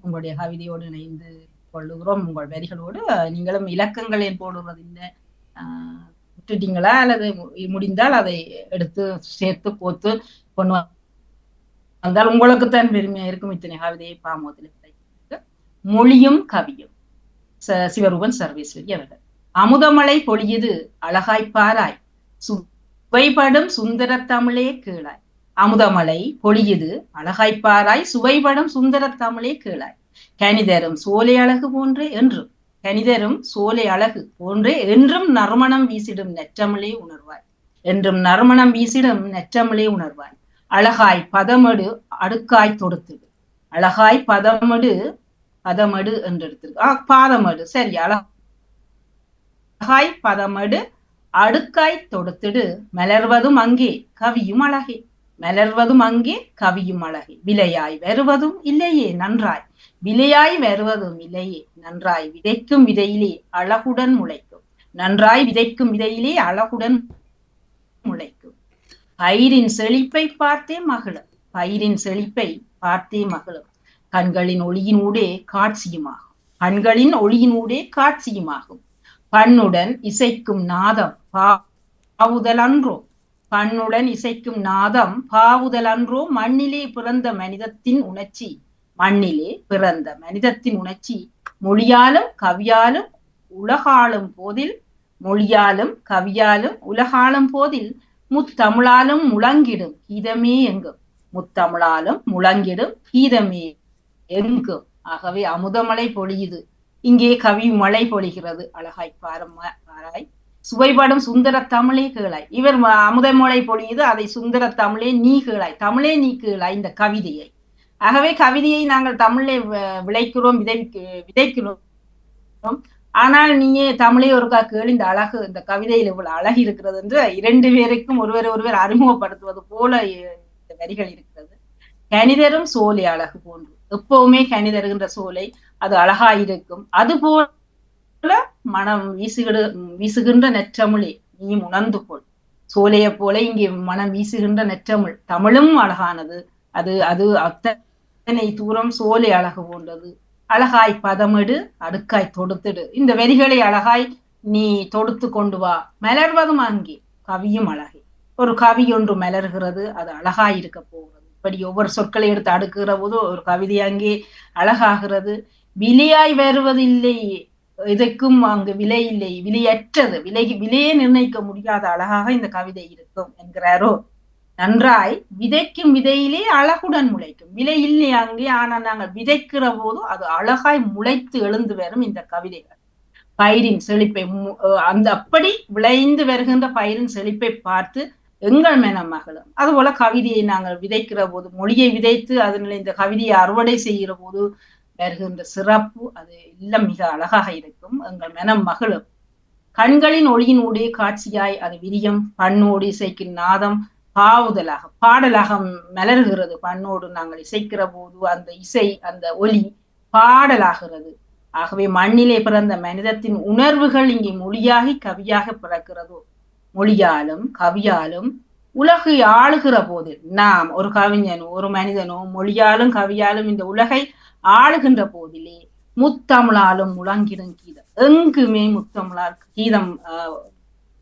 S9: உங்களுடைய கவிதையோடு இணைந்து கொள்ளுகிறோம். உங்கள் வரிகளோடு நீங்களும் இலக்கங்களை போடுவது இல்லை, விட்டுட்டீங்களா அல்லது முடிந்தால் அதை எடுத்து சேர்த்து கோத்து கொண்டு வந்தால் உங்களுக்குத்தான் பெருமையா இருக்கும். இத்தனை கவிதையை பாமோதில் கிடைக்கிறது. மொழியும் கவியும் சிவரூபன் சர்வேஸ்வரி அவர்கள். அமுதமலை பொழியுது அழகாய்ப்பாராய், சுவைபடும் சுந்தர தமிழே கேளாய். அமுதமலை பொழியுது அழகாய்ப்பாராய், சுவைபடும் சுந்தர தமிழே கேளாய். கனிதரும் சோலை அழகு போன்றே என்றும், கனிதரும் சோலை அழகு போன்றே என்றும் நறுமணம் வீசிடும் நெற்றமிழே உணர்வாய், என்றும் நறுமணம் வீசிடும் நெற்றமிழே உணர்வாய். அழகாய் பதமடு அடுக்காய் தொடுத்துடு, அழகாய் பதமடு பதமடு என்று எடுத்திருக்கு. பாதமடு சரி. அழகாய் பதமடு அடுக்காய் தொடுத்திடு, மலர்வதும் அங்கே கவியும் அழகே, மலர்வதும் அங்கே கவியும் அழகே. விலையாய் வருவதும் இல்லையே நன்றாய், விலையாய் வருவதும் இல்லையே நன்றாய். விதைக்கும் விதையிலே அழகுடன் முளைக்கும், நன்றாய் விதைக்கும் விதையிலே அழகுடன் முளைக்கும். பயிரின் செழிப்பை பார்த்தே மகிழும், பயிரின் செழிப்பை பார்த்தே மகிழும். கண்களின் ஒளியினூடே காட்சியுமாகும், கண்களின் ஒளியினூடே காட்சியுமாகும். பண்ணுடன் இசைக்கும் நாதம் பாவுதலன்றோ, பண்ணுடன் இசைக்கும் நாதம் பாவுதலன்றோ. மண்ணிலே பிறந்த மனிதத்தின் உணர்ச்சி, மண்ணிலே பிறந்த மனிதத்தின் உணர்ச்சி. மொழியாலும் கவியாலும் உலகாளும் போதில், மொழியாலும் கவியாலும் உலகாளும் போதில். முத்தமிழாலும் முழங்கிடும் கீதமே எங்கும், முத்தமிழாலும் முழங்கிடும் கீதமே எங்கும். ஆகவே அமுதமலை பொழியுது, இங்கே கவி மழை பொழிகிறது அழகாய் பாராய். சுவைபடும் சுந்தர தமிழே கேளாய். இவர் அமுதமலை பொழியுது, அதை சுந்தர தமிழே நீ கேளாய், தமிழே நீ கேளாய் இந்த கவிதையை. ஆகவே கவிதையை நாங்கள் தமிழே விளைக்கிறோம், விதைக்கிறோம். ஆனால் நீயே தமிழே ஒருக்கா கேள், இந்த அழகு, இந்த கவிதையில் இவ்வளவு அழகு இருக்கிறது என்று இரண்டு பேருக்கும் ஒருவர் அறிமுகப்படுத்துவது போல இந்த வரிகள் இருக்கிறது. கனிதரும் சோலை அழகு போன்று, எப்பவுமே கனிதருகின்ற சோலை அது அழகாயிருக்கும். அது போல மனம் வீசுகின்ற நெற்றமிழே நீயும் உணர்ந்து கொள். சோலையை போல இங்கே மனம் வீசுகின்ற நெற்றமிழ், தமிழும் அழகானது. அது அது அத்தனை தூரம் சோலை அழகு போன்றது. அழகாய் பதமிடு அடுக்காய் தொடுத்திடு, இந்த வரிகளை அழகாய் நீ தொடுத்து கொண்டு வா. மலர்வதும் அங்கே கவியும் அழகே. ஒரு கவி ஒன்று மலர்கிறது, அது அழகாய் இருக்க போகிறது. இப்படி ஒவ்வொரு சொற்களை எடுத்து அடுக்குகிற போது ஒரு கவிதை அங்கே அழகாகிறது. விலையாய் வருவதில்லை, இதற்கும் அங்கு விலை இல்லை, விலையற்றது, விலையே நிர்ணயிக்க முடியாத அழகாக இந்த கவிதை இருக்கும் என்கிறாரோ. நன்றாய் விதைக்கும் விதையிலே அழகுடன் முளைக்கும், விலை இல்லை அங்கே, ஆனால் நாங்கள் விதைக்கிற போது அது அழகாய் முளைத்து எழுந்து வரும் இந்த கவிதைகள். பயிரின் செழிப்பை அந்த அப்படி விளைந்து வருகின்ற பயிரின் செழிப்பை பார்த்து எங்கள் மனம் மகளும். அதுபோல கவிதையை நாங்கள் விதைக்கிற போது, மொழியை விதைத்து அதனில் இந்த கவிதையை அறுவடை செய்கிற போது வருகின்ற சிறப்பு அது எல்லாம் மிக அழகாக இருக்கும். எங்கள் மனம் மகளும். கண்களின் ஒளியினூடே காட்சியாய் அது விரியம், பண்ணோடு இசைக்கும் நாதம் பாவுதலாக பாடலாக மலர்கிறது. பண்ணோடு நாங்கள் இசைக்கிற போது அந்த இசை, அந்த ஒலி பாடலாகிறது. ஆகவே மண்ணிலே பிறந்த மனிதத்தின் உணர்வுகள் இங்கே மொழியாகி கவியாக பிறக்கிறதோ. மொழியாலும் கவியாலும் உலகை ஆளுகிற போது நாம் ஒரு கவிஞனோ ஒரு மனிதனோ மொழியாலும் கவியாலும் இந்த உலகை ஆளுகின்ற போதிலே முத்தமிழாலும் முழங்கிடும் கீதம், எங்குமே முத்தமிழால் கீதம்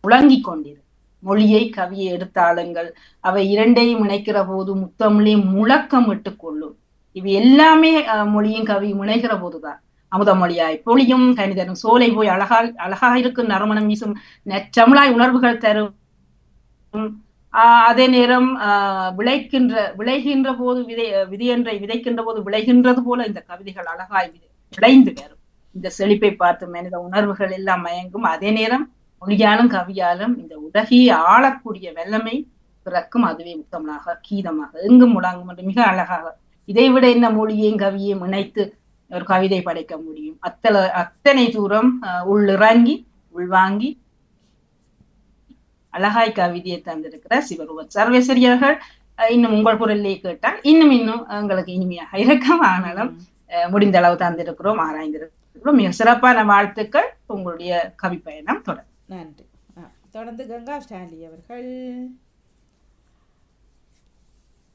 S9: முழங்கிக் கொண்டிரு. மொழியை கவியை எடுத்தாளுங்கள், அவை இரண்டையும் இணைக்கிற போது முத்தமிழே முழக்கம் விட்டு கொள்ளும். இவை எல்லாமே மொழியும் கவி முனைகிற போதுதான் அமுதமொழியாய் பொழியும் கனிதரும் சோலை போய் அழகாக இருக்கும் நறுமணம் வீசும் நெற்றமிழாய் உணர்வுகள் தரும். அதே நேரம் விளைகின்ற போது விதைக்கின்ற போது விளைகின்றது போல இந்த கவிதைகள் அழகாய் விளைந்து வரும். இந்த செழிப்பை பார்த்து மனித உணர்வுகள் எல்லாம் மயங்கும். அதே நேரம் மொழியாலும் கவியாலும் இந்த உலகையை ஆளக்கூடிய வல்லமை பிறக்கும். அதுவே முத்தமிழாக கீதமாக எங்கும் முழங்கும் என்று மிக அழகாக, இதை விட என்ன மொழியையும் கவியையும் இணைத்து ஒரு கவிதை படைக்க முடியும்? அத்தனை தூரம் உள்ளிறங்கி உள்வாங்கி அழகாய் கவிதையை தந்திருக்கிற சிவரூப சர்வேஸ்வரி அவர்கள் இன்னும் உங்கள் குரலிலே கேட்டால் இன்னும் எங்களுக்கு இனிமையாக இருக்கும். ஆனாலும் முடிந்த அளவு தந்திருக்கிறோம், ஆராய்ந்திருக்கிறோம். மிக சிறப்பான வாழ்த்துக்கள். உங்களுடைய கவி பயணம் தொடரும்.
S1: நன்றி. தொடர்ந்து கங்கா ஸ்டான்லி அவர்கள்.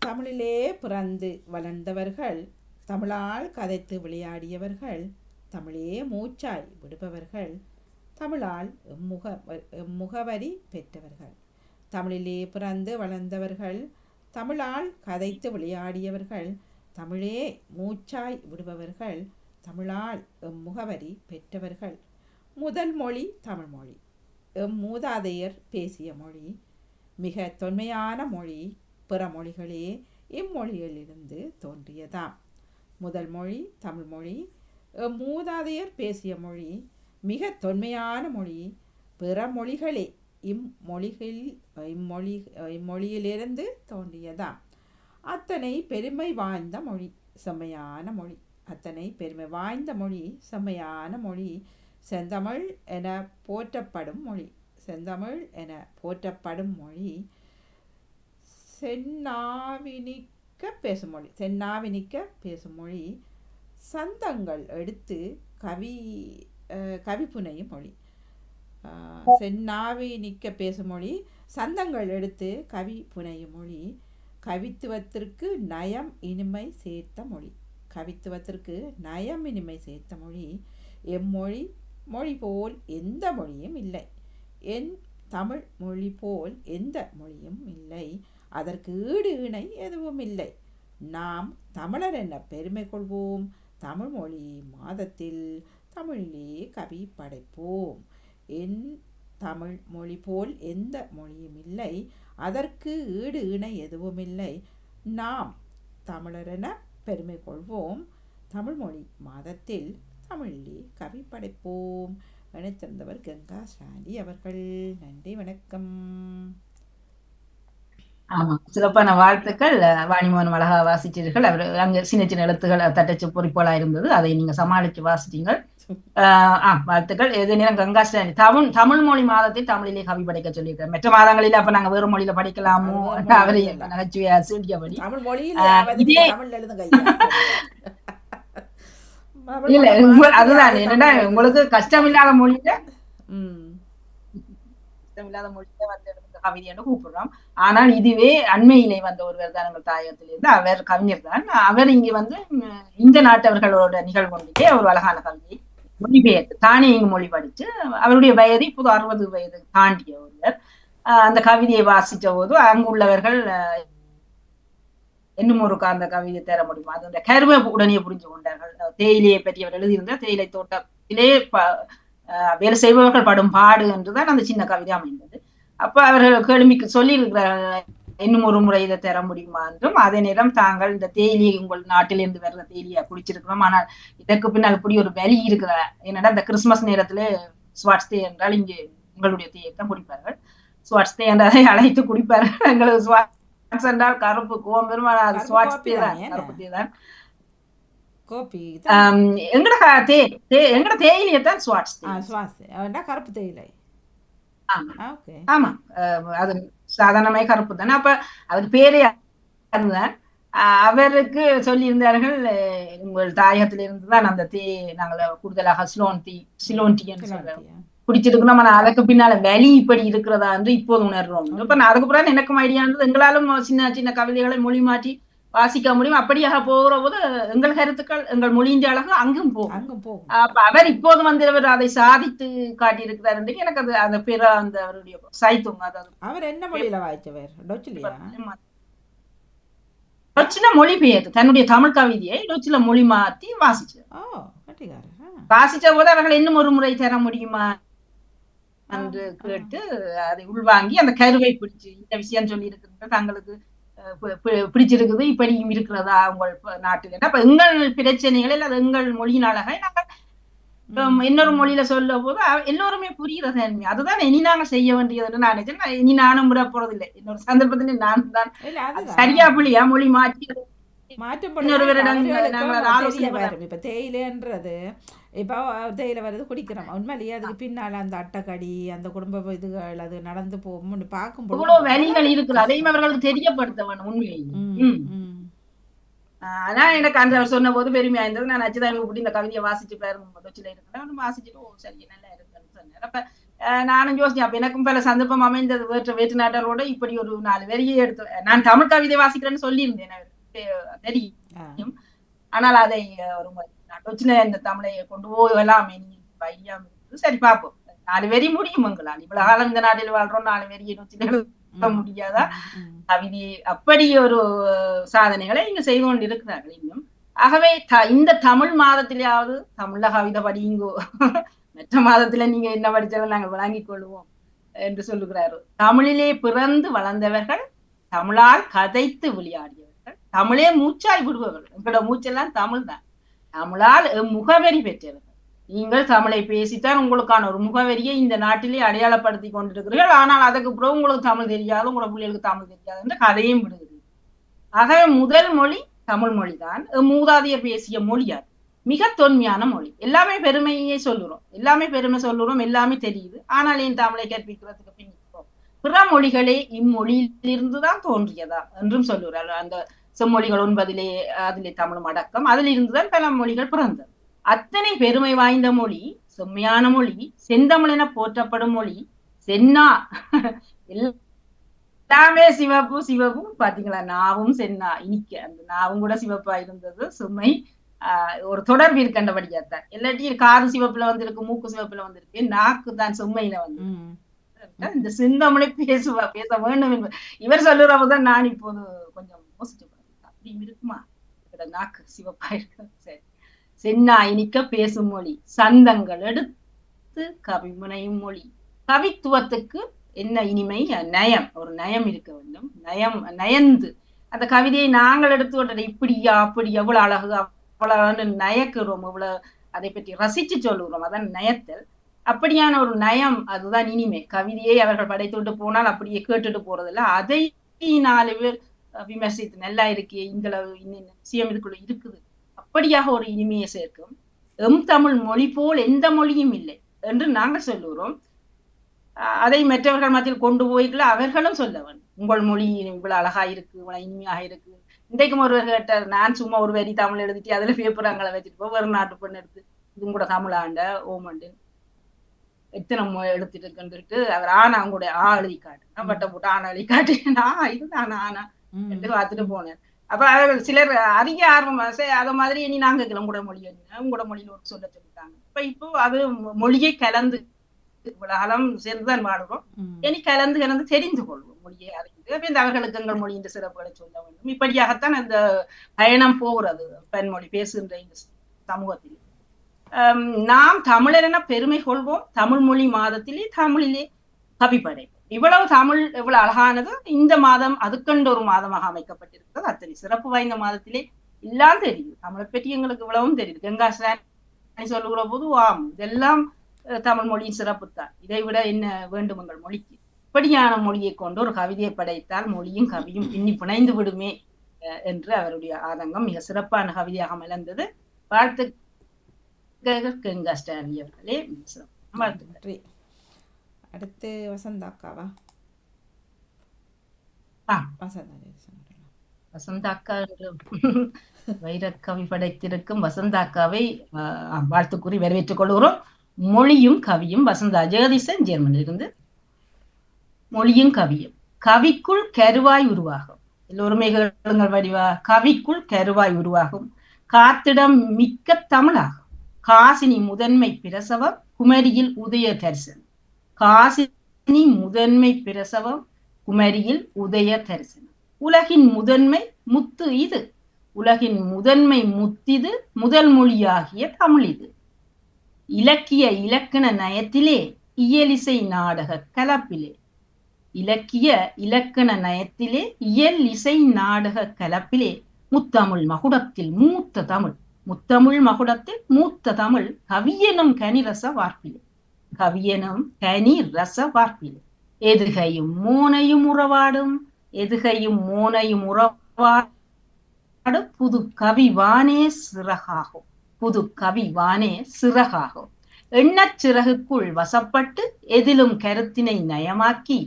S1: தமிழிலே பிறந்து வளர்ந்தவர்கள், தமிழால் கதைத்து விளையாடியவர்கள், தமிழே மூச்சாய் விடுபவர்கள், தமிழால் முகவரி பெற்றவர்கள். தமிழிலே பிறந்து வளர்ந்தவர்கள், தமிழால் கதைத்து விளையாடியவர்கள், தமிழே மூச்சாய் விடுபவர்கள், தமிழால் முகவரி பெற்றவர்கள். முதல் மொழி தமிழ் மொழி. மூதாதையர் பேசிய மொழி. மிக தொன்மையான மொழி. பிற மொழிகளே இம்மொழியிலிருந்து தோன்றியதாம். முதல் மொழி தமிழ் மொழி. மூதாதையர் பேசிய மொழி. மிக தொன்மையான மொழி. பிற மொழிகளே இம்மொழியிலிருந்து தோன்றியதாம். அத்தனை பெருமை வாய்ந்த மொழி, செம்மையான மொழி. அத்தனை பெருமை வாய்ந்த மொழி, செம்மையான மொழி. செந்தமிழ் என போற்றப்படும் மொழி. செந்தமிழ் என போற்றப்படும் மொழி. செந்நாவினிக்க பேசும் மொழி. செந்நாவினிக்க பேசும் மொழி. சந்தங்கள் எடுத்து கவி புனையும் மொழி. செந்நாவினிக்க பேசும் மொழி. சந்தங்கள் எடுத்து கவி புனையும் மொழி. கவித்துவத்திற்கு நயம் இனிமை சேர்த்த மொழி. கவித்துவத்திற்கு நயம் இனிமை சேர்த்த மொழி. எம்மொழி மொழி போல் எந்த மொழியும் இல்லை. என் தமிழ் மொழி போல் எந்த மொழியும் இல்லை. அதற்கு ஈடு இணை எதுவும் இல்லை. நாம் தமிழர் என பெருமை கொள்வோம். தமிழ் மொழி மாதத்தில் தமிழிலே கவி படைப்போம். என் தமிழ் மொழி போல் எந்த மொழியும் இல்லை. அதற்கு ஈடு இணை எதுவும் இல்லை. நாம் தமிழர் என பெருமை கொள்வோம். தமிழ் மொழி மாதத்தில் தமிழிலே கவி படைப்போம். இணைத்திருந்தவர் கங்கா ஸ்டான்லி அவர்கள். நன்றி, வணக்கம்.
S9: ஆமா, சிறப்பான வாழ்த்துக்கள். வாணிமோகன் அழகா வாசிச்சீர்கள். அவர் அங்க சின்ன சின்ன எழுத்துக்கள் தட்டச்சு பொறிப்போலா இருந்தது, அதை நீங்க சமாளிச்சு வாசிட்டீங்க. வாழ்த்துக்கள். எது நேரம் கங்கா ஸ்டான்லி தமிழ் மொழி மாதத்தில் தமிழிலே கவி படைக்க சொல்லியிருக்காரு. மற்ற மாதங்களில் அப்ப நாங்க வேறு மொழியில படிக்கலாமோ அவரை நகைச்சுவையா சீடியபடி இல்ல. அதுதான் என்னன்னா, உங்களுக்கு கஷ்டம் இல்லாத மொழியில வந்து கவிதை என்று கூப்பிடுறோம். ஆனால் இதுவே அண்மையிலே வந்த ஒருவர் தான் எங்கள் தாயகத்திலிருந்து. அவர் கவிஞர் தான். அவர் இங்கு வந்து இந்த நாட்டவர்களோட நிகழ்வு ஒன்றிலே ஒரு அழகான கவிதை மொழிபெயர்த்து தானே இங்கு மொழி படிச்சு, அவருடைய வயது இப்போது 60 வயது தாண்டிய ஒருவர் அந்த கவிதையை வாசித்த போது அங்குள்ளவர்கள் இன்னும் ஒரு அந்த கவிதை தர முடியுமா, அது அந்த கருவை உடனே புரிஞ்சு கொண்டார்கள். தேயிலையை பற்றி அவர் எழுதியிருந்தார். தேயிலை தோட்டத்திலே வேலை செய்பவர்கள் படும் பாடு என்றுதான் அந்த சின்ன கவிதை அமைந்தது. அப்ப அவர்கள் கேள்விக்கு சொல்லியிருக்கிறார்கள், இன்னும் ஒரு முறை இதை தர முடியுமா என்றும். அதே நேரம் தாங்கள் இந்த தேயிலையை உங்கள் நாட்டிலிருந்து வர்ற தேயிலையை குடிச்சிருக்கிறோம், ஆனால் இதற்கு பின்னால் இப்படி ஒரு வலி இருக்கிற என்னன்னா, இந்த கிறிஸ்துமஸ் நேரத்துல ஸ்வாட்ஸ் தே என்றால் இங்கு உங்களுடைய தேயை தான் குடிப்பார்கள். ஸ்வாட்ஸ் தே என்றதை அழைத்து குடிப்பார்கள். எங்களுக்கு ஸ்வாட்ஸ் என்றால் கருப்பு கோவம் பெருமான அது ஸ்வாட்ஸ் தே தான், கருப்பு தே தான். எங்கட தேயிலையத்தான் ஸ்வாட்ஸ்
S1: கருப்பு தேயிலை.
S9: ஆமா, அது சாதாரணமே கருப்பு தானே. அப்ப அது பேரே அதுதான். அவருக்கு சொல்லி இருந்தார்கள், உங்கள் தாயகத்தில இருந்துதான் அந்த தே நாங்கள் கூடுதலாக சிலோன் டீ என்று சொல்றோம் குடிச்சிருக்கிறோம். ஆனா அதுக்கு பின்னால வலி இப்படி இருக்கிறதா என்று இப்போது உணர்றோம். இப்ப நான் அதுக்கு பிறகு எனக்கும் ஐடியா இருந்தது, எங்களாலும் சின்ன சின்ன கவிதைகளை மொழி மாற்றி வாசிக்க முடியும். அப்படியாக போகிற போது எங்கள் கருத்துக்கள் எங்கள் மொழியின் அழகு அங்கும் போகும். அப்ப அவர் இப்போது வந்து அதை சாதித்து காட்டியிருக்கிறார் என்று எனக்கு அது அந்த பிற அந்த அவருடைய சாய்த்தும். அதாவது
S1: அவர் என்ன மொழியில வாய்ச்சவர்?
S9: டொச்சில மொழி பெயர்த்து தன்னுடைய தமிழ் கவிதையை டொச்சில மொழி மாற்றி வாசிச்சார். வாசிச்ச போது அவர்கள் இன்னும் ஒரு முறை தர முடியுமா என்று கேட்டு அதை உள்வாங்கி அந்த கருவை பிடிச்சு இந்த விஷயம் சொல்லி இருக்கிறது தங்களுக்கு பிடிச்சிருக்குது, இப்படியும் இருக்கிறதா உங்கள் நாட்டுல. அப்ப எங்கள் பிரச்சனைகள் அல்லது எங்கள் மொழியினாலக நாங்கள் இன்னொரு மொழியில சொல்ல போது எல்லோருமே புரிகிறது. அதுதான் இனி நாங்க செய்ய வேண்டியதுன்னு நான் நினைச்சேன். இனி நானும் விட போறது இல்லை. இன்னொரு சந்தர்ப்பத்துல நான் தான் சரியா புள்ளியா மொழி மாற்றி
S1: மாற்றப்படும். இப்ப தேயிலைன்றது இப்போ தேயிலை வருது குடிக்கிறோம், உண்மையிலேயே அதுக்கு பின்னால் அந்த அட்டைக்கடி அந்த குடும்ப இதுகள் அது நடந்து போகும்னு பார்க்கும்போது
S9: இவ்வளவு வழிகள் இருக்குது, அதையும் அவர்களுக்கு தெரியப்படுத்த வேணும் உண்மையை. அதான் எனக்கு அந்த அவர் சொன்ன போது பெருமையா இருந்தது. நான் அச்சுதான் இப்படி இந்த கவிதையை வாசிச்சு பாருங்க கொச்சில இருக்கிறேன், வாசிச்சுட்டு ஓ சரி நல்லா இருக்குன்னு சொன்னேன். அப்ப நானும் யோசிச்சேன், அப்ப எனக்கும் பல சந்தர்ப்பம் அமைந்தது வேற்று நாட்டரோட இப்படி ஒரு 4 வரியை எடுத்து நான் தமிழ் கவிதை வாசிக்கிறேன்னு சொல்லியிருந்தேன், தெரியும். ஆனால் அதை ஒரு கொச்சில இந்த தமிழை கொண்டு போகலாமே பையாம இருக்குது. சரி பார்ப்போம், 4 வரி முடியும் எங்களால். இவ்வளவு காலம் இந்த நாட்டில் வாழ்றோம், 4 வரியை நொச்சில முடியாதா? கவிதை அப்படி ஒரு சாதனைகளை இங்க செய்து கொண்டிருக்கிறார்கள் இன்னும். ஆகவே இந்த தமிழ் மாதத்திலேயாவது தமிழ்ல கவிதை படிங்கோ, மற்ற மாதத்துல நீங்க என்ன படிச்சாலும் நாங்கள் வழங்கிக் கொள்வோம் என்று சொல்லுகிறாரு. தமிழிலே பிறந்து வளர்ந்தவர்கள், தமிழால் கதைத்து விளையாடியவர்கள், தமிழே மூச்சாய் விடுபவர்கள். எங்களோட மூச்செல்லாம் தமிழ் தான். தமிழால் முகவரி பெற்றவர்கள். நீங்கள் தமிழை பேசித்தான் உங்களுக்கான ஒரு முகவரியை இந்த நாட்டிலே அடையாளப்படுத்தி கொண்டிருக்கிறீர்கள். ஆனால் அதுக்கு பிறகு உங்களுக்கு தமிழ் தெரியாது, உங்களோட பிள்ளைகளுக்கு தமிழ் தெரியாது என்று கதையும் விடுகிறது. ஆகவே முதல் மொழி தமிழ் மொழிதான். மூதாதையர் பேசிய மொழி அது. மிக தொன்மையான மொழி. எல்லாமே பெருமையே சொல்லுறோம், எல்லாமே பெருமை சொல்லுறோம், எல்லாமே தெரியுது. ஆனால் என் தமிழை கற்பிக்கிறதுக்கு பின்னிக்கிறோம். பிற மொழிகளே இம்மொழியிலிருந்துதான் தோன்றியதா என்றும் சொல்லுறாரு. அந்த செம்மொழிகள் 9 அதிலே தமிழும் அடக்கம். அதில் இருந்துதான் பல மொழிகள் பிறந்தது. அத்தனை பெருமை வாய்ந்த மொழி, செம்மையான மொழி, செந்தமிழ் என போற்றப்படும் மொழி, சென்னா எல்லாமே சிவப்பு சிவப்பு. பாத்தீங்களா, நாவும் சென்னா இனிக்க, அந்த நாவும் கூட சிவப்பா இருந்தது. சும்மை ஒரு தொடர்பு இருக்கின்றபடியாத்தான். எல்லாத்தையும் காது சிவப்புல வந்திருக்கு, மூக்கு சிவப்புல வந்திருக்கு, நாக்கு தான் சும்மையில வந்து இந்த செந்தமிழை பேச வேண்டும் என்பது இவர் சொல்லுறப்பதான் நான் இப்போது கொஞ்சம் யோசிச்சு அப்படியும் இருக்குமா, நாக்கு சிவப்பா இருக்கு. சரி, சென்னா இனிக்க பேசும் மொழி, சந்தங்கள் எடுத்து கவிமுனையும் மொழி. கவித்துவத்துக்கு என்ன இனிமை? நயம், ஒரு நயம் இருக்க வேண்டும். நயந்து அந்த கவிதையை நாங்கள் எடுத்து இப்படியா அப்படி எவ்வளவு அழகு அவ்வளவு நயக்கிறோம், எவ்வளவு அதை பற்றி ரசிச்சு சொல்லுகிறோம், அதான் நயத்தல். அப்படியான ஒரு நயம், அதுதான் இனிமை. கவிதையை அவர்கள் படைத்துட்டு போனால் அப்படியே கேட்டுட்டு போறதில்ல, அதை 4 பேர் விமர்சித்து நல்லா இருக்கே, இங்களவு இன்னும் விஷயம் இதுக்குள்ள இருக்குது, அப்படியாக ஒரு இனிமையை சேர்க்கும். எம் தமிழ் மொழி போல் எந்த மொழியும் இல்லை என்று நாங்கள் சொல்லுகிறோம். அதை மற்றவர்கள் மத்தியில் கொண்டு போய்க்கல அவர்களும் சொல்ல வேண்டும், உங்கள் மொழி இவ்வளவு அழகா இருக்கு, இவ்வளவு இனிமையாக இருக்கு. இன்றைக்கும் ஒருவர் கேட்டார், நான் சும்மா ஒரு வரி தமிழ் எழுதிட்டு அதுல பேப்பராங்களை வச்சுட்டு போய் ஒரு நாட்டு பெண் எடுத்து இது கூட தமிழாண்ட ஓமண்டு எத்தனை எடுத்துட்டு இருக்குன்ட்டு அவர் ஆனா அவங்களுடைய எழுதி காட்டு பட்டை போட்டு ஆனா எழுதி காட்டு, இதுதான் ஆனா என்று பார்த்துட்டு போனேன். அப்ப அவர்கள் சிலர் அறிய ஆர்வம் அதை மாதிரி இனி நாங்க கேட்கல உங்களோட மொழி என்ன, உங்களோட மொழியில ஒரு சொல்ல சொல்லிட்டாங்க. இப்போ அது மொழியை கலந்து உலகம் சேர்ந்துதான் வாடுறோம், இனி கலந்து தெரிந்து கொள்வோம் மொழியை அறிந்து. அப்ப இந்த அவர்களுக்கு எங்கள் மொழியின் சிறப்புகளை சொல்ல வேண்டும். இப்படியாகத்தான் அந்த பயணம் போகிறது பெண்மொழி பேசுகின்ற இந்த சமூகத்தில். நாம் தமிழர் என பெருமை கொள்வோம். தமிழ் மொழி மாதத்திலே தமிழிலே கவி படைப்போம். இவ்வளவு தமிழ் எவ்வளவு அழகானது. இந்த மாதம் அதுக்கென்று ஒரு மாதமாக அமைக்கப்பட்டிருக்கிறது. அத்தனை சிறப்பு வாய்ந்த மாதத்திலே எல்லாம் தெரியுது. தமிழை பற்றி எங்களுக்கு இவ்வளவும் தெரியுது. கங்காஸ்ராணி சொல்லுகிற போது ஆம், இதெல்லாம் தமிழ் மொழியின் சிறப்பு தான், இதை விட என்ன வேண்டும் எங்கள் மொழிக்கு? இப்படியான மொழியை கொண்டு ஒரு கவிதையை படைத்தால் மொழியும் கவியும் பின்னி பிணைந்து விடுமே என்று அவருடைய ஆதங்கம். மிக சிறப்பான கவிதையாக மலர்ந்தது. வாழ்த்து கங்காஸ்ராணி அவர்களே, வாழ்த்து.
S1: அடுத்து வசந்தாக்காவா?
S9: வசந்தாக்கா என்று வைரக்கவி படைத்திருக்கும் வசந்தாக்காவை வாழ்த்து கூறி வரவேற்றுக் கொள்கிறோம். மொழியும் கவியும். வசந்தா ஜெகதீசன் ஜெர்மனிலிருந்து. மொழியும் கவியும். கவிக்குள் கருவாய் உருவாகும். எல்லோருமே கேளுங்கள் வடிவா. கவிக்குள் கருவாய் உருவாகும், காத்திடம் மிக்க தமிழாகும், காசினி முதன்மை பிரசவம், குமரியில் உதய தரிசனம். காசினி முதன்மை பிரசவம், குமரியில் உதய தரிசனம். உலகின் முதன்மை முத்து இது, உலகின் முதன்மை முத்திது, முதல் மொழியாகிய தமிழ் இது. இலக்கிய இலக்கண நயத்திலே, இயலிசை நாடக கலப்பிலே. இலக்கிய இலக்கண நயத்திலே, இயல் இசை நாடக கலப்பிலே, முத்தமிழ் மகுடத்தில் மூத்த தமிழ், முத்தமிழ் மகுடத்தில் மூத்த தமிழ், கவியனும் கனிரச வார்ப்பிலே, கவியனும் கனி ரச வார்ப்பிலே. எதுகையும் மோனையும் உறவாடும், எதுகையும் மோனையும் உறவாடும், புது கவிவானே சிறகாகும். புது கவி வானே சிறகாகும். எண்ணச் சிறகுக்குள் வசப்பட்டு எதிலும் கருத்தினை நயமாக்கி,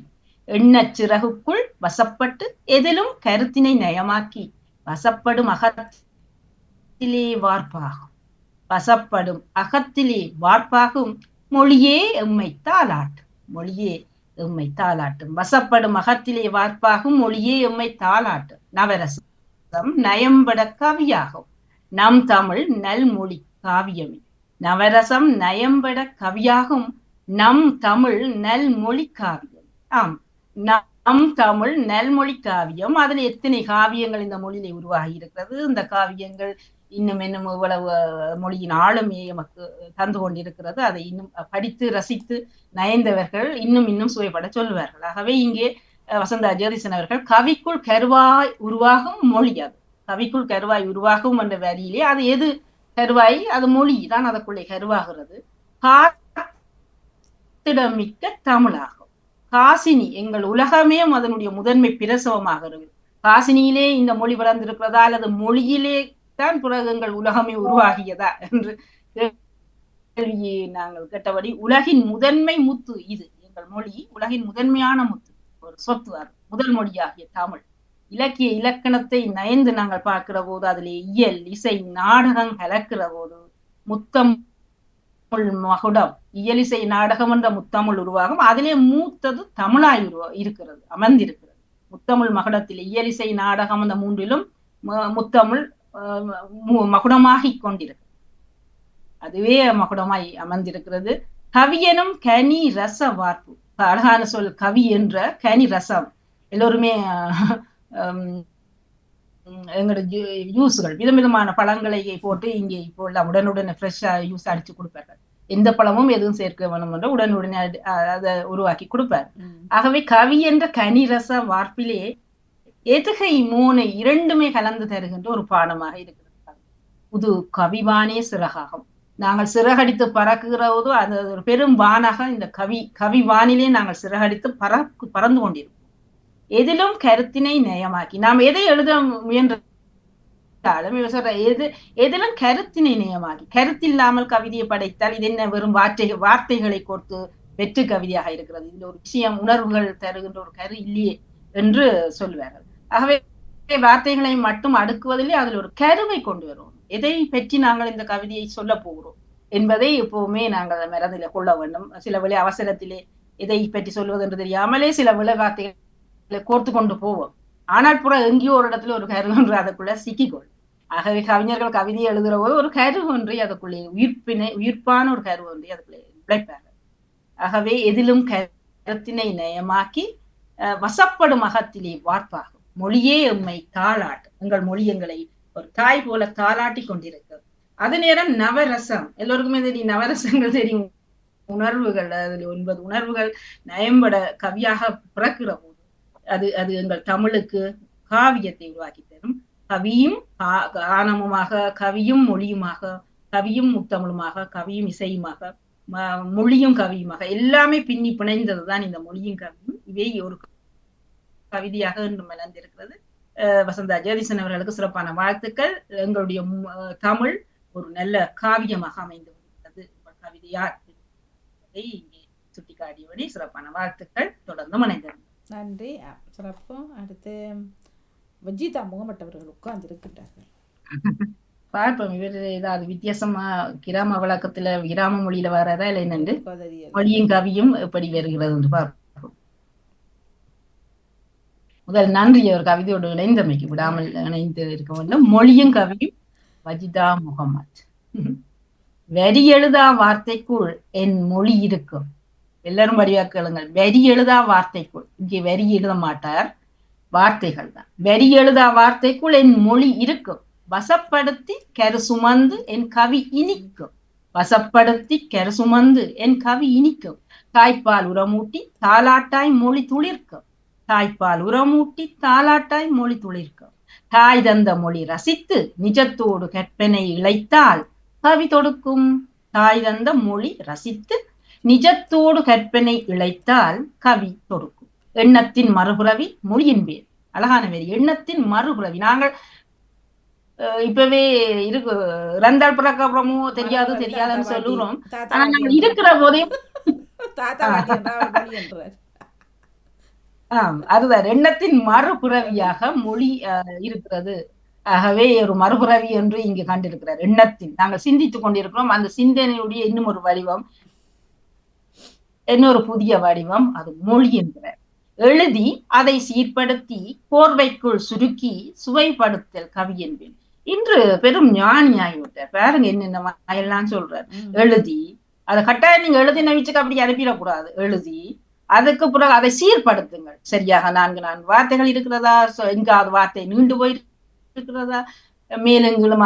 S9: எண்ணச் சிறகுக்குள் வசப்பட்டு எதிலும் கருத்தினை நயமாக்கி, வசப்படும் அகத்திலே வார்ப்பாகும், வசப்படும் அகத்திலே வார்ப்பாகும் மொழியே எம்மை தாளாட்டும், மொழியே எம்மை தாளாட்டும். வசப்படும் அகத்திலே வார்ப்பாகும் மொழியே எம்மை தாளாட்டும். நவரசம் நயம்பட கவியாகும் நம் தமிழ் நல்மொழி காவியமே. நவரசம் நயம்பட கவியாகும் நம் தமிழ் நல்மொழி காவியம். ஆம், நம் தமிழ் நல்மொழி காவியம். அதுல எத்தனை காவியங்கள் இந்த மொழியிலே உருவாகி இருக்கிறது. இந்த காவியங்கள் இன்னும் இவ்வளவு மொழியின் ஆளுமையை நமக்கு தந்து கொண்டிருக்கிறது. அதை இன்னும் படித்து ரசித்து நயந்தவர்கள் இன்னும் சுவைப்பட சொல்லுவார்கள். ஆகவே இங்கே வசந்தா ஜெகதீசன் அவர்கள் கவிக்குள் கருவாய் உருவாகும் மொழி, அது கவிக்குள் கருவாய் உருவாகும் என்ற வரியிலே அது எது கருவாய், அது மொழி தான் அதற்குள்ளே கருவாகிறது. காத்திடமிக்க தமிழாகும். காசினி எங்கள் உலகமே அதனுடைய முதன்மை பிரசவமாகிறது. காசினியிலே இந்த மொழி வளர்ந்திருக்கிறதா அல்லது மொழியிலே தான் பிறகு எங்கள் உலகமே உருவாகியதா என்று கேள்வியை நாங்கள் கேட்டபடி, உலகின் முதன்மை முத்து இது எங்கள் மொழி, உலகின் முதன்மையான முத்து, ஒரு சொத்து, அது முதல் மொழியாகிய தமிழ். இலக்கிய இலக்கணத்தை நயந்து நாங்கள் பார்க்கிற போது அதிலே இயல் இசை நாடகம் கலக்கிற போது முத்தமிழ் மகுடம், இயல் இசை நாடகம் என்ற முத்தமிழ் உருவாகும். அதிலே மூத்தது தமிழாய் இருக்கிறது, அமர்ந்திருக்கிறது. முத்தமிழ் மகுடத்தில் இயல் இசை நாடகம் அந்த மூன்றிலும் முத்தமிழ் மகுடமாகிக் கொண்டிருக்கு, அதுவே மகுடமாய் அமர்ந்திருக்கிறது. கவியனும் கனி ரச வார்ப்பு, அழகான சொல் கவி என்ற கனி ரசம். எல்லோருமே எங்களோட ஜூஸ்கள் விதவிதமான பழங்களை போட்டு இங்கே இப்போ எல்லாம் உடனுடனே ஃப்ரெஷ்ஷா ஜூஸ் அடிச்சு கொடுப்பார்கள். எந்த பழமும் எதுவும் சேர்க்க வேணும் என்ற உடனுடனே அதை உருவாக்கி கொடுப்பார். ஆகவே கவி என்ற கனி ரச வார்ப்பிலே எதுகை மூனை இரண்டுமே கலந்து தருகின்ற ஒரு பாடமாக இருக்கிறது. புது கவிவானே சிறகாகும். நாங்கள் சிறகடித்து பறக்குகிற போது அது ஒரு பெரும் வானாக இந்த கவி வானிலே நாங்கள் சிறகடித்து பறந்து கொண்டிருக்கோம். எதிலும் கருத்தினை நயமாக்கி நாம் எதை எழுத முயன்றாலும் எதிலும் கருத்தினை நயமாக்கி, கருத்தில்லாமல் கவிதையை படைத்தால் இது என்ன வெறும் வார்த்தைகளை கொடுத்து வெற்று கவிதையாக இருக்கிறது. இதுல ஒரு விஷயம் உணர்வுகள் தருகின்ற ஒரு கரு இல்லையே என்று சொல்லுவார்கள். ஆகவே வார்த்தைகளை மட்டும் அடுக்குவதிலே அதில் ஒரு கருவை கொண்டு வருவோம். எதை பற்றி நாங்கள் இந்த கவிதையை சொல்ல போகிறோம் என்பதை எப்பவுமே நாங்கள் மனதில கொள்ள வேண்டும். சில வேளை அவசரத்திலே எதை பற்றி சொல்வது என்று தெரியாமலே சில வேளை வார்த்தைகளை கோர்த்து கொண்டு போவோம். ஆனால் எங்கேயோ ஒரு இடத்துல ஒரு கரு ஒன்று அதற்குள்ள சிக்கிக்கொள். ஆகவே கவிஞர்கள் கவிதையை எழுதுகிற போது ஒரு கரு ஒன்றை அதற்குள்ளே உயிர்ப்பான ஒரு கரு ஒன்றை அதுக்குள்ளே விளைப்பார்கள். ஆகவே எதிலும் கருத்தினை நயமாக்கி வசப்படும் அகத்திலே வார்ப்பாகும் மொழியே எம்மை தாளாட்டு. எங்கள் மொழி எங்களை ஒரு தாய் போல தாளாட்டி கொண்டிருக்கிறது. அதே நேரம் நவரசம், எல்லோருக்குமே தெரியும், நவரசங்கள் தெரியும், உணர்வுகள். அதில் 9 உணர்வுகள் நயம்பட கவியாக பிறக்கிற போது அது எங்கள் தமிழுக்கு காவியத்தை உருவாக்கி தரும். கவியும் கானமுமாக, கவியும் மொழியுமாக, கவியும் முத்தமிழுமாக, கவியும் இசையுமாக, மொழியும் கவியுமாக எல்லாமே பின்னி பிணைந்ததுதான் இந்த மொழியும் கவியும். இவை ஒரு கவிதையாக இன்று மலர்ந்திருக்கிறது. வசந்தா ஜெகதீசன் அவர்களுக்கு சிறப்பான வாழ்த்துக்கள். எங்களுடைய தமிழ் ஒரு நல்ல காவியமாக அமைந்து வருகிறது கவிதையார் இங்கே சுட்டிக்காட்டியபடி சிறப்பான வாழ்த்துக்கள். தொடர்ந்து இணைந்திருந்தது.
S1: நன்றி, சிறப்பு. அடுத்து வஜிதா முகமட்டவர்கள் உட்கார்ந்து இருக்கின்றார்கள்.
S9: பார்ப்போம் இவர் ஏதாவது வித்தியாசமா கிராம வழக்கத்துல கிராம மொழியில வர்றதா இல்லை என்னென்று மொழியும் கவியும் எப்படி வருகிறது என்று பார்ப்போம். முதல் நன்றி அவர் கவிதையோடு இணைந்தமைக்கு, விடாமல் இணைந்து இருக்க வேண்டும். மொழியும் கவியும் வஜிதா முகமது. வரி எழுதா வார்த்தைக்குள் என் மொழி இருக்கும். எல்லாரும் வடிவாக்களுங்கள். வரி எழுதா வார்த்தைக்குள், இங்கே வரி எழுத மாட்டார், வார்த்தைகள் தான். வரி எழுதா வார்த்தைக்குள் என் மொழி இருக்கும். வசப்படுத்தி கரு சுமந்து என் கவி இனிக்கும். வசப்படுத்தி கரு சுமந்து என் கவி இனிக்கும். தாய்ப்பால் உரமூட்டி தாலாட்டாய் மொழி துளிர்க்கும். தாய்ப்பால் உரமூட்டி தாலாட்டாய் மொழி துளிர்க்கும். தாய் தந்த மொழி ரசித்து நிஜத்தோடு கற்பனை இழைத்தால் கவி தொடுக்கும். தாய் தந்த மொழி ரசித்து நிஜத்தோடு கற்பனை இழைத்தால் கவி தொடுக்கும். எண்ணத்தின் மறுபுறவி மொழியின் பேர். அழகான வேறு எண்ணத்தின் மறுபுறவி. நாங்கள் இப்பவே இருக்கு, இறந்தால் பிறக்க அப்புறமும் தெரியாது
S1: மரபுறவி தாத்தா
S9: தெரியாதுன்னு
S1: பாட்டி
S9: சொல்லுறோம்.
S1: தாத்தா
S9: ஆனா
S1: பாட்டி
S9: நாங்கள்
S1: என்றார்.
S9: இருக்கிற போதே
S1: தாத்தா பாட்டி என்றார், அவர் மொழி என்றார்.
S9: அதுதான் எண்ணத்தின் மறுபிறவியாக மொழி இருக்கிறது. ஆகவே ஒரு மறுபிறவி என்று இங்கு கண்டிருக்கிறார். எண்ணத்தின் நாங்கள் சிந்தித்துக் கொண்டிருக்கிறோம், அந்த சிந்தனையுடைய இன்னும் ஒரு வடிவம், இன்னொரு புதிய வடிவம் அது மொழி என்கிறார். எழுதி அதை சீர்படுத்தி கோர்வைக்குள் சுருக்கி சுவைப்படுத்தல் கவி என்பேன். இன்று பெரும் ஞானி ஆகிவிட்டார். பாருங்க என்னென்ன வாயெல்லாம் சொல்றார். எழுதி அதை கட்டாயம் நீங்க எழுதி நவிச்சுக்கு அப்படி அனுப்பிடக்கூடாது. எழுதி அதுக்கு பிறகு அதை சீர்படுத்துங்கள். சரியாக 4 வார்த்தைகள் இருக்கிறதா, எங்காவது வார்த்தை நீண்டு போய் இருக்கிறதா, மேலெங்கிலும்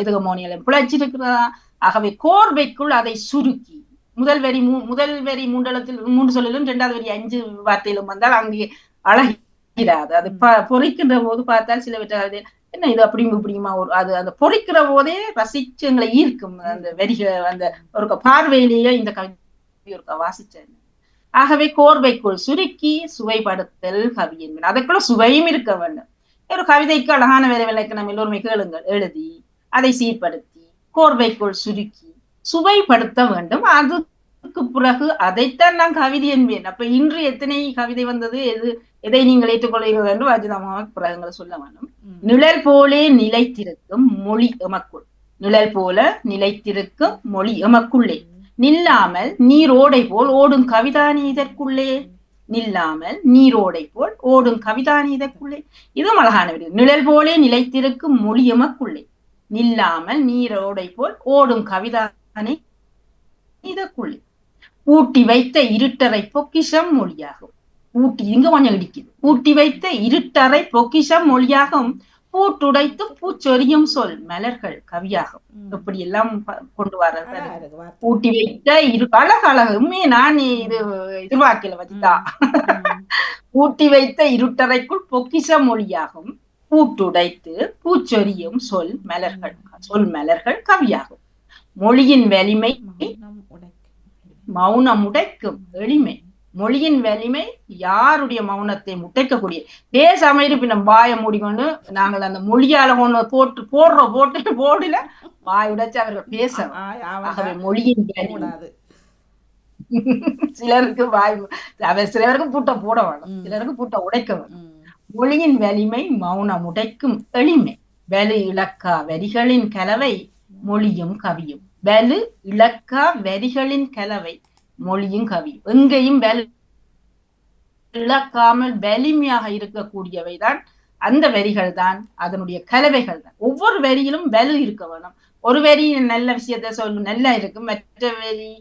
S9: இதுக மோனியலும் பிழைச்சிருக்கிறதா. ஆகவே கோர்வைக்குள் அதை சுருக்கி முதல் வரி 3 சொல்லிலும் 2வது வரி 5 வார்த்தையிலும் வந்தால் அங்கே அழகிறாது. அது பொறிக்கின்ற போது பார்த்தால் சில விட்டாது என்ன இது அப்படியும் இப்படியுமா ஒரு அது அந்த பொறிக்கிற போதே ரசிச்சு எங்களை ஈர்க்கும் அந்த வரிகள். அந்த ஒரு பார்வையிலேயே இந்த கவி ஒரு வாசிச்சேன். ஆகவே கோர்வைக்குள் சுருக்கி சுவைப்படுத்தல் கவி என்பது. அதுக்குள்ள சுவையும் இருக்க வேண்டும். ஒரு கவிதைக்கு அழகான வேலை விளக்கணம் எல்லோருமே கேளுங்கள். எழுதி அதை சீர்படுத்தி கோர்வைக்குள் சுருக்கி சுவைப்படுத்த வேண்டும். அதுக்கு பிறகு அதைத்தான் நான் கவிதை என்பேன். அப்ப இன்று எத்தனை கவிதை வந்தது, எதை நீங்கள் ஏற்றுக்கொள்கிறீர்கள் என்று வாஜிதமாக பிறகுங்களை சொல்ல வேண்டும். நிழல் போலே நிலைத்திருக்கும் மொழி எமக்குள், நிழல் போல நிலைத்திருக்கும் மொழி எமக்குள்ளே, நில்லாமல் நீரோடை போல் ஓடும் கவிதானி இதற்குள்ளே, நில்லாமல் நீரோடை போல் ஓடும் கவிதானி இதற்குள்ளே. இதுவும் அழகான விடு. நிழல் போலே நிலைத்திருக்கும் மொழி எமக்குள்ளே, நில்லாமல் நீரோடை போல் ஓடும் கவிதானி இதற்குள்ளே, பூட்டி வைத்த இருட்டறை பொக்கிஷம் மொழியாகும். பூட்டி இங்க கொஞ்சம் இடிக்குது. பூட்டி வைத்த இருட்டறை பொக்கிஷம் மொழியாகும், பூட்டுடைத்து பூச்சொரியும் சொல் மலர்கள் கவியாகும். இப்படி எல்லாம் கொண்டு வர்றாரு. பூட்டி வைத்த அழகு உண்மையை நான் இது எதிர்பார்க்கல வச்சுதா. பூட்டி வைத்த இருட்டறைக்குள் பொக்கிஷ மொழியாகும், பூட்டுடைத்து பூச்சொரியும் சொல் மலர்கள் கவியாகும். மொழியின் வலிமை மௌனம் உடைக்கும் எளிமை. மொழியின் வலிமை யாருடைய மௌனத்தை முட்டைக்கக்கூடிய பேசாம பின்ன வாயை மூடிக்கொண்டு நாங்கள் அந்த மொழியால கொண்டு போடல வாய் உடைச்சு அவர்கள் பேச. ஆகவே மொழியின் சிலருக்கு வாய் சிலருக்கு பூட்ட போட வேணும், சிலருக்கு பூட்ட உடைக்க வேணும். மொழியின் வலிமை மௌனம் உடைக்கும் எளிமை. வலு இலக்கா வரிகளின் கலவை மொழியும் கவியும். வலு இலக்கா வரிகளின் கலவை மொழியும் கவியும். எங்கேயும் இழக்காமல் வலிமையாக இருக்கக்கூடியவைதான் அந்த வரிகள் தான், அதனுடைய கலவைகள் தான். ஒவ்வொரு வரியிலும் வலு இருக்க வேணும். ஒரு வரி நல்ல விஷயத்த சொல்லு நல்லா இருக்கும், மற்ற வரி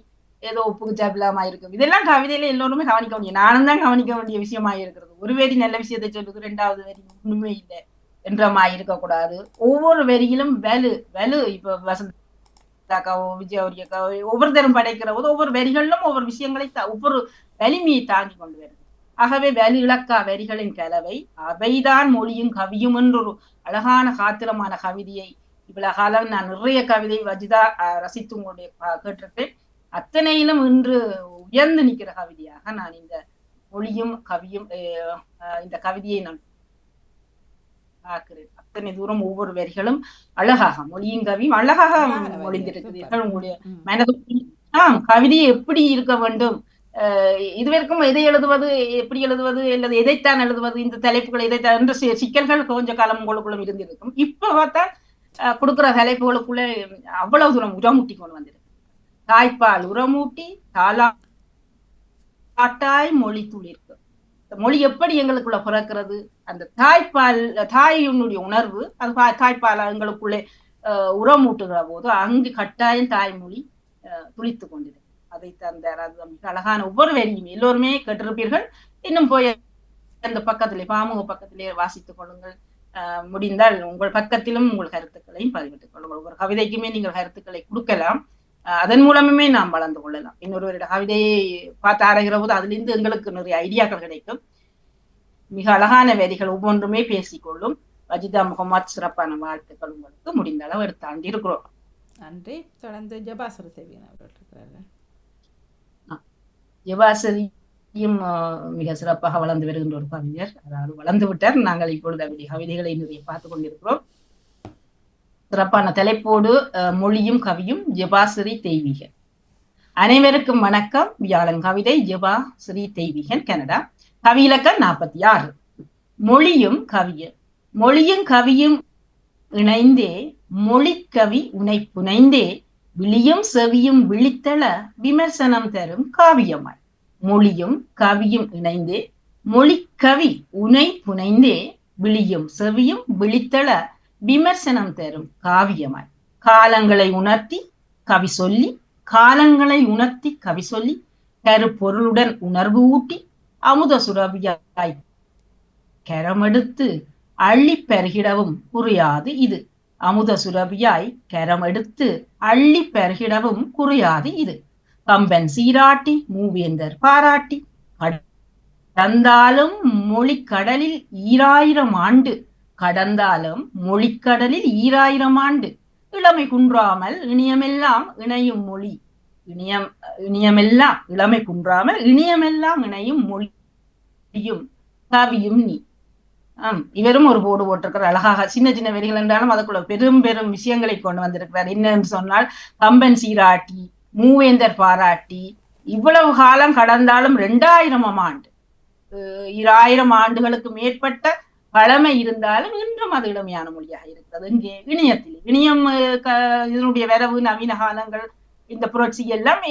S9: ஏதோ உப்புக்கு ஜாப்பிலாமா இருக்கும். இதெல்லாம் கவிதையில எல்லோருமே கவனிக்க வேண்டிய, நானும் தான் கவனிக்க வேண்டிய விஷயமா இருக்கிறது. ஒரு வரி நல்ல விஷயத்தை சொல்லுது, 2வது வரி ஒண்ணுமே இல்லை என்ற மாதிரி இருக்கக்கூடாது. ஒவ்வொரு வரியிலும் வலு இப்ப வசந்தாக்காவோ விஜயவரியக்காவோ ஒவ்வொருத்தரும் படைக்கிற போது ஒவ்வொரு வரிகளிலும் ஒவ்வொரு விஷயங்களை ஒவ்வொரு வலிமையை தாங்கி கொண்டு வருது. ஆகவே வலு இலக்கா வரிகளின் கலவை அவைதான் மொழியும் கவியும் என்ற ஒரு அழகான காத்திரமான கவிதையை இவ்வளவு காலம் நான் நிறைய கவிதை வஜிதா ரசித்து உங்களுடைய கேட்டிருக்கேன். அத்தனையிலும் இன்று உயர்ந்து நிற்கிற கவிதையாக நான் இந்த மொழியும் கவியும் இந்த கவிதையை நான் பார்க்கிறேன். அத்தனை தூரம் ஒவ்வொரு வரிகளும் அழகாக மொழியும் கவியும் அழகாக மொழிந்திருக்கிறீர்கள். உங்களுடைய மனது கவிதையை எப்படி இருக்க வேண்டும், இதுவரைக்கும் எதை எழுதுவது, எப்படி எழுதுவது, அல்லது எதைத்தான் எழுதுவது, இந்த தலைப்புகள் எதைத்தான் என்ற சிக்கல்கள் கொஞ்ச காலம் உங்களுக்குள்ளும் இருந்திருக்கும். இப்ப பார்த்தா கொடுக்குற தலைப்புகளுக்குள்ள அவ்வளவு தூரம் உரமூட்டி கொண்டு வந்திருக்கு. தாய்ப்பால் உரமூட்டி தாலாட்டாய் மொழி துளிர்க்கு. மொழி எப்படி எங்களுக்குள்ள பிறக்கிறது, அந்த தாயினுடைய உணர்வு அது தாய்ப்பால் எங்களுக்குள்ளே உரமூட்டுகிற போது அங்கு கட்டாயம் தாய்மொழி துளித்து கொண்டிருக்கு. அதை தந்தார். அது மிக அழகான ஒவ்வொரு வரியும் எல்லோருமே கேட்டிருப்பீர்கள். இன்னும் போய் அந்த பக்கத்திலே பாமுக பக்கத்திலே வாசித்துக் கொள்ளுங்கள். முடிந்தால் உங்கள் பக்கத்திலும் உங்கள் கருத்துக்களையும் பதிவிட்டுக் கொள்ளுங்கள். ஒவ்வொரு கவிதைக்குமே நீங்கள் கருத்துக்களை கொடுக்கலாம், அதன் மூலமே நாம் வளர்ந்து கொள்ளலாம். இன்னொருவருடைய கவிதையை பார்த்து ஆராய்கிற போது அதிலிருந்து எங்களுக்கு நிறைய ஐடியாக்கள் கிடைக்கும். மிக அழகான வரிகள் ஒவ்வொன்றுமே பேசிக்கொள்ளும். வஜிதா முகமது சிறப்பான வாழ்த்துக்கள் உங்களுக்கு. முடிந்த அளவு எடுத்தாண்டி இருக்கிறோம்.
S1: நன்றி. தொடர்ந்து ஜபாசர தேவியன் அவர்கள் இருக்கிறார்கள்.
S9: ஜபாசரியும் மிக சிறப்பாக வளர்ந்து வருகின்ற ஒரு கவிஞர், அதாவது வளர்ந்து விட்டார். நாங்கள் இப்பொழுது அவருடைய கவிதைகளை நிறைய பார்த்து கொண்டிருக்கிறோம். சிறப்பான தலைப்போடு மொழியும் கவியும் ஜெபா ஸ்ரீ தெய்வீகன். அனைவருக்கும் வணக்கம். வியாழன் கவிதை ஜெபா ஸ்ரீ தெய்வீகன், கனடா. கவி இலக்கம் 46. மொழியும் கவியும். மொழியும் கவியும் இணைந்தே மொழிக்கவி உனை புனைந்தே விழியும் செவியும் விழித்தள விமர்சனம் தரும் காவியமாய். மொழியும் கவியும் இணைந்தே மொழிக்கவி உனை புனைந்தே விழியும் செவியும் விழித்தள விமர்சனம் தரும் காவியமாய். காலங்களை உணர்த்தி கவி சொல்லி, காலங்களை உணர்த்தி கவி சொல்லி, கருப்பொருளுடன் உணர்வு ஊட்டி அமுத சுரபியாய் கரமெடுத்து அள்ளி பெருகிடவும் குறையாது இது. அமுத சுரபியாய் கரமெடுத்து அள்ளி பெருகிடவும் குறையாது இது. கம்பன் சீராட்டி மூவேந்தர் பாராட்டி கடந்தாலும் மொழிக்கடலில் 2000 ஆண்டு, கடந்தாலும் மொழிக்கடலில் 2000 ஆண்டு, இளமை குன்றாமல் இனியமெல்லாம் இணையும் மொழி. இனியமெல்லாம் இளமை குன்றாமல் இனியமெல்லாம் இணையும் மொழியும் கவியும் நீ. இவரும் ஒரு போர்டு போட்டிருக்கிறார் அழகாக. சின்ன சின்ன வரிகள் என்றாலும் அதுக்குள்ள பெரும் பெரும் விஷயங்களை கொண்டு வந்திருக்கிறார். என்னன்னு சொன்னால், கம்பன் சீராட்டி மூவேந்தர் பாராட்டி, இவ்வளவு காலம் கடந்தாலும் 2000 ஆண்டு, 2000 ஆண்டுகளுக்கு மேற்பட்ட பழமை இருந்தாலும் இன்றும் அது இளமையான மொழியாக இருக்கிறது. இங்கே இணையத்தில் இணையம் இதனுடைய வரவு நவீன காலங்கள் இந்த புரட்சி எல்லாம்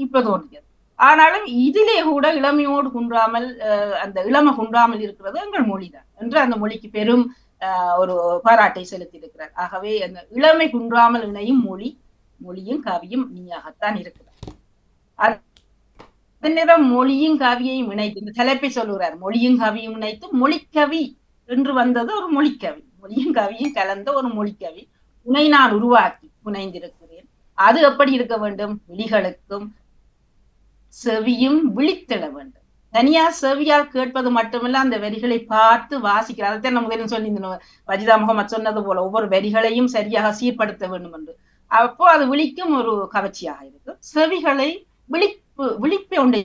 S9: இப்ப தோன்றியது. ஆனாலும் இதிலே கூட இளமையோடு குன்றாமல், அந்த இளமை குன்றாமல் இருக்கிறது எங்கள் மொழிதான் என்று அந்த மொழிக்கு பெரும் ஒரு பாராட்டை செலுத்தி இருக்கிறார். ஆகவே அந்த இளமை குன்றாமல் இணையும் மொழி, மொழியும் கவியும் நீயாகத்தான் இருக்கிறார். அதனிடம் மொழியும் கவியையும் இணைத்து இந்த தலைப்பை சொல்லுகிறார். மொழியும் கவியும் இணைத்து மொழிக்கவி என்று வந்தது ஒரு மொழிக்கவி. மொழியும் கவியும் கலந்த ஒரு மொழிக்கவி உன்னை நான் உருவாக்கி புனைந்திருக்கிறேன். அது எப்படி இருக்க வேண்டும்? விழிகளுக்கும் செவியும் விழித்திட வேண்டும். தனியா செவியால் கேட்பது மட்டுமில்ல, அந்த வரிகளை பார்த்து வாசிக்கிறார். அதைத்தான் நம்ம முதலில் சொல்லி வஜிதா முகமது சொன்னது போல ஒவ்வொரு வரிகளையும் சரியாக சீர்படுத்த வேண்டும் என்று. அப்போ அது விழிக்கும் ஒரு கவர்ச்சியாக இருக்கும். செவிகளை விழிப்பை ஒன்றை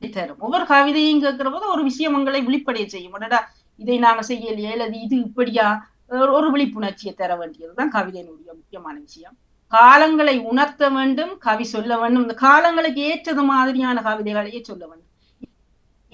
S9: தரும். ஒவ்வொரு கவிதையும் கேட்கிற போது ஒரு விஷயம் உங்களை விழிப்படைய செய்யும். உடனே இதை நாங்க செய்யலையே, அல்லது இது இப்படியா, ஒரு விழிப்புணர்ச்சியை தர வேண்டியதுதான் கவிதையினுடைய முக்கியமான விஷயம். காலங்களை உணர்த்த வேண்டும், கவி சொல்ல வேண்டும். இந்த காலங்களுக்கு ஏற்றது மாதிரியான கவிதைகளையே சொல்ல வேண்டும்.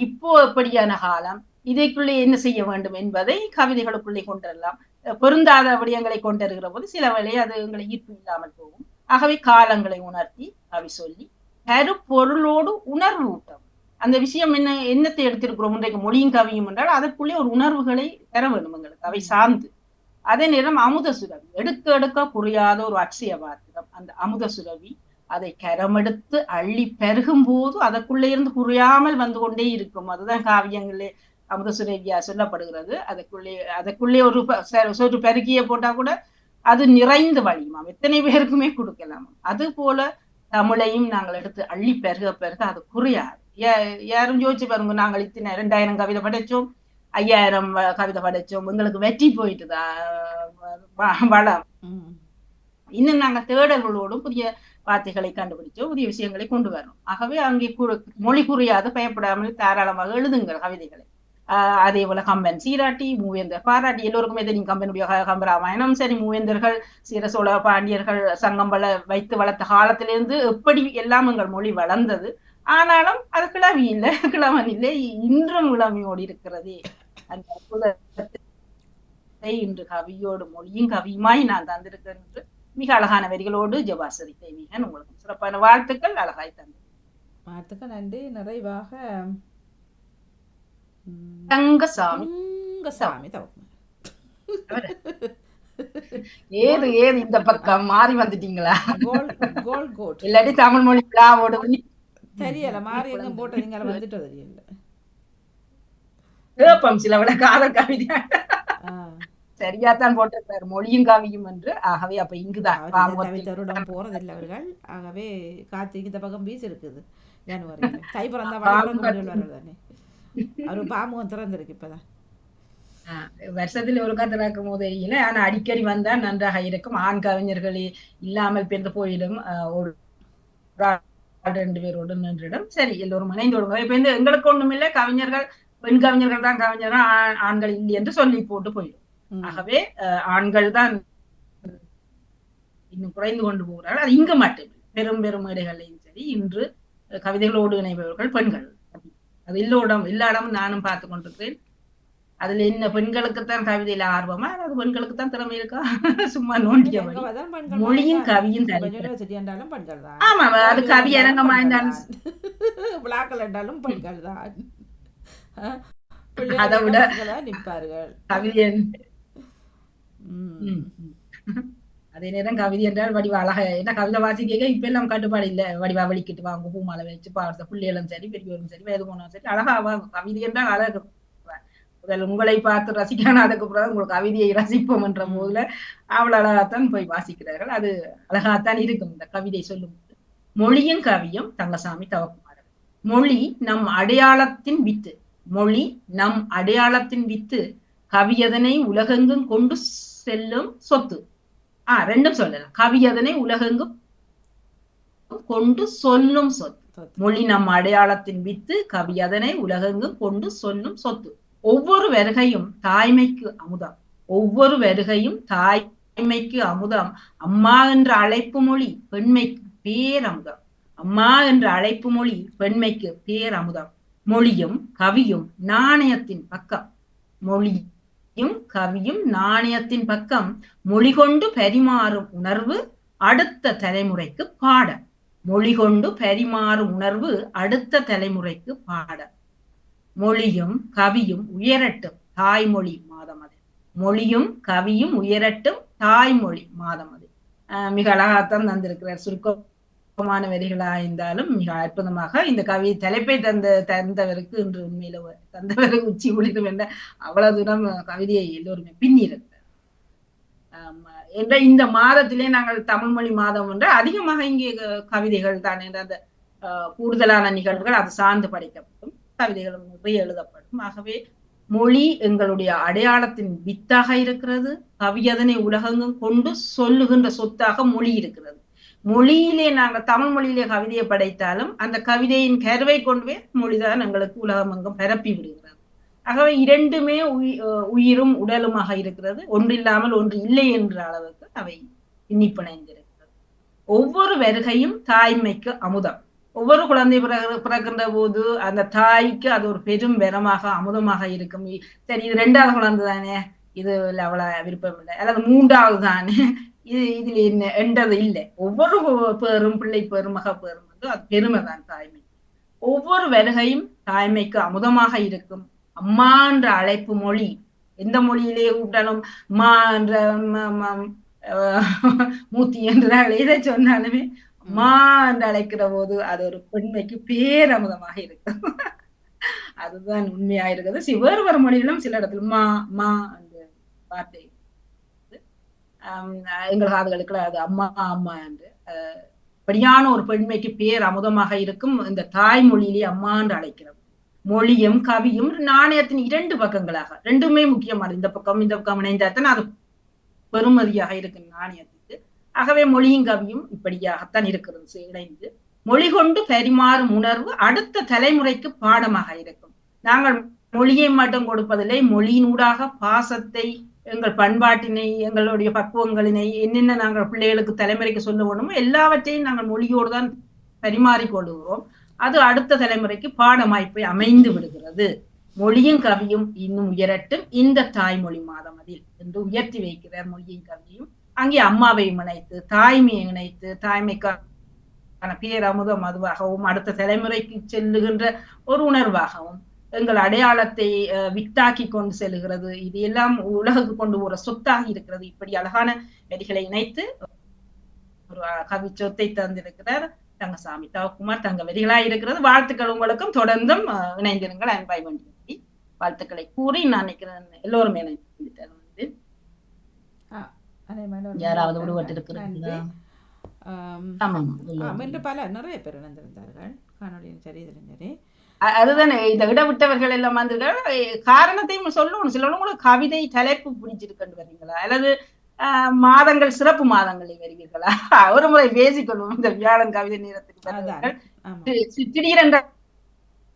S9: இப்போ எப்படியான காலம், இதைக்குள்ளே என்ன செய்ய வேண்டும் என்பதை கவிதைகளுக்குள்ளே கொண்டரலாம். பொருந்தாத விடயங்களை கொண்டிருக்கிற போது சில வேளை அது எங்களை ஈர்ப்பு இல்லாமல் போகும். ஆகவே காலங்களை உணர்த்தி கவி சொல்லி கருப்பொருளோடு உணர்வு ஊட்டம். அந்த விஷயம் என்னத்தை எடுத்திருக்கிறோம் இன்றைக்கு மொழியும் கவியும் என்றால் அதற்குள்ளே ஒரு உணர்வுகளை தர வேண்டும் எங்களுக்கு அவை சார்ந்து. அதே நேரம் அமுத சுரவி எடுக்க எடுக்க புரியாத ஒரு அட்சய பாத்திரம். அந்த அமுத சுரவி அதை கரமெடுத்து அள்ளி பெருகும் போது அதற்குள்ளே இருந்து புரியாமல் வந்து கொண்டே இருக்கும். அதுதான் காவியங்களே அமுத சுரவியா சொல்லப்படுகிறது. அதற்குள்ளே ஒரு பெருக்கிய போட்டா கூட அது நிறைந்து வழியுமாம், எத்தனை பேருக்குமே கொடுக்கலாம். அது போல தமிழையும் நாங்கள் எடுத்து அள்ளி பெருக பெருக அது குறையாது. யாரும் யோசிச்சு பாருங்க, நாங்கள் இத்தனை 2000 கவிதை படைச்சோம், 5000 கவிதை படைச்சோம், எங்களுக்கு வெற்றி போயிட்டுதா வளம். இன்னும் நாங்க தேடல்களோடும் புதிய வார்த்தைகளை கண்டுபிடிச்சோம், புதிய விஷயங்களை கொண்டு வரணும். ஆகவே அங்கே மொழி குறையாது, பயப்படாமல் தாராளமாக எழுதுங்கள் கவிதைகளை. அதே போல கம்பன் சீராட்டி மூவேந்தர் பாராட்டி, எல்லோருக்குமே தெரியும் கம்பனுடைய கம்பராமாயணம். சரி, மூவேந்தர்கள் சீர சோழ பாண்டியர்கள் சங்கம்பல வைத்து வளர்த்த காலத்திலிருந்து எப்படி எல்லாம் எங்கள் மொழி வளர்ந்தது. ஆனாலும் அது கிளவி இல்லை, கிழவன் இல்லை, இன்றும் இளமையோடு இருக்கிறதே. அந்த அற்புதத்தை இன்று கவியோடு மொழியும் கவியுமாய் நான் தந்திருக்கிறேன் என்று மிக அழகான வரிகளோடு ஜெபா ஸ்ரீ தெய்வீகன் உங்களுக்கு சிறப்பான வாழ்த்துக்கள். அழகாய் தந்து
S1: வாழ்த்துக்கள். நன்றி. நிறைவாக
S9: தங்கசாமி ஏது இந்த பக்கம் மாறி வந்துட்டீங்களா? இல்லாட்டி தமிழ் மொழி விழாவோட
S1: தெரியல மாறி எங்க போட்ட நீங்க வந்துட்டு தெரியல.
S9: சில விட காதல் கவிதை சரியாத்தான் போட்டிருக்காரு மொழியும் கவியும் என்று. ஆகவே அப்ப இங்குதான்
S1: போறதில்லை அவர்கள். ஆகவே காத்து இந்த பக்கம் பீஸ் இருக்குது. ஜனவரி தை பிறந்த அவரு பாமுகம் திறந்திருக்கு இப்பதான்.
S9: வருஷத்துல ஒரு திறக்கும் போது தெரியல. ஆனா அடிக்கடி வந்தா நன்றாக இருக்கும். ஆண் கவிஞர்களே இல்லாமல் பிறந்து போயிடும். ஒரு 2 பேரோடு நின்றிடும். சரி, எல்லோரும் இணைந்து விடுங்க. இப்ப எங்களுக்கு ஒண்ணும் இல்லை, கவிஞர்கள் பெண் கவிஞர்கள் தான் கவிஞர்கள், ஆண்கள் இல்லை என்று சொல்லி போட்டு போயிடும். ஆகவே ஆண்கள் தான் இன்னும் குறைந்து கொண்டு போகிறார்கள். அது இங்க மட்டும் பெரும் பெரும் மேடைகளையும் சரி இன்று கவிதைகளோடு இணைபவர்கள் பெண்கள். அது எல்லா இடமும் நானும் பார்த்து கொண்டிருக்கிறேன். அதுல என்ன பெண்களுக்குத்தான் கவிதையில ஆர்வமா அது பெண்களுக்குத்தான் திறமை இருக்கா? சும்மா நோண்டியபடி மொழியும் கவியும் ஆமா அது கவி அரங்கமா இருந்தாலும்
S1: விழாக்கள் என்றாலும் பெண்கள் தான்
S9: அதை விட
S1: நிற்பார்கள்
S9: கவிதை. அதே நேரம் கவிதை என்றால் வடிவா அழகா என்ன கவிதை வாசிக்க இப்ப எல்லாம் கட்டுப்பாடு இல்ல. வடிவா வலிக்கிட்டு வாங்க பூமாலை வச்சு பாடுற பிள்ளைகளும் சரி பெரியவரும் சரி வயது போனாலும் சரி அழகா கவிதை என்றால் அழகு. உங்களை பார்த்து ரசிக்கான அதுக்கு பிறகு உங்களுக்கு கவிதையை ரசிப்போம் என்ற போதுல அவ்வளவு அழகாத்தான் போய் வாசிக்கிறார்கள். அது அழகாத்தான் இருக்கும் இந்த கவிதை சொல்லும் போது. மொழியும் கவியும் தங்கசாமி தவக்குமார். மொழி நம் அடையாளத்தின் வித்து. மொழி நம் அடையாளத்தின் வித்து. கவியதனை உலகெங்கும் கொண்டு செல்லும் சொத்து. ரெண்டும் சொல்லலாம். கவியதனை உலகெங்கும் கொண்டு சொல்லும் சொத்து. மொழி நம் அடையாளத்தின் வித்து. கவியதனை உலகெங்கும் கொண்டு சொல்லும் சொத்து. ஒவ்வொரு வருகையும் தாய்மைக்கு அமுதம். ஒவ்வொரு வருகையும் தாய்மைக்கு அமுதம். அம்மா என்ற அழைப்பு மொழி பெண்மைக்கு பேரமுதம். அம்மா என்ற அழைப்பு மொழி பெண்மைக்கு பேரமுதம். மொழியும் கவியும் நாணயத்தின் பக்கம். மொழியும் கவியும் நாணயத்தின் பக்கம். மொழி கொண்டு பரிமாறும் உணர்வு அடுத்த தலைமுறைக்கு பாட. மொழி கொண்டு பரிமாறும் உணர்வு அடுத்த தலைமுறைக்கு பாட. மொழியும் கவியும் உயரட்டும் தாய்மொழி மாதம் அது. மொழியும் கவியும் உயரட்டும் தாய்மொழி மாதம் அது. மிக அழகாத்தான் தந்திருக்கிறார். சுருக்கமான வரிகளா இருந்தாலும் மிக அற்புதமாக இந்த கவி தலைப்பை தந்தவருக்கு இன்று உண்மையில தந்தவருக்கு உச்சி குளிரும் என்ற அவ்வளவு தூரம் கவிதையை எல்லோருமே பின்னி இருக்கிறார். என்ற இந்த மாதத்திலே நாங்கள் தமிழ் மொழி மாதம் என்ற அதிகமாக இங்கே கவிதைகள் தான் என்ற அந்த கூடுதலான நிகழ்வுகள் அது சார்ந்து படைக்கப்படும். கவிதைகளும் நிறைய எழுதப்படும். ஆகவே மொழி எங்களுடைய அடையாளத்தின் வித்தாக இருக்கிறது. கவியதனை உலகெங்கும் கொண்டு சொல்லுகின்ற சொத்தாக மொழி இருக்கிறது. மொழியிலே நாங்கள் தமிழ் மொழியிலே கவிதையை படைத்தாலும் அந்த கவிதையின் கருவை கொண்டு மொழிதான் எங்களுக்கு உலகமெங்கும் பரப்பி விடுகிறது. ஆகவே இரண்டுமே உயிரும் உடலுமாக இருக்கிறது. ஒன்றில்லாமல் ஒன்று இல்லை என்ற அளவுக்கு அவை இனிப்பிணைந்திருக்கிறது. ஒவ்வொரு வருகையும் தாய்மைக்கு அமுதம். ஒவ்வொரு குழந்தை பிறக்கின்ற போது அந்த தாய்க்கு அது ஒரு பெரும் வரமாக அமுதமாக இருக்கும். சரி இது 2வது குழந்தை தானே, இது அவ்வளவு விருப்பம் இல்லை, அல்லது 3வது தானே, இதுல என்ன என்றது இல்லை. ஒவ்வொரு பேரும் பிள்ளை பேரும் மக பேரும் வந்து அது பெருமை தான் தாய்மை. ஒவ்வொரு வருகையும் தாய்மைக்கு அமுதமாக இருக்கும். அம்மா என்ற அழைப்பு மொழி எந்த மொழியிலே கூப்பிட்டாலும் அம்மா என்ற மூத்தி என்றால் எதை சொன்னாலுமே அம்மா என்று அழைக்கிற போது அது ஒரு பெண்மைக்கு பேரமுதமாக இருக்கும். அதுதான் உண்மையா இருக்கிறது. வேறு வேறு மொழிகளும் சில இடத்துல மா மா அந்த வார்த்தை எங்கள் காதுகளுக்கு அது அம்மா அம்மா என்று படியான ஒரு பெண்மைக்கு பேர் அமுதமாக இருக்கும். இந்த தாய்மொழியிலே அம்மா என்று அழைக்கிறது. மொழியும் கவியும் நாணயத்தின் 2 பக்கங்களாக, ரெண்டுமே முக்கியமானது. இந்த பக்கம் இணைந்தாத்தான் அது பெருமதியாக இருக்கு நாணயத்துக்கு. ஆகவே மொழியும் கவியும் இப்படியாகத்தான் இருக்கிறது இணைந்து. மொழி கொண்டு பரிமாறும் உணர்வு அடுத்த தலைமுறைக்கு பாடமாக இருக்கும். நாங்கள் மொழியை மட்டும் கொடுப்பதில்லை, மொழியினூடாக பாசத்தை, எங்கள் பண்பாட்டினை, எங்களுடைய பக்குவங்களினை என்னென்ன நாங்கள் பிள்ளைகளுக்கு தலைமுறைக்கு சொல்ல வேண்டுமோ எல்லாவற்றையும் நாங்கள் மொழியோடு தான் பரிமாறிக்கொள்கிறோம். அது அடுத்த தலைமுறைக்கு பாடமாய்ப்பை அமைந்து விடுகிறது. மொழியும் கவியும் இன்னும் உயரட்டும் இந்த தாய்மொழி மாதம் அதில் என்று உயர்த்தி வைக்கிறார் மொழியும் கவியும். அங்கே அம்மாவையும் இணைத்து தாய்மையை இணைத்து தாய்மைக்கான பேரமுதம் அதுவாகவும் அடுத்த தலைமுறைக்கு செல்லுகின்ற ஒரு உணர்வாகவும் எங்கள் அடையாளத்தை வித்தாக்கி கொண்டு செல்கிறது. இது எல்லாம் உலகுக்கு கொண்டு ஒரு சொத்தாக இருக்கிறது. இப்படி அழகான வரிகளை இணைத்து ஒரு கவி சொத்தை தந்திருக்கிறார் தங்கசாமி தவக்குமார். தங்க வரிகளாய் இருக்கிறது. வாழ்த்துக்கள் உங்களுக்கும். தொடர்ந்தும் இணைந்திருங்கள். அன்பாய் வேண்டி வாழ்த்துக்களை கூறி நான் நினைக்கிறேன் எல்லோருமே இணைந்து யாராவது விடுபட்டு இருக்கிறது
S1: பல நிறைய பேர் இணைந்திருந்தார்கள் காணொலியும் சரி இதிலும் சரி.
S9: அதுதானே இந்த விடவிட்டவர்கள் எல்லாம் வந்திருக்காங்க. காரணத்தையும் சொல்லணும். சிலவங்களுக்கு கவிதை தலைப்பு பிடிச்சிருக்கண்டு வரீங்களா, அல்லது மாதங்கள் சிறப்பு மாதங்களில் வருவீர்களா? ஒரு முறை பேசிக்கொள்வோம். இந்த வியாழன் கவிதை நேரத்துக்கு திடீரென்ற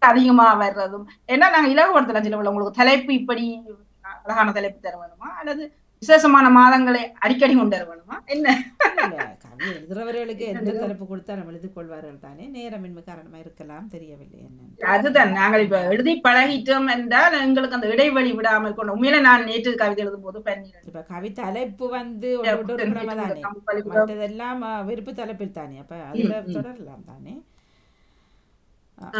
S9: அதிகமா வர்றதும் ஏன்னா நாங்க இலகுபடுத்தலாம். சில உங்களுக்கு தலைப்பு இப்படி அழகான தலைப்பு தர வேணுமா, அல்லது விசேஷமான மாதங்களை அடிக்கடி கொண்டு வருவானுமா என்ன?
S1: இல்ல கவி எழுதுறவர்களுக்கு எந்த தலைப்பு கொடுத்தாலும் எழுதி கொள்வார்கள் தானே. நேரமின்மை காரணமா இருக்கலாம், தெரியவில்லை என்ன.
S9: அதுதான் நாங்கள் இப்ப எழுதி பழகிட்டோம் என்றால் எங்களுக்கு அந்த இடைவெளி விடாமல் கொண்டு. உண்மையில நான் நேற்று கவிதை எழுதும் போது
S1: இப்ப கவி தலைப்பு வந்து ஒன்று தானே, மற்றதெல்லாம் விருப்பு தலைப்பில் தானே. அப்ப அதுல தொடரலாம் தானே.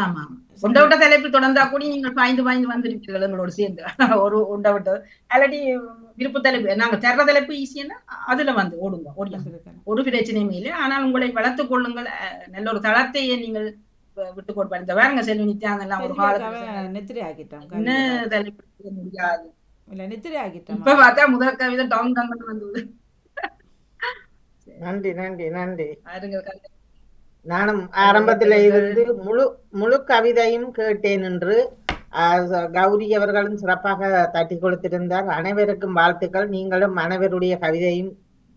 S9: ஆமா, உண்டை விட்ட தலைப்பில் தொடர்ந்தா கூட நீங்கள் பாய்ந்து வந்திருப்பீர்கள் எங்களோட சேர்ந்து. ஒரு உண்டை விட்டு அல்லாட்டி விருப்ப தலைப்பு நாங்க தர்ற தலைப்பு ஈஸியா அதுல வந்து ஓடியா ஒரு பிரச்சனையுமே இல்லை. ஆனால் உங்களை வளர்த்துக் கொள்ளுங்கள். நல்ல ஒரு தளத்தையே நீங்கள் விட்டு கொடுப்பாரு. இந்த வேறங்க செல்வி நித்யானந்தெல்லாம் ஒரு காலத்துல
S1: நெத்திரி ஆகிட்டோம்,
S9: என்ன தலைப்பு முடியாது.
S1: இல்ல நெத்திரி ஆகிட்டோம்.
S9: இப்ப பார்த்தா முதல் கவிதை டாங் டாங் வந்தது.
S7: நன்றி நன்றி நன்றி.
S9: பாருங்க,
S7: நானும் ஆரம்பத்துல இருந்து முழு கவிதையும் கேட்டேன் என்று கௌரி அவர்களும் சிறப்பாக தட்டி கொடுத்திருந்தார். அனைவருக்கும் வாழ்த்துக்கள். நீங்களும் அனைவருடைய கவிதையும்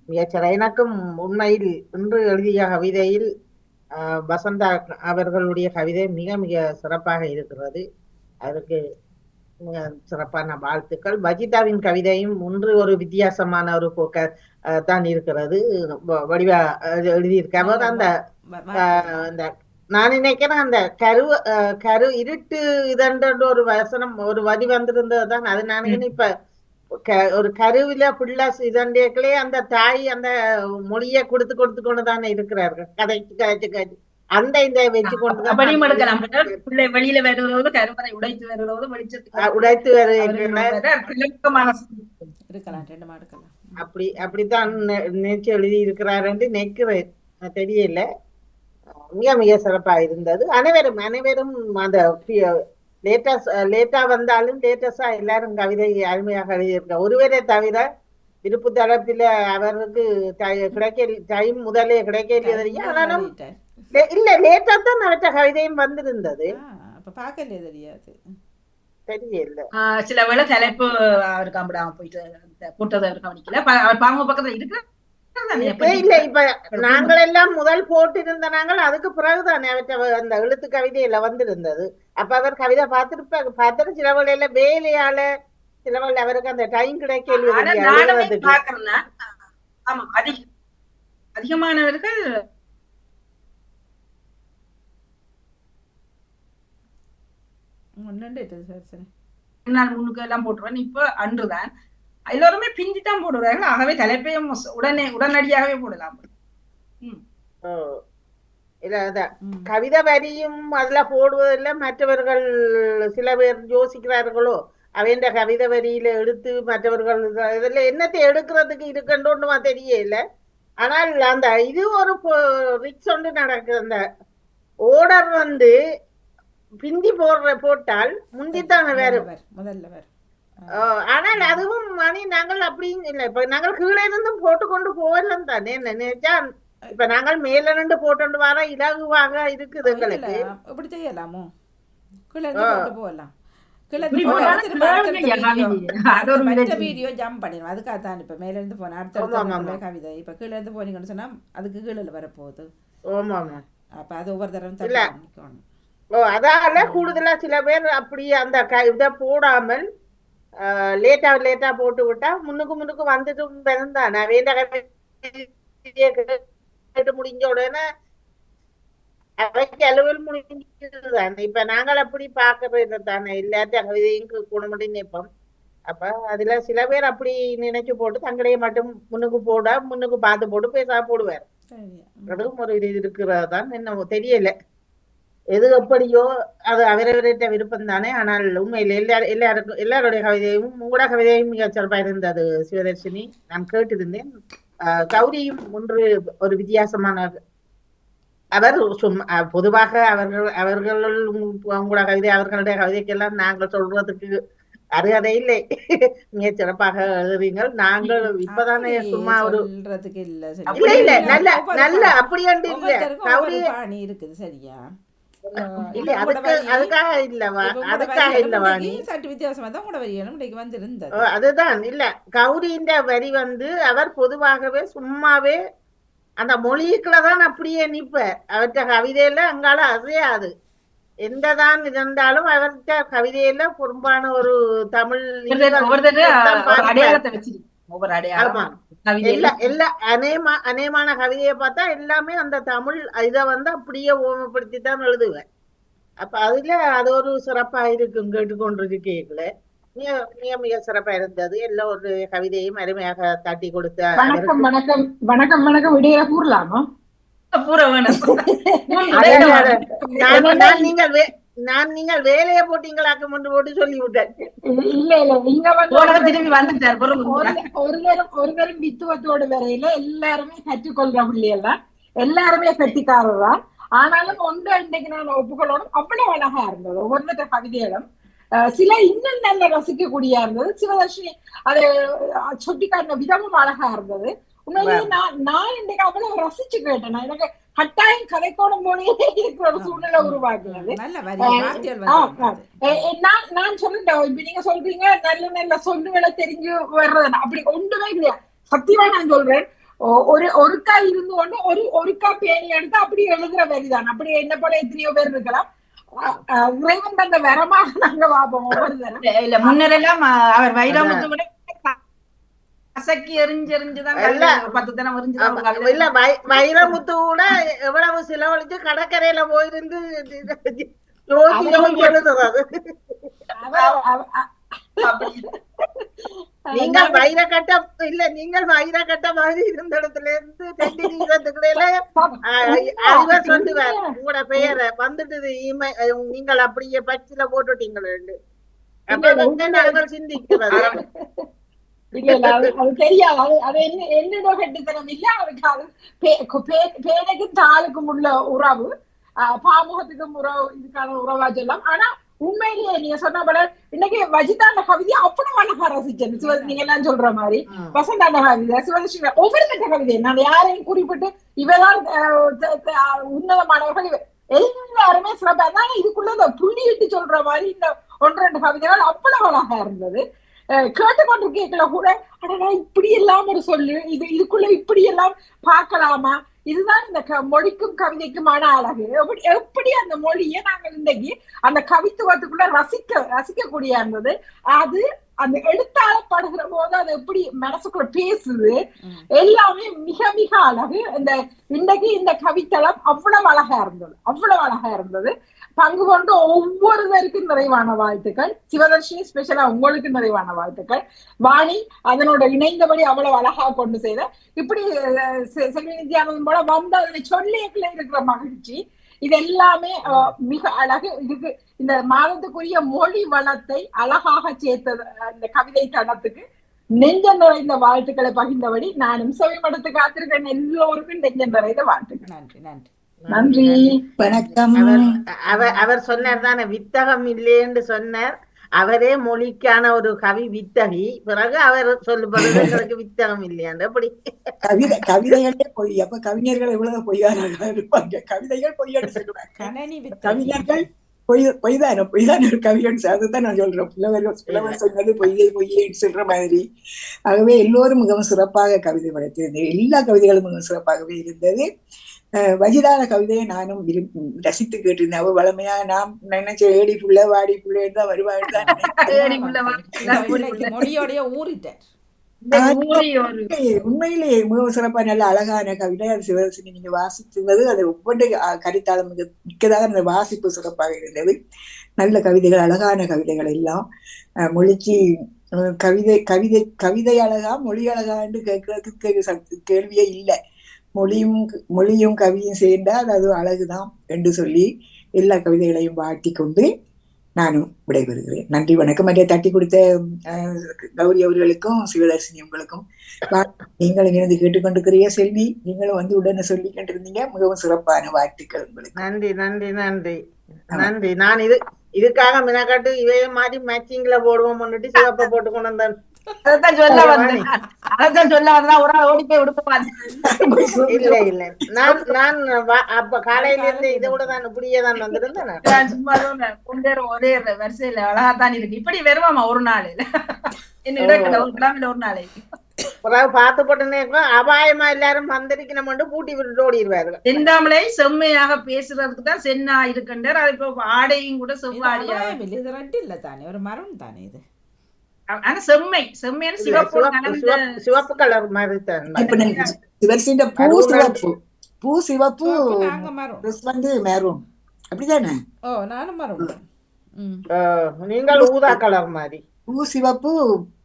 S7: மிகச்சிற. எனக்கும் உண்மையில் இன்று எழுதிய கவிதையில் வசந்தா அவர்களுடைய கவிதை மிக மிக சிறப்பாக இருக்கிறது. அதற்கு மிக சிறப்பான வாழ்த்துக்கள். வஜிதாவின் கவிதையும் ஒன்று ஒரு வித்தியாசமான ஒரு போக்க தான் இருக்கிறது. வடிவா எழுதியிருக்க அந்த நான் நினைக்கிறேன் அந்த கரு இருட்டு இதன்ற ஒரு வசனம் ஒரு வரி வந்திருந்ததுதான். அது நான் இப்ப ஒரு கருவில பிள்ளை இதண்டே அந்த தாய் அந்த மொழியை கொடுத்து கொண்டுதானே இருக்கிறார்கள். கதைச்சு அந்த இந்த வச்சு கொண்டுதான்
S9: வெளியில வருவது கருவறை உடைத்து வருவது
S7: உடைத்து அப்படித்தான் நினைச்சு எழுதி இருக்கிறார் என்று நினைக்கிறேன், தெரியல. மிக மிக சிறப்பா இருந்தது. அனைவரும் அந்த லேட்டா வந்தாலும் லேட்டஸா எல்லாரும் கவிதை அருமையாக எழுதியிருக்க. ஒருவரை தவிர விருப்பு தளப்பில அவருக்கு டைம் முதலே கிடைக்கலையே. ஆனாலும் இல்ல லேட்டா தான் அவற்ற கவிதையும் வந்திருந்தது. தெரியல
S9: சில வேளை தலைப்பு அவருக்கு அம்பிடாம போயிட்டு போட்டதை கவனிக்கல. அவர் பாங்க பக்கத்துல இருக்கு
S7: இல்ல. இப்ப நாங்கள் எல்லாம் முதல் போட்டிருந்த நாங்கள் அதுக்கு பிறகுதானே அந்த எழுத்து கவிதையில வந்திருந்தது. அப்ப அவர் கவிதை பார்த்துட்டு சில வேளையில வேலையால சில வேளை அவருக்கு அந்த டைம் கிடைக்கல.
S9: அதிகமானவர்கள் முன்னுக்கு எல்லாம் போட்டுருவேன். இப்ப அன்றுதான் எல்லோருமே பிந்தித்தான் போடுறார்கள். ஆகவே தலைப்பையும் உடனடியாகவே போடலாம்.
S7: கவிதை வரியும் அதுல போடுவதில்ல. மற்றவர்கள் சில பேர் யோசிக்கிறார்களோ அவன் கவிதை வரியில எடுத்து மற்றவர்கள் இதுல என்னத்தை எடுக்கிறதுக்கு இருக்குன்றோன்னுமா தெரியல. ஆனால் அந்த இது ஒரு ரிக்ஸ் ஒன்று நடக்குது. அந்த ஓர்டர் வந்து பிந்தி போட்டால் முந்தித்தான வேறு
S1: முதல்ல வேறு.
S7: ஆனால் அதுவும் மணி நாங்கள் அப்படின்னு இல்லை. இப்ப நாங்கள் கீழே இருந்தும் போட்டுக்கொண்டு போகலாம் தானே. நினைச்சா இப்ப நாங்கள் மேல நின்று போட்டு வர இலகுவாக இருக்குது எங்களுக்கு.
S1: இப்படி செய்யலாமோ? கீழே போகலாம். வீடியோ ஜம்ப் பண்ணிடும். அதுக்காக தான் இப்ப மேல இருந்து போன அடுத்த கவிதை இப்ப கீழே இருந்து போனீங்கன்னு சொன்னா அதுக்கு கீழே வரப்போகுது. அப்ப அது ஒவ்வொரு தடவை
S7: அதால கூடுதலா சில பேர் அப்படி அந்த இதை போடாமல் லேட்டா போட்டு விட்டா முன்னுக்கு வந்துட்டு பிறந்தானே கேட்டு முடிஞ்ச உடனே அவைக்கு அலுவல் முடிஞ்சுதானே. இப்ப நாங்கள் அப்படி பாக்குறது தானே இல்லாட்ட கவிதையும் கூடமட்டி நிற்போம். அப்ப அதுல சில பேர் அப்படி நினைச்சு போட்டு தங்களையே மட்டும் முன்னுக்கு பார்த்து போட்டு பேசா போடுவார். அதுவும் ஒரு இது இருக்கிறதான் என்ன தெரியல. எது எப்படியோ அது அவரவர்கிட்ட விருப்பம் தானே. ஆனால் உண்மையில் எல்லாருடைய கவிதையும் உங்களோட கவிதையும் மிக சிறப்பா இருந்தது சிவதர்ஷினி. நான் கேட்டிருந்தேன். கௌரியும் ஒன்று ஒரு வித்தியாசமான அவர் பொதுவாக அவர்கள் உங்களோட கவிதை அவர்களுடைய கவிதைக்கெல்லாம் நாங்கள் சொல்றதுக்கு அருகதை இல்லை. மிக சிறப்பாக எழுதுறீங்கள். நாங்கள் இப்பதானே சும்மா ஒரு இல்ல நல்ல அப்படி இல்ல கௌரி
S1: இருக்குது. சரியா
S7: இல்ல அதுக்காக இல்லவா
S1: சற்று வித்தியாசமா தான் கூட வரிகளும் வந்திருந்தது.
S7: அதுதான் இல்ல கௌரியின் வரி வந்து அவர் பொதுவாகவே சும்மாவே அந்த மொழிக்குள்ளதான் அப்படியே நிப்ப. அவற்ற கவிதையில அங்கால அசையாது. எந்ததான் இருந்தாலும் அவர்கிட்ட கவிதையில பொறுப்பான ஒரு தமிழ்
S9: ஒவ்வொரு
S7: ஆமா.
S9: அடையாளம் கவிதையில
S7: எல்லா அநேகமான கவிதையை பார்த்தா எல்லாமே அந்த தமிழ் இதை வந்து அப்படியே ஓமப்படுத்தி தான் எழுதுவேன். அப்ப அதுல அது ஒரு சிறப்பா இருக்கும் கேட்டுக்கொண்டிருக்கீங்கள. மிக மிக மிக சிறப்பா இருந்தது. எல்லா ஒரு கவிதையும் அருமையாக தட்டி கொடுத்த
S2: வணக்கம் வணக்கம் வணக்கம் வணக்கம் விடையில கூறலாமா?
S9: பூர வேணும்.
S7: நான் நீங்கள் வேலையை போட்டீங்களாக்க முண்டு போட்டு சொல்லி விட்டேன்.
S2: இல்ல இல்ல இங்க வந்து
S9: திரும்பி வந்துட்டார்.
S2: ஒரு தரம் வித்துவத்தோடு வரையில எல்லாருமே கற்றுக்கொள்ற பிள்ளையெல்லாம் எல்லாருமே கட்டிக்காரர்தான். ஆனாலும் ஒன்று இன்றைக்கு நான் ஒப்புக்கொள்ளணும், அவ்வளவு அழகா இருந்தது ஒவ்வொரு கவிதையிலும். சில இன்னும் நல்ல ரசிக்கக்கூடிய இருந்தது. சிவதர்ஷினி அதை சுட்டிக்காட்டின விதமும் அழகா இருந்தது. உண்மையிலேயே நான் இன்றைக்கு அவ்வளவு ரசிச்சு கேட்டேன். எனக்கு கட்டாயம் கதைக்கோடும் போலயே இருக்கிற ஒரு சூழ்நிலை உருவாக்குறது. நான் சொல்லிட்டேன், இப்ப நீங்க சொல்றீங்க நல்ல நல்ல சொல்லுகளை தெரிஞ்சு வர்றது, அப்படி ஒன்றுமே கிடையாது. சத்தியமா நான் சொல்றேன், ஒருக்கா இருந்து கொண்டு ஒருக்கா பேணி எடுத்து அப்படி எழுதுற வரிதான். அப்படி என்ன போல எத்தனையோ பேர் இருக்கலாம். இறைவன் தந்த வரமாக நாங்க பார்ப்போம் ஒவ்வொரு தரம்.
S9: இல்ல முன்னரெல்லாம் அவர் வைரமுத்து விட கசக்கி எரிஞ்செறிஞ்சுதான் 10 தினம் எரிஞ்சுதான்.
S7: இல்ல வைரமுத்து கூட எவ்வளவு செலவழிச்சு கடற்கரையில போயிருந்து எழுதுறது. நீங்கள் வைரக்கட்ட மாதிரி இருந்த இடத்துல இருந்து அறிவர் சொல்லுவார் உங்களோட பெயரை வந்துட்டு நீங்கள் அப்படியே பச்சில போட்டுட்டீங்களே. அப்ப சிந்திக்கிறது
S2: அது தெரியாது. அது என்னோட கட்டுத்தனம் இல்ல. அவருக்கு பேனைக்கும் தாளுக்கும் உள்ள உறவு, பாமுகத்துக்கும் உறவு, இதுக்கான உறவா சொல்லலாம். ஆனா உண்மையிலேயே நீங்க சொன்ன போல இன்னைக்கு வஜிதாண்ட கவிதையை அவ்வளவு அழகா ரசிச்சேன். நீங்க எல்லாம் சொல்ற மாதிரி வசந்தாண்ட கவிதை, சிவதர்ஷினி ஒவ்வொரு கட்ட கவிதை நான் யாரையும் குறிப்பிட்டு இவெல்லாம் உன்னதமானவர்கள் எல்லாருமே சிறப்பா இருந்தாங்க. இதுக்குள்ள புள்ளியிட்டு சொல்ற மாதிரி இந்த 1-2 கவிதைகள் அவ்வளவு அழகா இருந்தது. கேட்டுக்கொண்டு கேட்கல கூட அடடா இப்படி எல்லாம் ஒரு சொல்லு, இதுக்குள்ள இப்படி எல்லாம் பார்க்கலாமா. இதுதான் இந்த மொழிக்கும் கவிதைக்குமான அழகு. எப்படி அந்த மொழியை நாங்கள் இன்னைக்கு அந்த கவித்துவத்துக்குள்ள ரசிக்கக்கூடிய இருந்தது. அது அந்த எழுத்தாளப்படுகிற போது அது எப்படி மனசுக்குள்ள பேசுது எல்லாமே மிக மிக அழகு. இன்னைக்கு இந்த கவித்தளம் அவ்வளவு அழகா இருந்தது. பங்கு கொண்டு ஒவ்வொருவருக்கும் நிறைவான வாழ்த்துக்கள். சிவதர்ஷினி ஸ்பெஷலா உங்களுக்கு நிறைவான வாழ்த்துக்கள். வாணி அதனோட இணைந்தபடி அவ்வளவு அழகா கொண்டு செய்த இப்படி செல்வி நித்யானந்தன் போல வந்து அதனை சொல்லியக்குள்ள இருக்கிற மகிழ்ச்சி, இது எல்லாமே மிக அழகு. இதுக்கு இந்த மாதத்துக்குரிய மொழி வளத்தை அழகாக சேர்த்தது இந்த கவிதை தளத்துக்கு நெஞ்சம் நிறைந்த வாழ்த்துக்களை பகிர்ந்தபடி நானும் செவிமடுத்து காத்திருக்கேன். எல்லோருக்கும் நெஞ்சம் நிறைந்த வாழ்த்துக்கள்.
S1: நன்றி நன்றி
S2: நன்றி.
S6: வணக்கம்.
S7: அவர் சொன்னார் தானே வித்தகம் இல்லைன்னு சொன்னார். அவரே மொழிக்கான ஒரு கவி வித்தகி. பிறகு அவர் சொல்லும்போது எங்களுக்கு வித்தகம் இல்லையாண்டு அப்படி
S6: கவிதைகளே பொய். அப்ப கவிஞர்கள் எவ்வளவு பொய்யாளர்களா இருப்பாங்க. கவிதைகள் பொய்யான்னு சொல்லுவாங்க. கவிஞர்கள் பொய்தான் ஒரு கவியன். அதுதான் நான் சொல்றேன். புலவர் சொன்னது பொய்யேன்னு சொல்ற மாதிரி. ஆகவே எல்லோரும் மிகவும் சிறப்பாக கவிதை படைத்திருந்தது. எல்லா கவிதைகளும் மிகவும் சிறப்பாகவே இருந்தது. வஜிதான கவிதையை நானும் ரசித்து கேட்டிருந்தேன். அவ வளமையா நாம் நினைச்ச ஏடி புள்ள வாடி புள்ளேன்னு தான் வருவாள் தான். உண்மையிலேயே மிகவும் சிறப்பா நல்ல அழகான கவிதை. அது சிவதர்ஷினி நீங்க வாசித்துவது அது ஒவ்வொரு கருத்தாளம் மிக்கதாக அந்த வாசிப்பு சிறப்பாக இருந்தது. நல்ல கவிதைகள், அழகான கவிதைகள் எல்லாம் மொழிக்கு கவிதை அழகா மொழி அழகா என்று கேட்கறதுக்கு கேள்வியே இல்லை. மொழியும் கவியும் சேர்ந்தால் அது அழகுதான் என்று சொல்லி எல்லா கவிதைகளையும் வாழ்த்தி கொண்டு நானும் விடைபெறுகிறேன். நன்றி, வணக்கம். மற்ற தட்டி கொடுத்த கௌரி அவர்களுக்கும் சிவதர்ஷினி உங்களுக்கும். நீங்களும் இருந்து கேட்டுக்கொண்டிருக்கிற செல்வி, நீங்களும் வந்து உடனே சொல்லி கொண்டிருந்தீங்க. மிகவும் சிறப்பான வாழ்த்துக்கள் உங்களுக்கு.
S7: நன்றி நன்றி நன்றி நன்றி. நான் இதுக்காக மினக்காட்டு இவைய மாதிரி மேட்சிங்ல போடுவோம் முன்னிட்டு சிவப்ப போட்டு கொண்டு வந்தேன்.
S9: சொல்ல வந்தா ஒரு ஓடி போய்
S7: இல்ல இல்ல நான் அப்ப காலையில இருந்து இதை விட தான் இப்படியேதான் வந்திருந்தேன்.
S9: சும்மா ஒரே வரிசையில அழகாத்தான் இருக்கு. இப்படி வருவாமா ஒரு நாள் என்ன ஒரு நாள்
S7: பார்த்து போட்டனே அபாயமா எல்லாரும் வந்திருக்கணும் பூட்டி விட்டு ஓடிடுவாரு.
S9: செந்தாமலை செம்மையாக பேசுறதுக்கு தான் சென்னா இருக்கின்றார். அது இப்போ ஆடையும் கூட செவ்வாடியா
S1: இது ரெண்டு இல்ல தானே, ஒரு மரம் தானே இது.
S9: ஆனா செம்மையான சிவப்பு கலந்த
S7: சிவப்பு கலர் மாதிரி தான்
S6: இப்ப சிவர்சின்ற பூ சிவப்பு பூ சிவப்பு
S1: நாங்க மரம்
S6: ட்ரெஸ் வந்து மெரூன் அப்படிதானே?
S1: ஓ நானும் மரம்.
S7: நீங்கள் ஊதா கலர் மாதிரி
S6: பூ சிவப்பு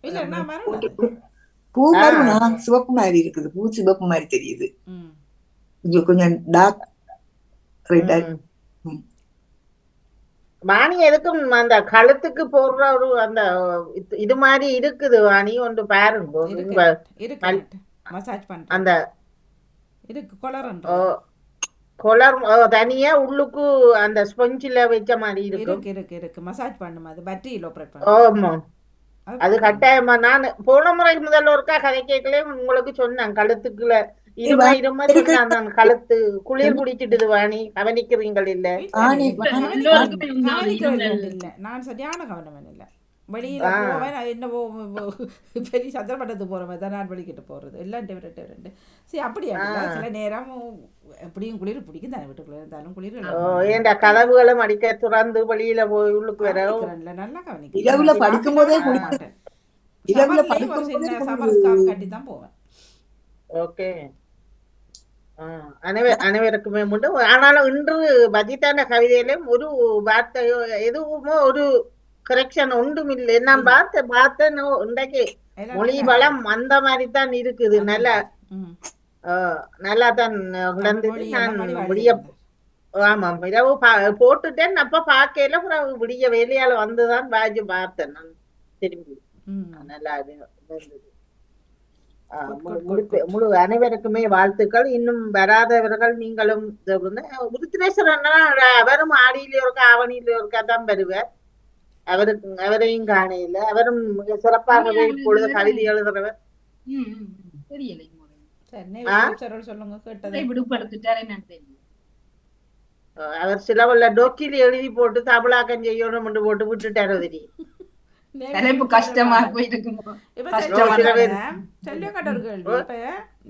S1: இல்ல நான் மரம்.
S6: பூ மருனா சிவப்பு மாதிரி இருக்குது. பூ சிவப்பு மாதிரி தெரியுது. கொஞ்சம் டார்க் ரெட்டா.
S7: வாணி எதுக்கும் அந்த கழுத்துக்கு போடுற ஒரு அந்த இது மாதிரி இருக்குது வாணி ஒன்று பாருங்க.
S1: மசாஜ் பண்ற
S7: அந்த
S1: இருக்கு கொலர்
S7: கொலர் தனியா உள்ளுக்கு அந்த ஸ்பஞ்சில வச்ச மாதிரி
S1: இருக்கு மசாஜ் பண்ணும். அது பேட்டரியில ஆபரேட்
S7: பண்ணும். ஆமா அது கட்டாயமா. நான் போன முறை முதல்ல ஒருக்கா கதை கேட்கல உங்களுக்கு சொன்னேன் கழுத்துக்குள்ள இருமா சொன்னான் கழுத்து குளிர் குடிச்சிட்டு வாணி கவனிக்கிறீங்கள் இல்ல?
S1: நான் சரியான கவனம் இல்ல. வெளியில போவேன் என்னவோ பெரிய சந்திரமண்டலத்துக்கு போற மாதிரி தான் நான் வெளிக்கிட்டு போறது எல்லாம் டிஃபரெண்ட். சரி அப்படியா? சில நேரம் எப்படியும் குளிர் பிடிக்கும் தானே, வீட்டுக்குள்ள இருந்தாலும் குளிர்.
S7: ஏண்டா கதவுகளும் அடிக்க துறந்து வெளியில போய் உள்ளுக்கு வர
S1: நல்லா கவனிக்க. இரவுல படுக்கும் போதே குளிப்பேன். இரவுல படுக்கும் போதே சம்மர் ஸ்கார்ஃப் கட்டி தான் போவேன்.
S7: ஓகே அனைவருக்குமே உண்டு. ஆனாலும் இன்று பஜிதான கவிதையிலும் ஒரு வார்த்தையோ எதுவுமோ ஒரு கரெக்ஷன் ஒன்றும் இல்லை. நான் பார்த்தேன் இன்றைக்கு மொழி வளம் அந்த மாதிரி தான் இருக்குது. நல்லா தான் நடந்தது. நான் விடிய ஆமாம் இரவு போட்டுட்டேன். அப்ப பார்க்கல விடிய வேலையால வந்துதான் பாஜி பார்த்தேன் நான் திரும்பி. நல்லா இருந்தது. முழு அனைவருக்குமே வாழ்த்துக்கள். இன்னும் வராதவர்கள் நீங்களும் உருத்திரேஸ்வரன் அவரும் ஆடியில இருக்கா ஆவணியில இருக்கா தான் வருவார். அவரையும் காணையில அவரும் மிக சிறப்பாகவே இப்பொழுது கவிதை எழுதுறவர். அவர் சிலவல்ல டொக்கில் எழுதி போட்டு தமிழாக்கம் செய்யணும் போட்டு விட்டுட்டாரு. தெரியும்
S9: கஷ்டமா போயிருக்கு.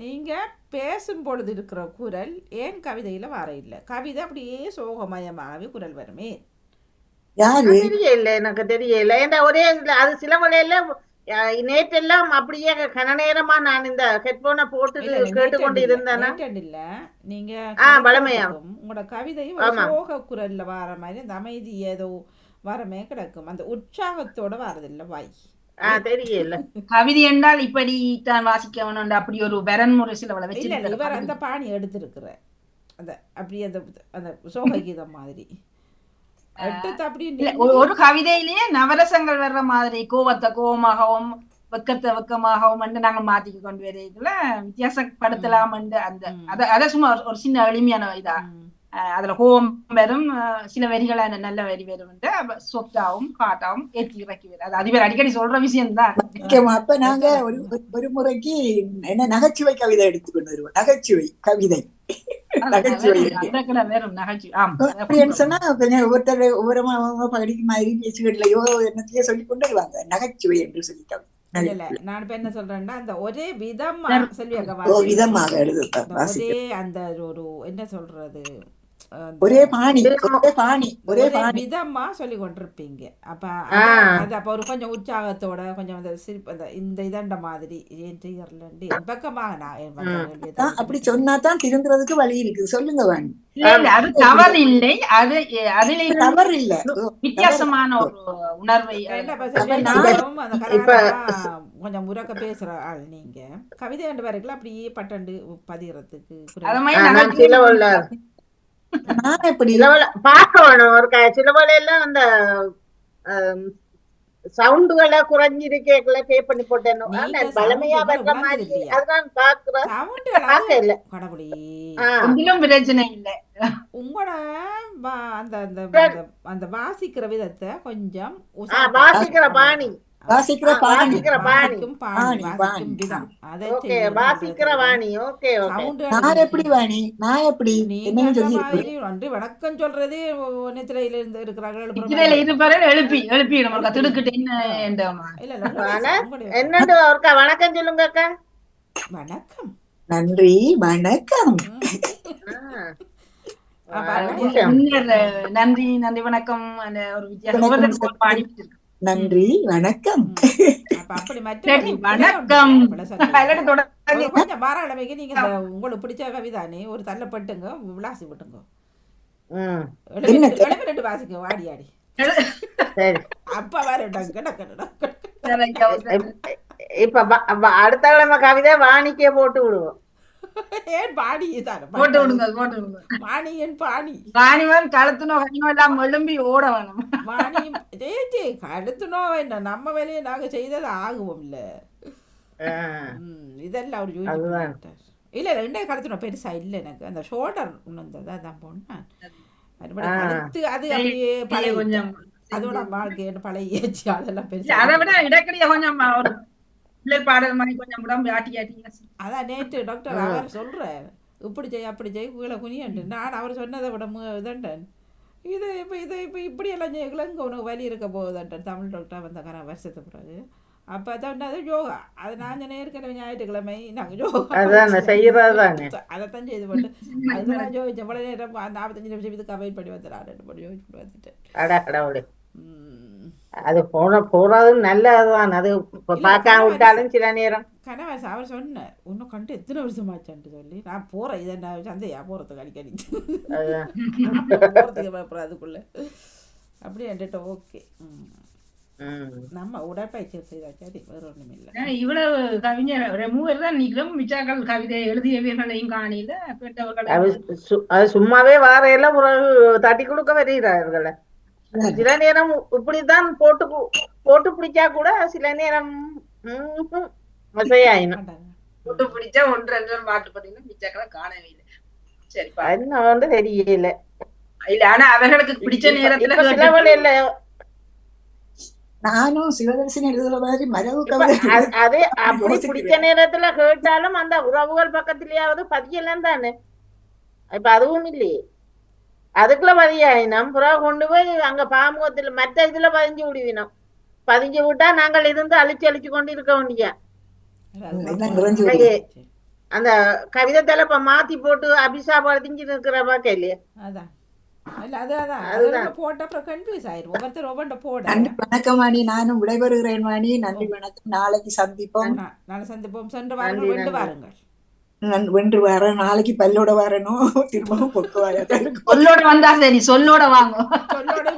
S1: நீங்க பேசும் பொழுது இருக்கிற குரல் ஏன் கவிதையில வர இல்ல? கவிதை அப்படியே சோகமயமாகவே குரல் வருமே.
S7: தெரியல எனக்கு தெரியல. ஏன்னா ஒரே அது சில வழியில நேற்றெல்லாம் அப்படியே கன நேரமா நான் இந்த ஹெட்போனை போட்டு கேட்டுக்கொண்டு இருந்தேன்.
S1: இல்ல நீங்க
S7: பழமையா
S1: உங்களோட கவிதையும் சோக குரல்ல வர மாதிரி அந்த அமைதி ஏதோ வரமே கிடக்கும். அந்த உற்சாகத்தோட வரதில்லை வாய்.
S7: தெரியல
S9: கவிதை என்றால் இப்படி தான் வாசிக்கணும் அப்படி ஒரு வரன்முறை சில வச்சு
S1: இவர் அந்த பாணி எடுத்திருக்கிற அந்த அப்படி அந்த அந்த சோக கீதம் மாதிரி
S9: ஒரு கவிதையிலேயே நவரசங்கள் வர்ற மாதிரி கோவத்தை கோவமாகவும் வெக்கத்தை வெக்கமாகவும் நாங்க மாத்திக்க கொண்டு வரைக்குள்ள வித்தியாசப்படுத்தலாம். அந்த அத சும்மா ஒரு சின்ன எளிமையான இதா அதுல கோவம் வரும், சில வரிகளை நல்ல வரி வரும், சொத்தாவும் காட்டாவும் ஏற்றி இறக்கி வரும். அது அதிபர் அடிக்கடி சொல்ற விஷயம் தான்.
S6: அப்ப நாங்க ஒரு முறைக்கு என்ன நகைச்சுவை கவிதை எடுத்துக்கொண்டு வருவோம். நகைச்சுவை கவிதை ஒவ்வொருத்தர் ஒவ்வொரு படிக்க மாதிரி பேச்சுக்கலையோ என்னத்தையோ சொல்லி கொண்டு வருவாங்க நகைச்சுவை என்று சொல்லிட்டாங்க.
S1: நான் இப்ப என்ன சொல்றேன்னா அந்த ஒரே விதமா
S6: விதமாக எழுது
S1: ஒரே அந்த ஒரு என்ன சொல்றது
S6: ஒரே பாணி ஒரே
S1: விதமா சொல்லி கொண்டிருப்பீங்க. அப்ப அது அப்ப ஒரு கொஞ்சம் உற்சாகத்தோட கொஞ்சம் அந்த சிரிப்பு அந்த இந்த இதண்ட மாதிரி பக்கமாக
S6: அப்படி சொன்னாதான் திருந்துறதுக்கு வழி இருக்கு. சொல்லுங்க வாணி.
S9: அது தவறு இல்லை, அது அதிலே
S6: தவறு இல்ல,
S9: வித்தியாசமான ஒரு உணர்வை
S1: கொஞ்சம் முறக்க பேசுற ஆள் நீங்க. கவிதை ரெண்டு பேருக்குல அப்படியே பட்டண்டு பதிகிறதுக்கு
S7: நான் எப்படி பார்க்க வேணும். ஒரு சில போல எல்லாம் அந்த சவுண்டுகளை குறைஞ்சிருக்கேக்குள்ள பே பண்ணி போட்டேன். பழமையா வர்ற மாதிரி அதுதான் பாக்குறேன்.
S9: பிரச்சனை இல்லை.
S1: உங்களோட அந்த அந்த வாசிக்கிற விதத்தை கொஞ்சம்
S7: வாசிக்கிற பாணி
S6: வாசிக்கிற பாணி நான் எப்படி வாணி நான் எப்படி
S1: வணக்கம் சொல்றதே நித்திரையில இருந்து இருக்கிறார்கள்.
S7: என்னண்டு வணக்கம் சொல்லுங்க அக்கா.
S1: வணக்கம்
S6: நன்றி வணக்கம்
S9: நன்றி நன்றி வணக்கம். ஒரு வித்தியாசம்
S6: நன்றி வணக்கம்.
S1: அப்ப அப்படி
S9: சரி, வணக்கம்.
S1: கொஞ்சம் வாராளமைக்கு நீங்க இந்த உங்களுக்கு பிடிச்ச கவிதானே ஒரு தள்ளப்பட்டுங்க விளாசி விட்டுங்க. எழுபி வாசிக்க வாடி ஆடி அப்ப
S7: இப்ப அடுத்த கிழமை கவிதை வாணிக்கே போட்டு விடுவோம்.
S1: ஏன் பாடி
S9: போட்டு விடுங்க, போட்டு விடுங்க.
S1: வாணி என் பாணி
S9: வாணிவன் கழுத்துனோ கனிமோ எல்லாம் எழும்பி ஓட வேணும்.
S1: வாணியும் ஜெயிச்சு கழுத்துனோ என்ன நம்ம வேலையை நாங்க செய்தது ஆகுவோம் இல்ல. இதெல்லாம் ஒரு யோசிச்சு இல்ல ரெண்டே கழுத்துனோம் பெருசா இல்ல எனக்கு அந்த ஷோல்டர் உணர்ந்தது அதான் போனேன். கழுத்து அது அப்படியே பழைய கொஞ்சம் அதோட வாழ்க்கை பழையாச்சு அதெல்லாம் பெருசா.
S9: அதை விட இடக்கடியா கொஞ்சம் ஒரு பாடல் மாதிரி கொஞ்சம் உடம்பு ஆட்டி ஆட்டி.
S1: அதான் நேற்று டாக்டர் அவர் சொல்றாரு இப்படி செய்ய அப்படி செய்ய கீழே குனியண்டு. நான் அவர் சொன்னதை விட இதண்டன் இது இப்போ இப்படி எல்லாம் செய்யலாம் உனக்கு வலி இருக்க போகுதுன்ட்டு தமிழ் டாக்டர் வந்த வருஷத்துக்கு பிறகு. அப்போ அதான் அது யோகா அது நான் ஏற்கனவே ஞாயிற்றுக்கிழமை நாங்கள் யோகா அதைத்தான் செய்து போட்டு அதுதான் யோசிச்சேன். இவ்வளோ நேரம் 45 நிமிஷம் இதுக்கு அவாய்ட் பண்ணி வந்துடுறேன் 2 போட்டு யோசிச்சு வந்துட்டேன்.
S7: அது போறது நல்லதுதான். அது பார்க்காம விட்டாலும் சில நேரம்
S1: கனவாச அவர் சொன்னார் இன்னும் கண்டு எத்தனை வருஷமாச்சான்ட்டு சொல்லி நான் போறேன் இதை நான் சந்தையா போறதுக்கு அடிக்கடி போறதுக்கு அதுக்குள்ள அப்படி என்கிட்ட ஓகே நம்ம உடற்பயிற்சி செய்தாச்சு அது வேற ஒண்ணும் இல்லை.
S9: இவ்வளவு கவிஞர் மூவர் தான் நீங்களும் மிச்சாக்கள் கவிதை எழுதியவர்களையும் காணியில
S7: அது சும்மாவே வார எல்லாம் தட்டி கொடுக்க வருகிறார்கள். சில நேரம் இப்படித்தான் போட்டு பிடிச்சா கூட சில நேரம்
S9: போட்டு பிடிச்சா 1-2 பாட்டு பார்த்தீங்கன்னா மிச்சாக்களை காணவே இல்லை. சரி
S7: வந்து தெரியல
S9: இல்ல ஆனா அவர்களுக்கு பிடிச்ச நேரத்துல
S6: நானும் சிவதர்சினி எழுதுற மாதிரி மரபு
S7: அது அப்படி பிடிச்ச நேரத்துல கேட்டாலும் அந்த உறவுகள் பக்கத்திலேயாவது பதியலாம் தானே. இப்ப அதுவும் இல்லையே. அதுக்குள்ள பதியாயினம் புறா கொண்டு போய் அங்க பாமுகத்துல மற்ற இதுல பதிஞ்சு விடுவினோம். பதிஞ்சு விட்டா நாங்கள் இருந்து அழிச்சு கொண்டு இருக்க வேண்டிய அந்த கவிதை தலைப்ப மாத்தி போட்டு அபிஷாபதிஞ்சு இருக்கிற பாக்க இல்லையா.
S6: வணக்கம் வாணி, நானும் விடைபெறுகிறேன் வாணி. நன்றி வணக்கம். நாளைக்கு சந்திப்போம். வென்று வர நாளைக்கு பல்லோட வரணும். திரும்பவும்
S9: பொல்லோட வந்தா சரி சொல்லோட வாங்க.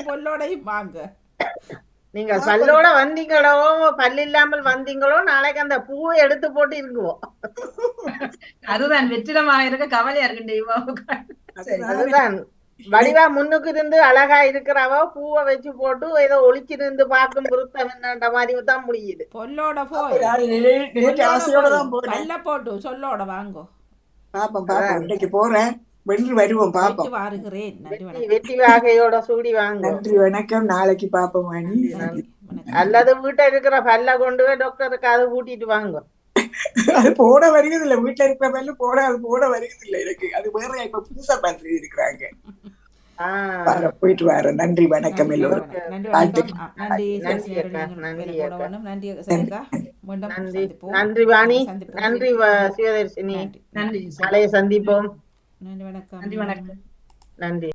S1: பொல்லோடையும் வாங்க.
S7: நீங்க பல்லோட வந்தீங்களோ பல்லு இல்லாமல் வந்தீங்களோ நாளைக்கு அந்த பூவை எடுத்து போட்டு இருக்குவோம்.
S9: அதுதான் வெற்றிடமாக இருக்க கவலையா இருக்கு.
S7: அதுதான் வடிவா முன்னுக்கு இருந்து அழகா இருக்கிறவோ பூவை வச்சு போட்டு ஏதோ ஒளிச்சிருந்து பார்க்கும் பொருத்தம் என்னன்ற மாதிரி தான் முடியுது.
S1: பொல்லோட போட்டு சொல்லோட வாங்கோ
S6: பாப்போம் பாப்போம். இன்னைக்கு போறேன் வென்று வருவோம் பாப்போம்.
S7: வெற்றி வாகையோட சூடி வாங்க.
S6: நன்றி வணக்கம். நாளைக்கு பாப்போம் வாணி.
S7: அல்லது வீட்டை இருக்கிற பல்ல கொண்டு போய் டாக்டருக்கு அதை கூட்டிட்டு வாங்க.
S6: அது போட வருகிறது இல்ல வீட்டுல இருக்கிற பல்லு அது போட வருகிறது இல்ல எனக்கு. அது வேற இப்ப புதுசா பார்த்து இருக்கிறாங்க. போயிட்டு வர. நன்றி வணக்கம் எல்லோரும்.
S7: நன்றி வாணி. நன்றி சிவதர்சினி. நாளைய சந்திப்போம்.
S1: நன்றி வணக்கம்.
S9: நன்றி வணக்கம்.
S7: நன்றி.